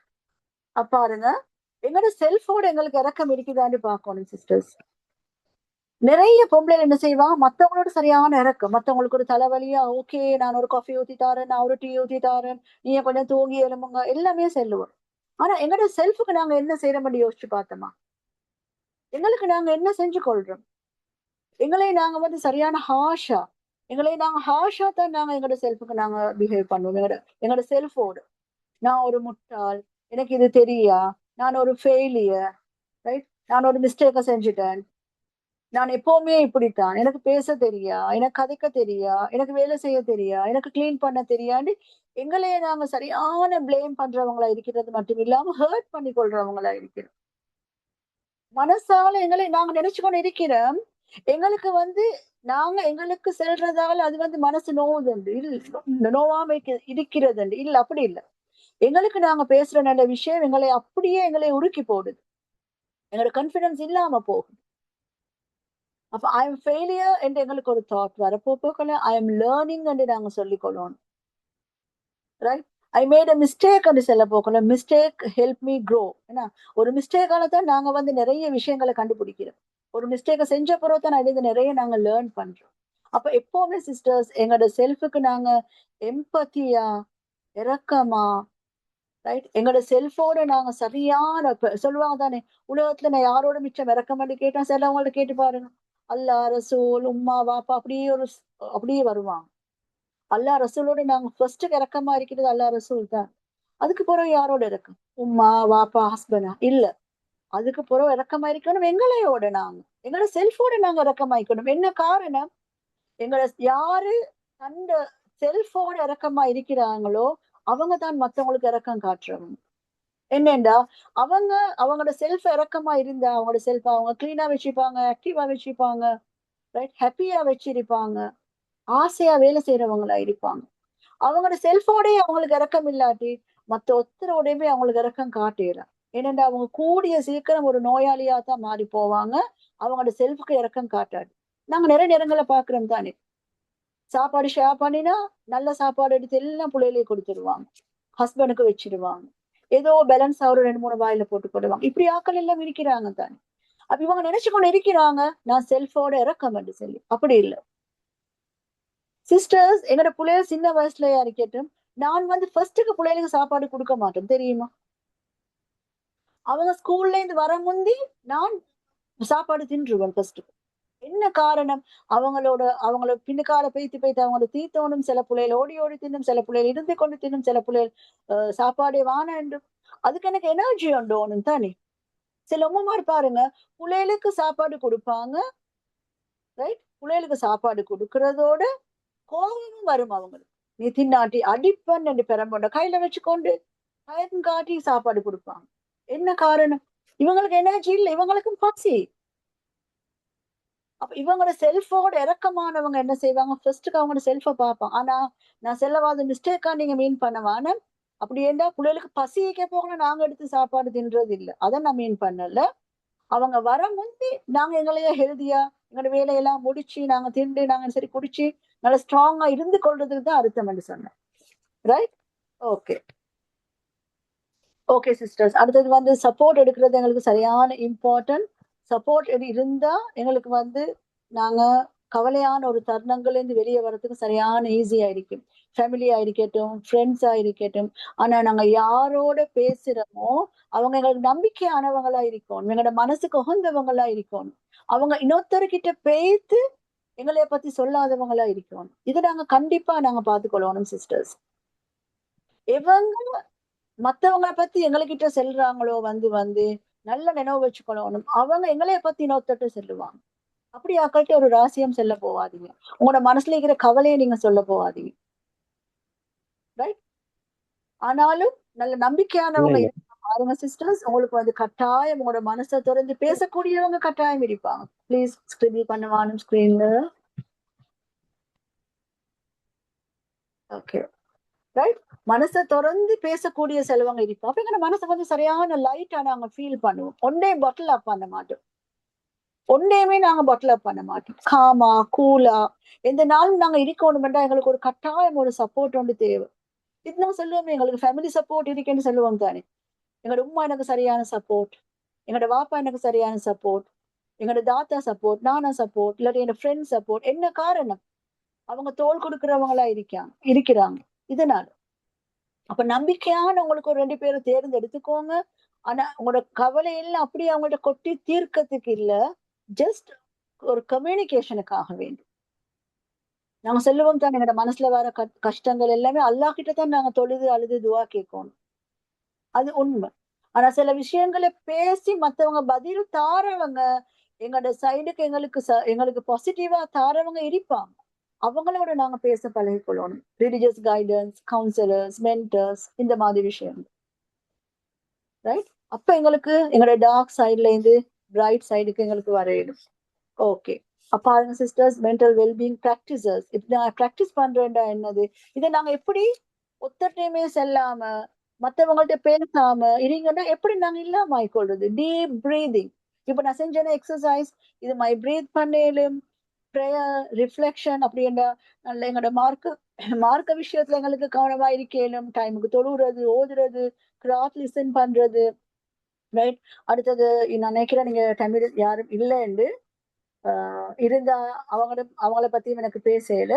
பாருங்க, எங்களோட செல்ஃபோட எங்களுக்கு இறக்கம் இருக்குதான்னு பார்க்கணும் சிஸ்டர்ஸ். நிறைய பொம்பளை என்ன செய்வாங்க, மத்தவங்களோட சரியான இறக்கம். மத்தவங்களுக்கு ஒரு தலைவலியா, ஓகே நான் ஒரு காஃபி ஊத்தி தாரேன், நான் ஒரு டீ ஊத்தி தாரேன், நீங்க கொஞ்சம் தூங்கி எழும்புங்க, எல்லாமே செல்லுவோம். ஆனா எங்களோட செல்ஃபுக்கு நாங்க என்ன செய்யறோம்னு யோசிச்சு பார்த்தோமா? எங்களுக்கு நாங்க என்ன செஞ்சு கொள்றோம்? எங்களை நாங்க வந்து சரியான ஹாஷா, எங்களை நாங்க ஹாஷா தான் நாங்க எங்களோட செல்ஃபுக்கு நாங்க பிஹேவ் பண்ணுவோம். எங்களோட செல்ஃபோடு நான் ஒரு முட்டாள், எனக்கு இது தெரியா, நான் ஒரு ஃபெயிலியர், ரைட், நான் ஒரு மிஸ்டேக்க செஞ்சுட்டேன், நான் எப்பவுமே இப்படித்தான், எனக்கு பேச தெரியா, எனக்கு கதைக்க தெரியா, எனக்கு வேலை செய்ய தெரியா, எனக்கு கிளீன் பண்ண தெரியான்னு எங்களையே நாங்க சரியான பிளேம் பண்றவங்களா இருக்கிறது மட்டும் இல்லாம ஹர்ட் பண்ணி கொள்றவங்களா இருக்கிறோம். மனசால எங்களை நாங்க நினைச்சுக்கொண்டு இருக்கிறோம். எங்களுக்கு வந்து நாங்க எங்களுக்கு செல்றதால அது வந்து மனசு நோவுது இல்ல, நோவாம இருக்கிறது இல்ல, அப்படி இல்ல. எங்களுக்கு நாங்க பேசுற நல்ல விஷயம் எங்களை அப்படியே எங்களை உருக்கி போடுது, எங்களோட கான்பிடன்ஸ் இல்லாம போகுது. அப்ப ஐ எம் ஃபெயிலியர் என்று எங்களுக்கு ஒரு தாட் வரப்போக்கல, ஐ எம் லேர்னிங் என்று நாங்க சொல்லிக் கொள்ளணும். Right, I made a mistake என்று சொல்ல போக்கல, மிஸ்டேக் ஹெல்ப் மீ க்ரோ. ஏன்னா ஒரு மிஸ்டேக்கால தான் நாங்க வந்து நிறைய விஷயங்களை கண்டுபிடிக்கிறோம். ஒரு மிஸ்டேக்கை செஞ்ச பிறகு தான் இது நிறைய நாங்க லேர்ன் பண்றோம். அப்ப எப்பவுமே சிஸ்டர்ஸ் எங்களோட செல்ஃபுக்கு நாங்க எம்பத்தியா, இரக்கமா, ரைட், எங்களோட செல்ஃபோட நாங்க சரியான சொல்லுவாங்க தானே, உலகத்துல நான் யாரோட மிச்சம் இறக்கமாட்டு கேட்டா சிலவங்கள்ட்ட கேட்டு பாருங்க, அல்லா ரசூல் உம்மா வாப்பா அப்படியே அப்படியே வருவாங்க. அல்லா ரசூலோட நாங்க ஃபர்ஸ்ட் இறக்கமா இருக்கிறது அல்லா ரசூல் தான். அதுக்கு பிறகு யாரோட இறக்கம்? உம்மா வாப்பா ஹஸ்பண்டா இல்ல. அதுக்கு பிறகு இறக்கமா இருக்கணும் எங்களையோட, நாங்க எங்களோட செல்ஃபோட நாங்க இறக்கமாயிக்கணும். என்ன காரணம்? எங்களை யாரு தந்த செல்ஃபோட இறக்கமா இருக்கிறாங்களோ அவங்க தான் மத்தவங்களுக்கு இறக்கம் காட்டுறவங்க. என்னண்டா, அவங்க அவங்களோட செல்ஃப் இறக்கமா இருந்தா அவங்களோட செல்ஃப் அவங்க கிளீனா வச்சுப்பாங்க, ஆக்டிவா வச்சுப்பாங்க, ரைட், ஹாப்பியா வச்சிருப்பாங்க, ஆசையா வேலை செய்யறவங்களா இருப்பாங்க. அவங்களோட செல்ஃபோடய அவங்களுக்கு இறக்கம் இல்லாட்டி மத்த ஒத்தரோடையுமே அவங்களுக்கு இறக்கம் காட்டிடலாம். ஏனென்றா அவங்க கூடிய சீக்கிரம் ஒரு நோயாளியா தான் மாறி போவாங்க. அவங்களோட செல்ஃபுக்கு இறக்கம் காட்டாது. நாங்க நிறைய நேரங்களை பாக்குறோம் தானே, சாப்பாடு ஷேர் பண்ணினா நல்ல சாப்பாடு எடுத்து எல்லாம் பிள்ளைகளே கொடுத்துருவாங்க, ஹஸ்பண்டுக்கு வச்சிருவாங்க, ஏதோ பேலன்ஸ் ஆகிற 2 3 வாயில போட்டு போடுவாங்க. இப்படி ஆக்கள் எல்லாம் இருக்கிறாங்க தானே. அப்ப இவங்க நினைச்சு கொண்டு இருக்கிறாங்க நான் செல்ஃபோட இறக்கம் என்று சொல்லி. அப்படி இல்லை சிஸ்டர்ஸ். என்னோட பிள்ளைய சின்ன வயசுலயா இருக்கட்டும், நான் வந்து ஃபர்ஸ்ட்டுக்கு பிள்ளைகளுக்கு சாப்பாடு கொடுக்க மாட்டேன் தெரியுமா? அவங்க ஸ்கூல்ல இருந்து வர முந்தி நான் சாப்பாடு தின்றுவேன் ஃபர்ஸ்ட். என்ன காரணம்? அவங்களோட பின்னுக்கால பேய்த்து பேய்த்து அவங்களோட தீத்தோனும், சில பிள்ளைகள் ஓடி ஓடி தின்னும், சில பிள்ளைகள் இருந்து கொண்டு தின்னும், சில பிள்ளைகள் சாப்பாடே வான என்றும். அதுக்கு எனக்கு எனர்ஜி உண்டோனும் தானே. சில உம்மமார் பாருங்க, பிள்ளைகளுக்கு சாப்பாடு கொடுப்பாங்க, ரைட், பிள்ளைகளுக்கு சாப்பாடு கொடுக்கறதோட கோபமும் வரும் அவங்களுக்கு. நீ தின்னாட்டி அடிப்பன் என்று பெரம்பொண்ட கையில வச்சுக்கொண்டு பயன் காட்டி சாப்பாடு கொடுப்பாங்க. என்ன காரணம்? இவங்களுக்கு எனர்ஜி இல்லை, இவங்களுக்கும் பசி. அப்ப இவங்களோட செல்ஃபோட இறக்கமானவங்க என்ன செய்வாங்க, ஃபர்ஸ்ட்டுக்கு அவங்களோட செல்ஃபை பார்ப்பாங்க. ஆனா நான் செல்லவாத மிஸ்டேக்கா நீங்க மீன் பண்ணவான, அப்படி இருந்தா பிள்ளைகளுக்கு பசிக்க போகணும் நாங்க எடுத்து சாப்பாடு தின்றது இல்லை, அதை நான் மீன் பண்ணல. அவங்க வர முந்தி நாங்க எங்களையே ஹெல்தியா எங்களோட வேலையெல்லாம் முடிச்சு நாங்க திண்டு நாங்க சரி குடிச்சு நல்லா ஸ்ட்ராங்கா இருந்து கொள்றதுக்கு தான் அர்த்தம் என்று சொன்னேன். Right, okay. ஓகே சிஸ்டர்ஸ், அடுத்தது வந்து சப்போர்ட் எடுக்கிறது எங்களுக்கு சரியான இம்பார்ட்டன்ட். சப்போர்ட் இருந்தா எங்களுக்கு வந்து நாங்க கவலையான ஒரு தருணங்கள்ல இருந்து வெளியே வர்றதுக்கு சரியான ஈஸியா இருக்கும். ஃபேமிலியா இருக்கட்டும், ஃப்ரெண்ட்ஸா இருக்கட்டும். ஆனா நாங்க யாரோட பேசுறோமோ அவங்க எங்களுக்கு நம்பிக்கையானவங்களா இருக்கணும், எங்களோட மனசுக்கு உகந்தவங்களா இருக்கணும். அவங்க இன்னொருத்தர்கிட்ட பேத்து எங்களைய பத்தி சொல்லாதவங்களா இருக்கணும். இது நாங்க கண்டிப்பா நாங்க பாத்துக்கொள்ளணும் சிஸ்டர்ஸ். இவங்க மத்தவங்களை பத்தி எங்ககிட்ட செல்றாங்களோ வந்து நல்ல நினைவு வச்சுக்கணும். அவங்க எங்களைய பத்தி இன்னொருத்தட்ட சொல்லுவாங்க. அப்படி ஆக்கள்கிட்ட ஒரு ரகசியம் செல்ல போவாதீங்க. உங்களோட மனசுல இருக்கிற கவலையை நீங்க சொல்ல போவாதீங்க. ரைட்? ஆனாலும் நல்ல இல்ல நம்பிக்கையானவங்க இல்ல இருப்பாங்க பாருங்க சிஸ்டர்ஸ். உங்களுக்கு வந்து கட்டாயம் உங்களோட மனசை திறந்து பேசக்கூடியவங்க கட்டாயம் இருப்பாங்க. ப்ளீஸ் ஸ்கிரிபிள் பண்ணுவானும் ஸ்கிரீன்ல. Okay right. மனசை திறந்து பேசக்கூடிய செலவங்க இருப்போம். அப்ப எங்க மனசை வந்து சரியான லைட்டா நாங்க ஃபீல் பண்ணுவோம். ஒன்னே பாட்டில் அப் பண்ண மாட்டோம். ஒன்னையுமே நாங்க பாட்டில் அப் பண்ண மாட்டோம். காமா கூலா எந்த நாளும் நாங்க இருக்கணும்னா எங்களுக்கு ஒரு கட்டாயம் ஒரு சப்போர்ட் ஒன்று தேவை. இதுதான் சொல்லுவோமே, எங்களுக்கு ஃபேமிலி சப்போர்ட் இருக்குன்னு சொல்லுவாங்க தானே. எங்களோட உம்மா எனக்கு சரியான சப்போர்ட், எங்களோட வாப்பா எனக்கு சரியான சப்போர்ட், எங்களோட தாத்தா சப்போர்ட், நானா சப்போர்ட், இல்லாட்டி என்னோட ஃப்ரெண்ட் சப்போர்ட். என்ன காரணம்? அவங்க தோல் கொடுக்கிறவங்களா இருக்கிறாங்க. இதனால அப்ப நம்பிக்கையான உங்களுக்கு ஒரு 2 பேரை தேர்ந்தெடுத்துக்கோங்க. ஆனா உங்களோட கவலை எல்லாம் அப்படியே அவங்கள்ட்ட கொட்டி தீர்க்கறதுக்கு இல்ல, ஜஸ்ட் ஒரு கம்யூனிகேஷனுக்காக வேண்டி. நாங்க சொல்லுவோம் தான், எங்களோட மனசுல வர கஷ்டங்கள் எல்லாமே அல்லாஹ் கிட்ட தான் நாங்க தொழுது அழுது துவா கேட்கணும். அது உண்மை. ஆனா சில விஷயங்களை பேசி மத்தவங்க பதில் தாரவங்க எங்களோட சைடுக்கு எங்களுக்கு பாசிட்டிவா தாரவங்க இருப்பாங்க. அவங்களோட நாங்க பேச பழகிக்கொள்ளணும். ரிலிஜியஸ் கைடன்ஸ், கவுன்சிலர்ஸ், மென்டர்ஸ், இந்த மாதிரி விஷயங்கள். ரைட்? அப்ப எங்களுக்கு எங்களோட டார்க் சைட்ல இருந்து பிரைட் சைடுக்கு எங்களுக்கு வரையிடும். ஓகே. பாருங்க சிஸ்டர்ஸ், மென்டல் வெல்பீயிங் பிராக்டிசஸ். இப்ப நான் பிராக்டிஸ் பண்றேன்டா என்னது? இதை நாங்க எப்படி ஒத்தட்டையுமே செல்லாம மத்தவங்கள்ட்ட பேசாம இருங்கன்னா எப்படி நாங்க இல்லாம ஆயிக்கொள்றது? Deep breathing. இப்ப நான் செஞ்சேன்னா எக்ஸசைஸ், இது மை பிரீத் பண்ணேலும் ப்ரேயர் ரிஃப்ளெக்ஷன் அப்படின்னா நல்ல எங்களோட மார்க்க விஷயத்துல எங்களுக்கு கவனமா இருக்கேனும். டைமுக்கு தொழுறது, ஓதுறது, கிராஃப்ட் லிசன் பண்றது. ரைட்? அடுத்தது நான் நினைக்கிறேன் நீங்க தமிழ் யாரும் இல்லைன்னு இருந்தா அவங்கள பத்தியும் எனக்கு பேசல.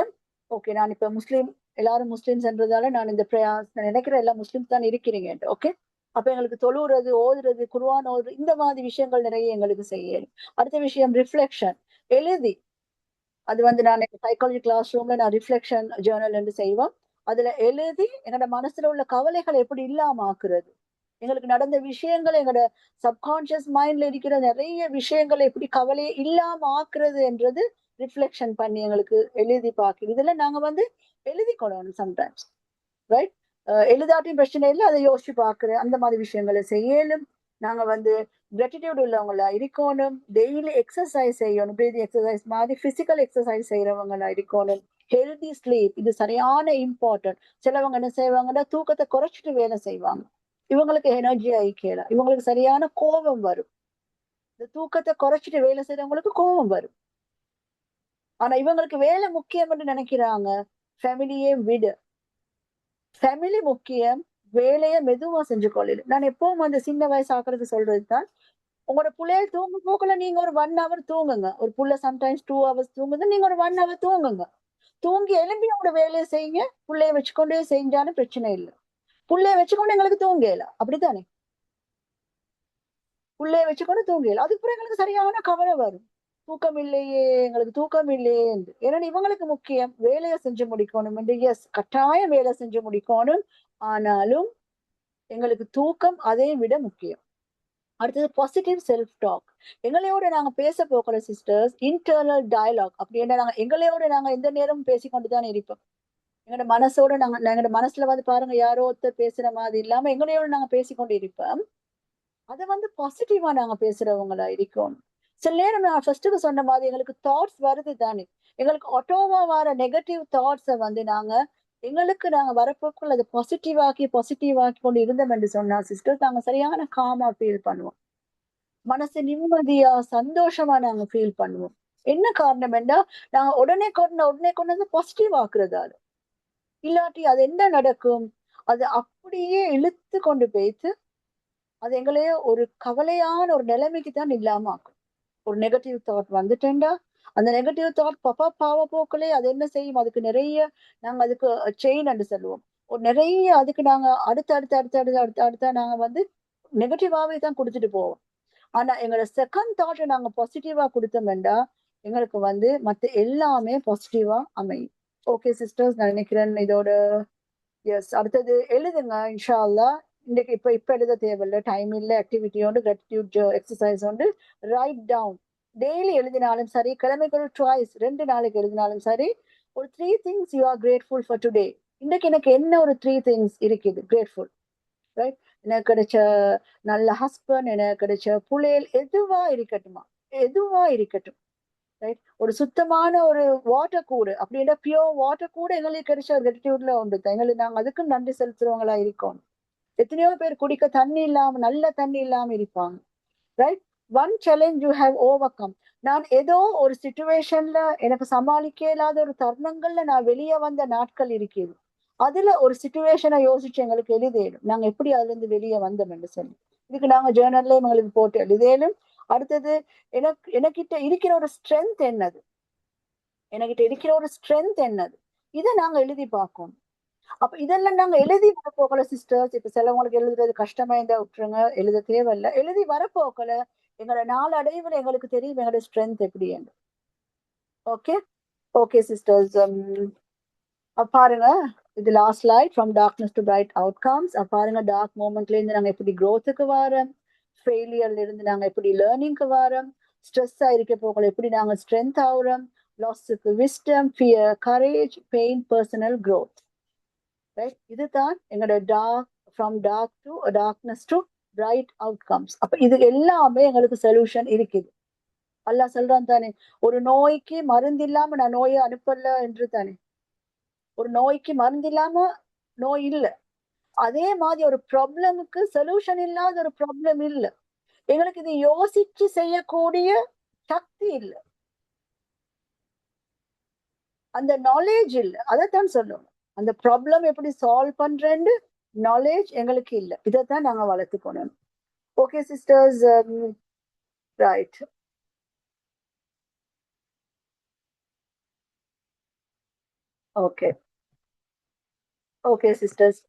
ஓகே, நான் இப்ப முஸ்லீம், எல்லாரும் முஸ்லிம்ஸ்ன்றதால நான் இந்த பிரயாஸ் நினைக்கிறேன் எல்லாம் முஸ்லிம்ஸ் தான் இருக்கிறீங்க. ஓகே, அப்ப எங்களுக்கு தொழுறது, ஓதுறது, குர்ஆன் ஓதுறது, இந்த மாதிரி விஷயங்கள் நிறைய எங்களுக்கு செய்யணும். அடுத்த விஷயம் ரிஃப்ளெக்ஷன். எழுதி, அது வந்து நான் சைக்காலஜி கிளாஸ் ரூம்ல நான் ரிஃப்ளெக்ஷன் ஜேர்னல் என்று செய்வோம். அதுல எழுதி என்னோட மனசுல உள்ள கவலைகளை எப்படி இல்லாம ஆக்குறது, எங்களுக்கு நடந்த விஷயங்கள், எங்களோட சப்கான்சியஸ் மைண்ட்ல இருக்கிற நிறைய விஷயங்களை எப்படி கவலையை இல்லாம ஆக்குறது என்றது ரிஃப்ளெக்ஷன் பண்ணி எங்களுக்கு எழுதி பார்க்கணும். இதெல்லாம் நாங்க வந்து எழுதி கொள்ளணும் சம்டைம்ஸ். ரைட்? எழுதாட்டியும் பிரச்சனை இல்லை, அதை யோசிச்சு பார்க்குற அந்த மாதிரி விஷயங்களை செய்யலும். நாங்க வந்து கிராட்டிடியூட் உள்ளவங்களா இருக்கணும். டெய்லி எக்ஸசைஸ் செய்யணும். பிரீதிங் எக்ஸசைஸ் மாதிரி பிசிக்கல் எக்ஸசைஸ் செய்யறவங்களா இருக்கணும். ஹெல்தி ஸ்லீப், இது சரியான இம்பார்ட்டன்ட். சிலவங்க என்ன செய்வாங்கன்னா தூக்கத்தை குறைச்சிட்டு வேலை செய்வாங்க. இவங்களுக்கு எனர்ஜி ஆயிக்கல, இவங்களுக்கு சரியான கோபம் வரும். இந்த தூக்கத்தை குறைச்சிட்டு வேலை செய்யறவங்களுக்கு கோபம் வரும். ஆனா இவங்களுக்கு வேலை முக்கியம் என்று நினைக்கிறாங்க. ஃபேமிலியே விடு, ஃபேமிலி முக்கியம், வேலையை மெதுவா செஞ்சு கொள்ளல. நான் எப்பவும் அந்த சின்ன வயசு ஆக்குறது சொல்றதுதான், உங்களோட பிள்ளைகள் தூங்கும் போக்குல நீங்க ஒரு 1 hour தூங்குங்க. ஒரு புள்ள சம்டைம்ஸ் 2 hours தூங்குது, நீங்க ஒரு 1 hour தூங்குங்க. தூங்கி எழும்பி உங்களோட வேலையை செய்யுங்க. பிள்ளைய வச்சுக்கொண்டே செஞ்சாலும் பிரச்சனை இல்லை. புள்ளைய வச்சுக்கொண்டு எங்களுக்கு தூங்கல, அப்படித்தானே? புள்ளைய வச்சுக்கொண்டு தூங்கல, அதுக்கப்புறம் எங்களுக்கு சரியான கவலை வரும். தூக்கம் இல்லையே, எங்களுக்கு தூக்கம் இல்லையே என்று. ஏன்னா இவங்களுக்கு முக்கியம் வேலையை செஞ்சு முடிக்கணும் என்று. எஸ், கட்டாயம் வேலை செஞ்சு முடிக்கணும். ஆனாலும் எங்களுக்கு தூக்கம் அதை விட முக்கியம். அடுத்தது பாசிட்டிவ் செல்ஃப் டாக். எங்களையோட நாங்க பேச போகிற சிஸ்டர்ஸ், இன்டர்னல் டயலாக். அப்படின்னா நாங்க எங்களையோட நாங்க எந்த நேரமும் பேசிக்கொண்டுதான் இருப்போம். எங்களோட மனசோட எங்களோட மனசுல வந்து பாருங்க, யாரோ ஒருத்தர் பேசுற மாதிரி இல்லாம எங்களையோட நாங்க பேசிக்கொண்டு இருப்போம். அதை வந்து பாசிட்டிவா நாங்க பேசுறவங்களா இருக்கோம். சில நேரம் நான் ஃபர்ஸ்ட்டுக்கு சொன்ன மாதிரி எங்களுக்கு தாட்ஸ் வருது தானே, எங்களுக்கு ஆட்டோவா வர நெகட்டிவ் தாட்ஸை வந்து நாங்க வரப்போக்குள்ள அதை பாசிட்டிவ் ஆக்கி கொண்டு இருந்தோம் என்று சொன்னா சிஸ்டர், நாங்க சரியான காமா ஃபீல் பண்ணுவோம். மனசு நிம்மதியா சந்தோஷமா நாங்க ஃபீல் பண்ணுவோம். என்ன காரணம் என்றா, நாங்க உடனே கொண்டு வந்து பாசிட்டிவ் ஆக்குறதால. இல்லாட்டி அது என்ன நடக்கும், அது அப்படியே இழுத்து கொண்டு போயிட்டு அது எங்களையே ஒரு கவலையான ஒரு நிலைமைக்கு தான் இல்லாம ஆக்கும். ஒரு நெகட்டிவ் தாட் வந்துட்டேன்டா, அந்த நெகட்டிவ் தாட் பாவ போக்களே அது என்ன செய்யும், அதுக்கு நிறைய நாங்க அதுக்கு செயின் என்று சொல்லுவோம். ஒரு நிறைய அதுக்கு நாங்க அடுத்த நாங்க வந்து நெகட்டிவாவே தான் கொடுத்துட்டு போவோம். ஆனா எங்களோட செகண்ட் தாட்டை நாங்க பாசிட்டிவா கொடுத்தோம்டா எங்களுக்கு வந்து மத்த எல்லாமே பாசிட்டிவா அமையும். ஓகே சிஸ்டர்ஸ், நான் நினைக்கிறேன் இதோட. எஸ், அடுத்தது எழுதுங்க இன்ஷா அல்லாஹ். இன்னைக்கு இப்ப எழுத தேவையில்ல, டைம் இல்லை, ஆக்டிவிட்டி உண்டு, கிராட்டிடியூட் எக்ஸசைஸ் உண்டு. ரைட் டவுன், டெய்லி எழுதினாலும் சரி, கிழமைக்கு ஒரு ட்வைஸ், 2 நாளைக்கு எழுதினாலும் சரி, ஒரு 3 things you are grateful for today. இன்னைக்கு எனக்கு என்ன ஒரு 3 things இருக்குது கிரேட்ஃபுல், ரைட்? எனக்கு கிடைச்ச நல்ல ஹஸ்பண்ட், எனக்கு கிடைச்ச புள்ளைகள், எதுவா இருக்கட்டுமா, எதுவா இருக்கட்டும், ரைட்? ஒரு சுத்தமான ஒரு வாட்டர் கூட, அப்படின்னா பியோர் வாட்டர் கூட எங்களுக்கு கிடைச்ச கிராட்டிடியூட்ல உண்டு. எங்களுக்கு நாங்க அதுக்கும் நன்றி செலுத்துறவங்களா இருக்கோம். எத்தனையோ பேர் குடிக்க தண்ணி இல்லாம, நல்ல தண்ணி இல்லாம இருப்பாங்க, right? One challenge you have over come. நான் ஏதோ ஒரு சிச்சுவேஷன்ல எனக்கு சமாளிக்க இல்லாத ஒரு தருணங்கள்ல நான் வெளியே வந்த நாட்கள் இருக்குது. அதுல ஒரு சிச்சுவேஷனை யோசிச்சு எங்களுக்கு எழுதேலும் நாங்க எப்படி அதுல இருந்து வெளியே வந்தோம் என்று சொல்லி, இதுக்கு நாங்க ஜேர்னல்ல எங்களுக்கு போட்டு எழுதேலும். அடுத்தது, எனக்கிட்ட இருக்கிற ஒரு ஸ்ட்ரென்த் என்னது, எனக்கிட்ட இருக்கிற ஒரு ஸ்ட்ரென்த் என்னது, இதை நாங்க எழுதி பார்க்கணும். அப்ப இதெல்லாம் நாங்க எழுதி வரப்போக்கல சிஸ்டர்ஸ். இப்ப சிலவங்களுக்கு எழுதுறது கஷ்டமா இருந்தா விட்டுருங்க, எழுத தேவையில்ல. எழுதி வரப்போக்கல எங்களோட நாளடைவில் எங்களுக்கு தெரியும் எங்களோட ஸ்ட்ரென்த் எப்படி. Okay, okay sisters. பாருங்க, இது last slide, from darkness to bright outcomes. பாருங்க, டார்க் மூமெண்ட்ல இருந்து நாங்க எப்படி growthக்கு வரோம், ஃபெயிலியர்ல இருந்து நாங்க எப்படி லேர்னிங்க்கு வரோம், ஸ்ட்ரெஸ் ஆயிருக்க போகல எப்படி நாங்க ஸ்ட்ரென்த் ஆகுறோம், லாஸுக்கு wisdom, fear, courage, pain, personal growth, right? இதுதான் எங்களோட from darkness to bright outcomes. அப்ப இது எல்லாமே எங்களுக்கு சொல்யூஷன் இருக்குது. அல்லாஹ் சொல்றான் தானே, ஒரு நோய்க்கு மருந்து இல்லாம நான் நோயை அனுப்பல என்று தானே. ஒரு நோய்க்கு மருந்து இல்லாம நோய் இல்ல. அதே மாதிரி ஒரு ப்ராப்ளமுக்கு சொல்யூஷன் இல்லாத ஒரு ப்ராப்ளம் இல்ல. எங்களுக்கு இது யோசிச்சு செய்யக்கூடிய சக்தி இல்ல, அந்த நாலேஜ் இல்ல. அதைத்தான் சொல்லணும், அந்த ப்ராப்ளம் எப்படி சால்வ் பண்றேன்னு நாலேஜ் எங்களுக்கு இல்ல. இதைத்தான் நாங்க வளர்த்துக்கணும். Okay sisters, right. Okay, okay sisters.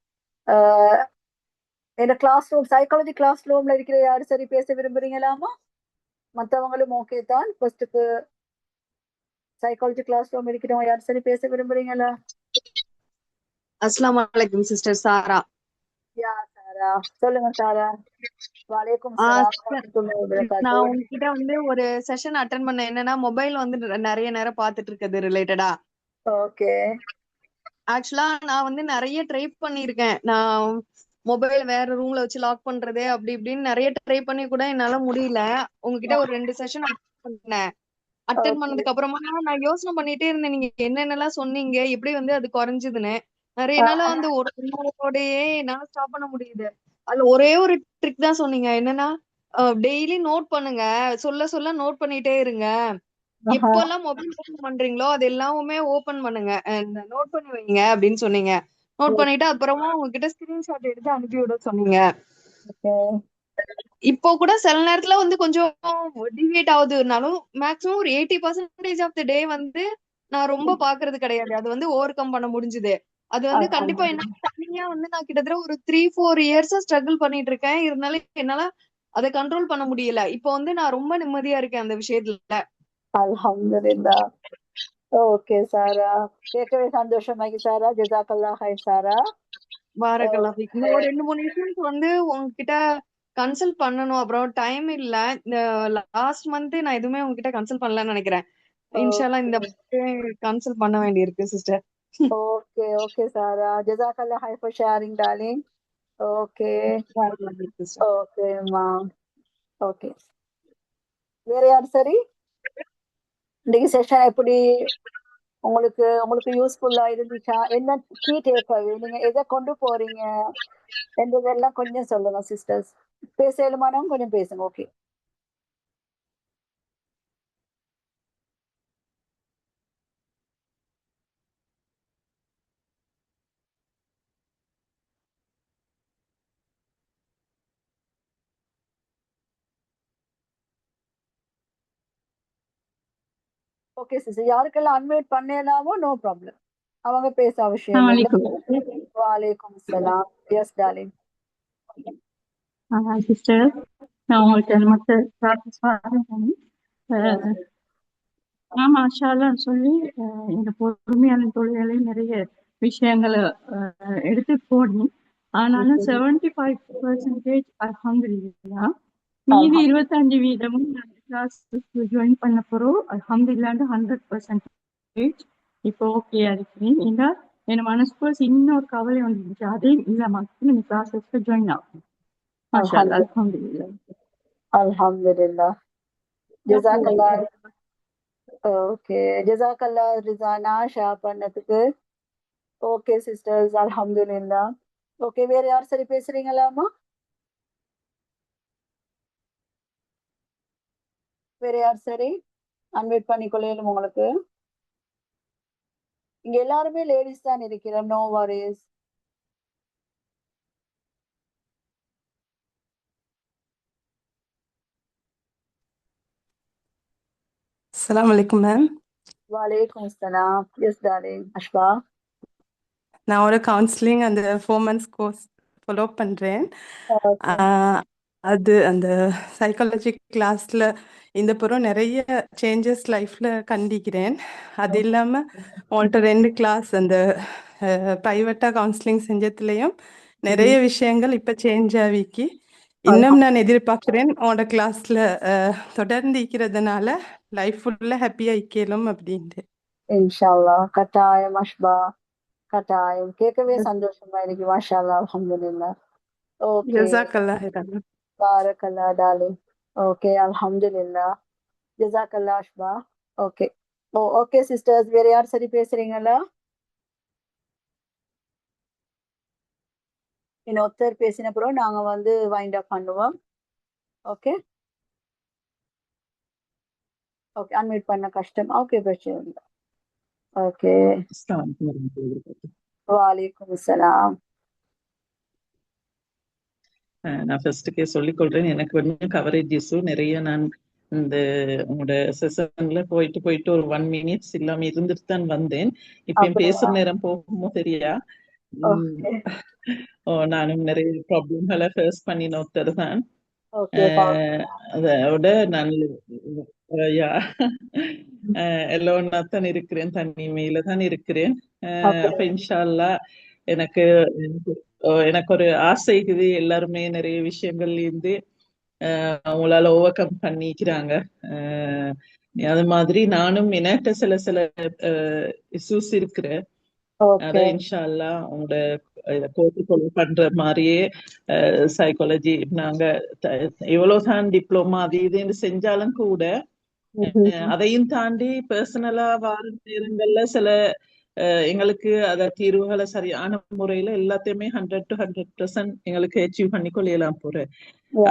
என்ன கிளாஸ் ரூம், சைக்காலஜி கிளாஸ் ரூம்ல இருக்கிற யாரு சரி பேச விரும்புறீங்களாமா? மற்றவங்களும் ஓகே தான். ஃபர்ஸ்ட்டுக்கு சைக்காலஜி கிளாஸ் ரூம் இருக்கிறவங்க யாரு சரி பேச விரும்புறீங்களா? அஸ்ஸலாமு அலைக்கும் சிஸ்டர் சாரா. யா சாரா, சொல்லுங்க சாரா. வலைக்கும் ஆ சலாம் sister, வரஹ்மத்துல்லாஹி நான் வபரகாத்துஹு. உங்ககிட்ட வந்து ஒரு செஷன் அட்டன் பண்ண, என்னன்னா மொபைல் வந்து நிறைய நேரம் பார்த்துட்டு இருக்கிறது ரிலேட்டடா. ஓகே, ஆக்சுவலா நான் வந்து நிறைய ட்ரை பண்ணியிருக்கேன். நான் மொபைல் வேற ரூம்ல வச்சு லாக் பண்றது அப்படி இப்படின்னு நிறைய ட்ரை பண்ணி கூட என்னால முடியல. உங்ககிட்ட ஒரு 2 செஷன் அட்டன் பண்ணேன். அட்டன் ஓகே, பண்ணதுக்கு அப்புறமா நான் யோசனை பண்ணிட்டே இருந்தேன், நீங்க என்னென்னலாம் சொன்னீங்க, எப்படி வந்து அது குறைஞ்சதுன்னு. நிறைய நாள் அந்த ஒரு உங்களோடயே என்னால ஸ்டாப் பண்ண முடியுது. அதுல ஒரே ஒரு ட்ரிக் தான் சொன்னீங்க, என்னன்னா டெய்லி நோட் பண்ணுங்க, சொல்ல சொல்ல நோட் பண்ணிட்டே இருங்க. எப்பெல்லாம் மொபைல் ஓபன் பண்றீங்களோ அது எல்லாமே ஓபன் பண்ணுங்க, நோட் பண்ணி வைங்க அப்படின்னு சொன்னீங்க. நோட் பண்ணிட்டு அப்புறமா உங்ககிட்ட ஸ்கிரீன்ஷாட் எடுத்து அனுப்பி விட சொன்னீங்க. ஓகே. இப்போ கூட சில நேரத்துல வந்து கொஞ்சம் டிவியேட் ஆகுதுனாலும் மேக்ஸிமம் ஒரு 80% ஆஃப் த டே வந்து நான் ரொம்ப பாக்குறது கிடையாது. அது வந்து ஓவர் கம் பண்ண முடிஞ்சுது. அது வந்து கண்டிப்பா என்ன தனியா வந்து நான் கிட்டத்தட்ட ஒரு 3-4 இயர்ஸா ஸ்ட்ரகிள் பண்ணிட்டு இருக்கேன். இருந்தாலும் என்னால அதை கண்ட்ரோல் பண்ண முடியல. இப்போ வந்து நான் ரொம்ப நிம்மதியா இருக்கேன் அந்த விஷயத்துல. அல்ஹம்துலில்லாஹ். ஓகே சாரா, கேட்கவே சந்தோஷமாகி சாரா. ஜஸாக்கல்லாஹ் ஹைர் சாரா. பாரக்கல்லாஹ் ஃபீக். இன்னும் ஒரு 2-3 இஷ்யூஸ் வந்து உங்ககிட்ட கன்சல்ட் பண்ணணும். அப்புறம் டைம் இல்ல. இந்த லாஸ்ட் மந்த் நான் எதுவுமே உங்ககிட்ட கன்சல்ட் பண்ணலன்னு நினைக்கிறேன். இன்ஷால்லா இந்த கன்சல்ட் பண்ண வேண்டியிருக்கு சிஸ்டர். ஓகே, ஓகே சாரா. ஜஸாக்கல்லாஹ் ஹைர் ஃபார் ஷேரிங் டார்லிங். ஓகே, ஓகேம்மா. ஓகே, வேற யாரு சரி? இன்னைக்கு செஷன் எப்படி உங்களுக்கு உங்களுக்கு யூஸ்ஃபுல்லா இருந்துச்சா? என்ன கீ டேக்அவே, நீங்க எதை கொண்டு போறீங்க என்றதெல்லாம் கொஞ்சம் சொல்லுங்க சிஸ்டர்ஸ். பேச இயலுமானவங்க கொஞ்சம் பேசுங்க. Okay, okay sister. யாருக்கெல்லாம் அன்மியூட் பண்ணலாமோ நோ ப்ராப்ளம், அவங்க பேச அவசியம் இல்லை. வலைக்கும் சலாம். S darling. சிஸ்டர், நான் உங்களுக்கு மற்ற ப்ராசஸ் பண்ணி மாஷா அல்லாஹ் சொல்லி இந்த பொறுமையான தொழில்களை நிறைய விஷயங்களை எடுத்து போடி ஆனாலும் Okay. 75% அல்ஹம்துலில்லா. மீதி Alhamdulillah. 25 வீதமும் நான் கிளாஸுக்கு ஜாயின் பண்ண போறோம். அல்ஹம்துலில்லாண்டு 100% இப்போ ஓகேயா இருக்கிறேன். ஏன்னா என் மனசுக்குள்ள இன்னொரு கவலை வந்துருந்துச்சு. அதே இல்ல மக்கள் இந்த கிளாஸஸ்க்கு ஜாயின் ஆகும். மாஷா அல்லாஹ், Alhamdulillah. அல்ஹம்துலில்லா. Alhamdulillah. Jazakallah. Okay. Jazakallah Rizana share பண்ணதுக்கு. ஓகே சிஸ்டர்ஸ், அல்ஹம்துலில்லா. ஓகே, வேற யார் சரி பேசுறீங்களாமா? வேற யார் சரி அன்வைட் பண்ணிக்கொள்ளையிலும் உங்களுக்கு? இங்க எல்லாருமே லேடிஸ் தான் இருக்கிறோம். No worries. அஸ்ஸலாமு அலைக்கும் மேம். வலைக்கும் அஸ்ஸலாம். Yes darling. அஷ்பா. நான் ஒரு கவுன்சிலிங் அந்த 4 months கோர்ஸ் ஃபாலோ பண்ணுறேன். ஓகே. அது அந்த சைக்காலஜி கிளாஸில் இந்த புறம் நிறைய சேஞ்சஸ் லைஃப்பில் கண்டிக்கிறேன். அது இல்லாமல் உங்கள்கிட்ட 2 கிளாஸ் அந்த ப்ரைவேட்டாக கவுன்சிலிங் செஞ்சதுலேயும் நிறைய விஷயங்கள் இப்போ சேஞ்ச் ஆகிக்கி இன்னும் நான் எதிர்பார்க்குறேன் உங்களோட கிளாஸில் தொடர்ந்து இருக்கிறதுனால லைஃப் ஃபுல்லாக ஹாப்பியாக இருக்கலும் அப்படின்ட்டு. இன்ஷா அல்லாஹ். கட்டாயம் அஷ்பா, கட்டாயம். கேட்கவே சந்தோஷமா இருக்கு. மாஷா அல்லாஹ், அல்ஹம்துலில்லாஹ். ஓகே. ஜஸாக்கல்லாஹ் ஹைரன். பாரக்கல்லாஹ் டார்லிங். ஓகே, அல்ஹம்துலில்லாஹ். ஜஸாக்கல்லாஹ் அஷ்பா. ஓகே. ஓகே சிஸ்டர்ஸ், வேற யார் சரி பேசுறீங்களா? இன்னொருத்தர் பேசின பிறகு நாங்க வந்து வைண்ட் அப் பண்ணுவோம். ஓகே. ஓகே, அன்மியூட் பண்ண கஷ்டம். ஓகே, பிரச்சனை இல்லை. ஓகே. வலைக்கும் அஸ்ஸலாம். நான் ஃபர்ஸ்ட்டுக்கே சொல்லிக்கொள்றேன், எனக்கு வந்து கவரேஜ் இஷ்யூ நிறைய. நான் இந்த உங்களோட செஷன்ல போயிட்டு ஒரு 1 minutes இல்லாம இருந்துட்டு தான் வந்தேன். இப்ப என் பேசுற நேரம் போகுமோ தெரியா. நானும் நிறைய ப்ராப்ளம்களை ஃபேஸ் பண்ணின ஒருத்தர் தான். அதோட நான் எல்லோனா தான் இருக்கிறேன், தனிமையில தான் இருக்கிறேன். அப்ப இன்ஷா அல்லாஹ் எனக்கு ஒரு ஆசை இருக்குது. எல்லாருமே நிறைய விஷயங்கள்ல இருந்து அவங்களால ஓவர் கம் பண்ணிக்கிறாங்க. அது மாதிரி நானும் என்கிட்ட சில இஷ்யூஸ் இருக்கிறேன். அத இன்ஷா அல்லாஹ் உங்களோட கோர்ஸ் பண்ற மாதிரியே சைக்காலஜி நாங்க எவ்வளவுதான் டிப்ளமா அது இதுன்னு செஞ்சாலும் கூட அதையும் தாண்டி பர்சனலா வார நேரங்கள்ல சில எங்களுக்கு அத தீர்வுகளை சரியான முறையில எல்லாத்தையுமே 100 to 100% எங்களுக்கு அச்சீவ் பண்ணி கொள்ளலாம் போறேன்.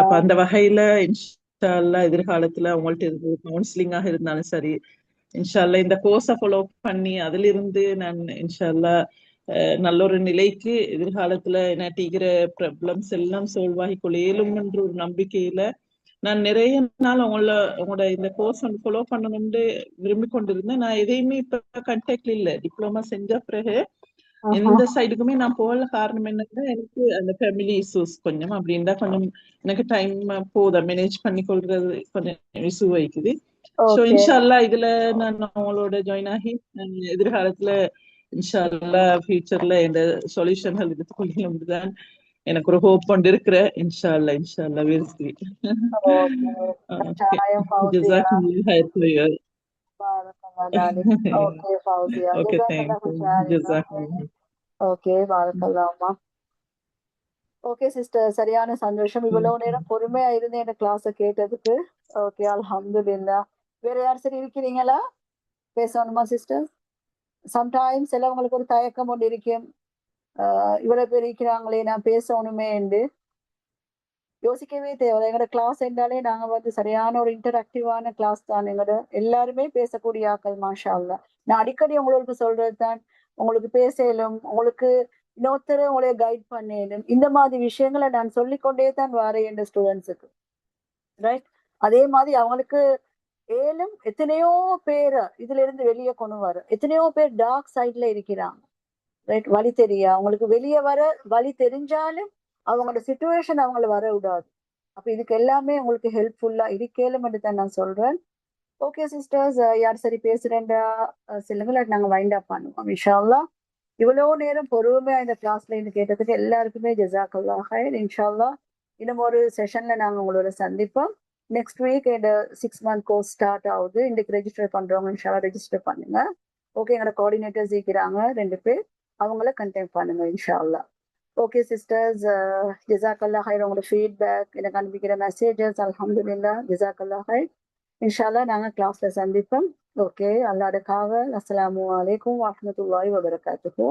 அப்ப அந்த வகையில இன்ஷா அல்லாஹ் எதிர்காலத்துல அவங்கள்ட்ட கவுன்சிலிங்காக இருந்தாலும் சரி, இன்ஷா அல்லாஹ் இந்த கோர்ஸை ஃபாலோ பண்ணி அதுல இருந்து நான் இன்ஷா அல்லாஹ் நல்ல ஒரு நிலைக்கு எதிர்காலத்துல நட்டிக்கிற ப்ராப்ளம்ஸ் எல்லாம் சால்வ் ஆகி கொள்ளையிலும் என்ற ஒரு நம்பிக்கையில நான் நிறைய நாள் உங்களோட இந்த கோர்ஸ் வந்து ஃபாலோ பண்ணணும்னு விரும்பி கொண்டிருந்தேன். நான் எதையுமே இப்ப கண்டாக்ட்ல இல்ல. டிப்ளமா செஞ்ச பிறகு எந்த சைடுக்குமே நான் போகல. காரணம் என்னன்னா, எனக்கு அந்த ஃபேமிலி இஷ்யூஸ் கொஞ்சம் அப்படின்னா கொஞ்சம் எனக்கு டைம் போத மேனேஜ் பண்ணி கொள்றது கொஞ்சம் இஷ்யூ வைக்குது. ஸோ இன்ஷா அல்லாஹ் இதுல நான் அவங்களோட ஜாயின் ஆகி எதிர்காலத்துல இன்ஷா அல்லாஹ் ஃபியூச்சர்ல இந்த சொல்யூஷன்கள் எடுத்துக்கொள்ளலாம் எனக்கு ஒரு ஹோப் கொண்டு இருக்கிற. இன்ஷா அல்லாஹ் வீழ்ச்சி. ஓகே சிஸ்டர், சரியான சந்தோஷம். இவ்வளவு நேரம் பொறுமையா இருந்து இந்த கிளாஸ கேட்டதுக்கு. ஓகே, அல்ஹம்துலில்லாஹ். வேற யார் சரி இருக்கிறீங்களா? பேசணுமா சிஸ்டர்? சம்டைம்ஸ் சிலவங்களுக்கு ஒரு தயக்கம் ஒன்று இருக்கும். இவ்வளவு பேர் இருக்கிறாங்களே, நான் பேசணுமே என்று யோசிக்கவே தேவை. எங்களோட கிளாஸ் என்றாலே நாங்க வந்து சரியான ஒரு இன்டராக்டிவான கிளாஸ் தான். எங்களோட எல்லாருமே பேசக்கூடிய ஆக்கள். மாஷா அல்லாஹ். நான் அடிக்கடி உங்களுக்கு சொல்றது தான், உங்களுக்கு பேசலும், உங்களுக்கு இன்னொருத்தரை உங்களைய கைட் பண்ணலும், இந்த மாதிரி விஷயங்களை நான் சொல்லிக்கொண்டே தான் வரேன் என்ற ஸ்டூடெண்ட்ஸுக்கு. ரைட்? அதே மாதிரி அவங்களுக்கு ஏலும் எத்தனையோ பேரை இதுல இருந்து வெளியே கொண்டு வர, எத்தனையோ பேர் டார்க் சைட்ல இருக்கிறாங்க. ரைட்? வழி தெரியா அவங்களுக்கு வெளியே வர வழி தெரிஞ்சாலும் அவங்களோட சிச்சுவேஷன் அவங்கள வர விடாது. அப்ப இதுக்கு எல்லாமே உங்களுக்கு ஹெல்ப்ஃபுல்லா இருக்கேலும் என்று தான் நான் சொல்றேன். ஓகே சிஸ்டர்ஸ், யார் சரி பேசுறேன்டா சொல்லுங்க, நாங்க வைண்ட் அப் பண்ணுவோம் இன்ஷா அல்லாஹ். இவ்வளவு நேரம் பொறுமையா இந்த கிளாஸ்ல இருந்து கேட்டதுக்கு எல்லாருக்குமே ஜஸாக்கல்லாஹ் ஹைர். இன்ஷா அல்லாஹ் இன்னும் ஒரு செஷன்ல நாங்க உங்களோட சந்திப்போம். நெக்ஸ்ட் வீக் இந்த 6 month கோர்ஸ் ஸ்டார்ட் ஆகுது. இன்னைக்கு ரெஜிஸ்டர் பண்றவங்க இன்ஷா அல்லாஹ் ரெஜிஸ்டர் பண்ணுங்க. ஓகே, எங்களோட கோஆர்டினேட்டர்ஸ் இருக்கிறாங்க 2 பேர், அவங்கள கண்டெக்ட் பண்ணுங்க இன்ஷா அல்லாஹ். ஓகே சிஸ்டர்ஸ், ஜஸாக்கல்லாஹ் ஹைர். உங்களோட ஃபீட்பேக் எனக்கு அனுப்பிக்கிற மெசேஜஸ் அல்ஹம்துலில்லாஹ், ஜஸாக்கல்லாஹ் ஹைர். இன்ஷா அல்லாஹ் நாங்க கிளாஸ்ல சந்திப்போம். ஓகே, அல்லாஹ்வுடைய காவல். அஸ்ஸலாமு அலைக்கும் வரஹ்மத்துல்லாஹி வபரகாத்துஹு.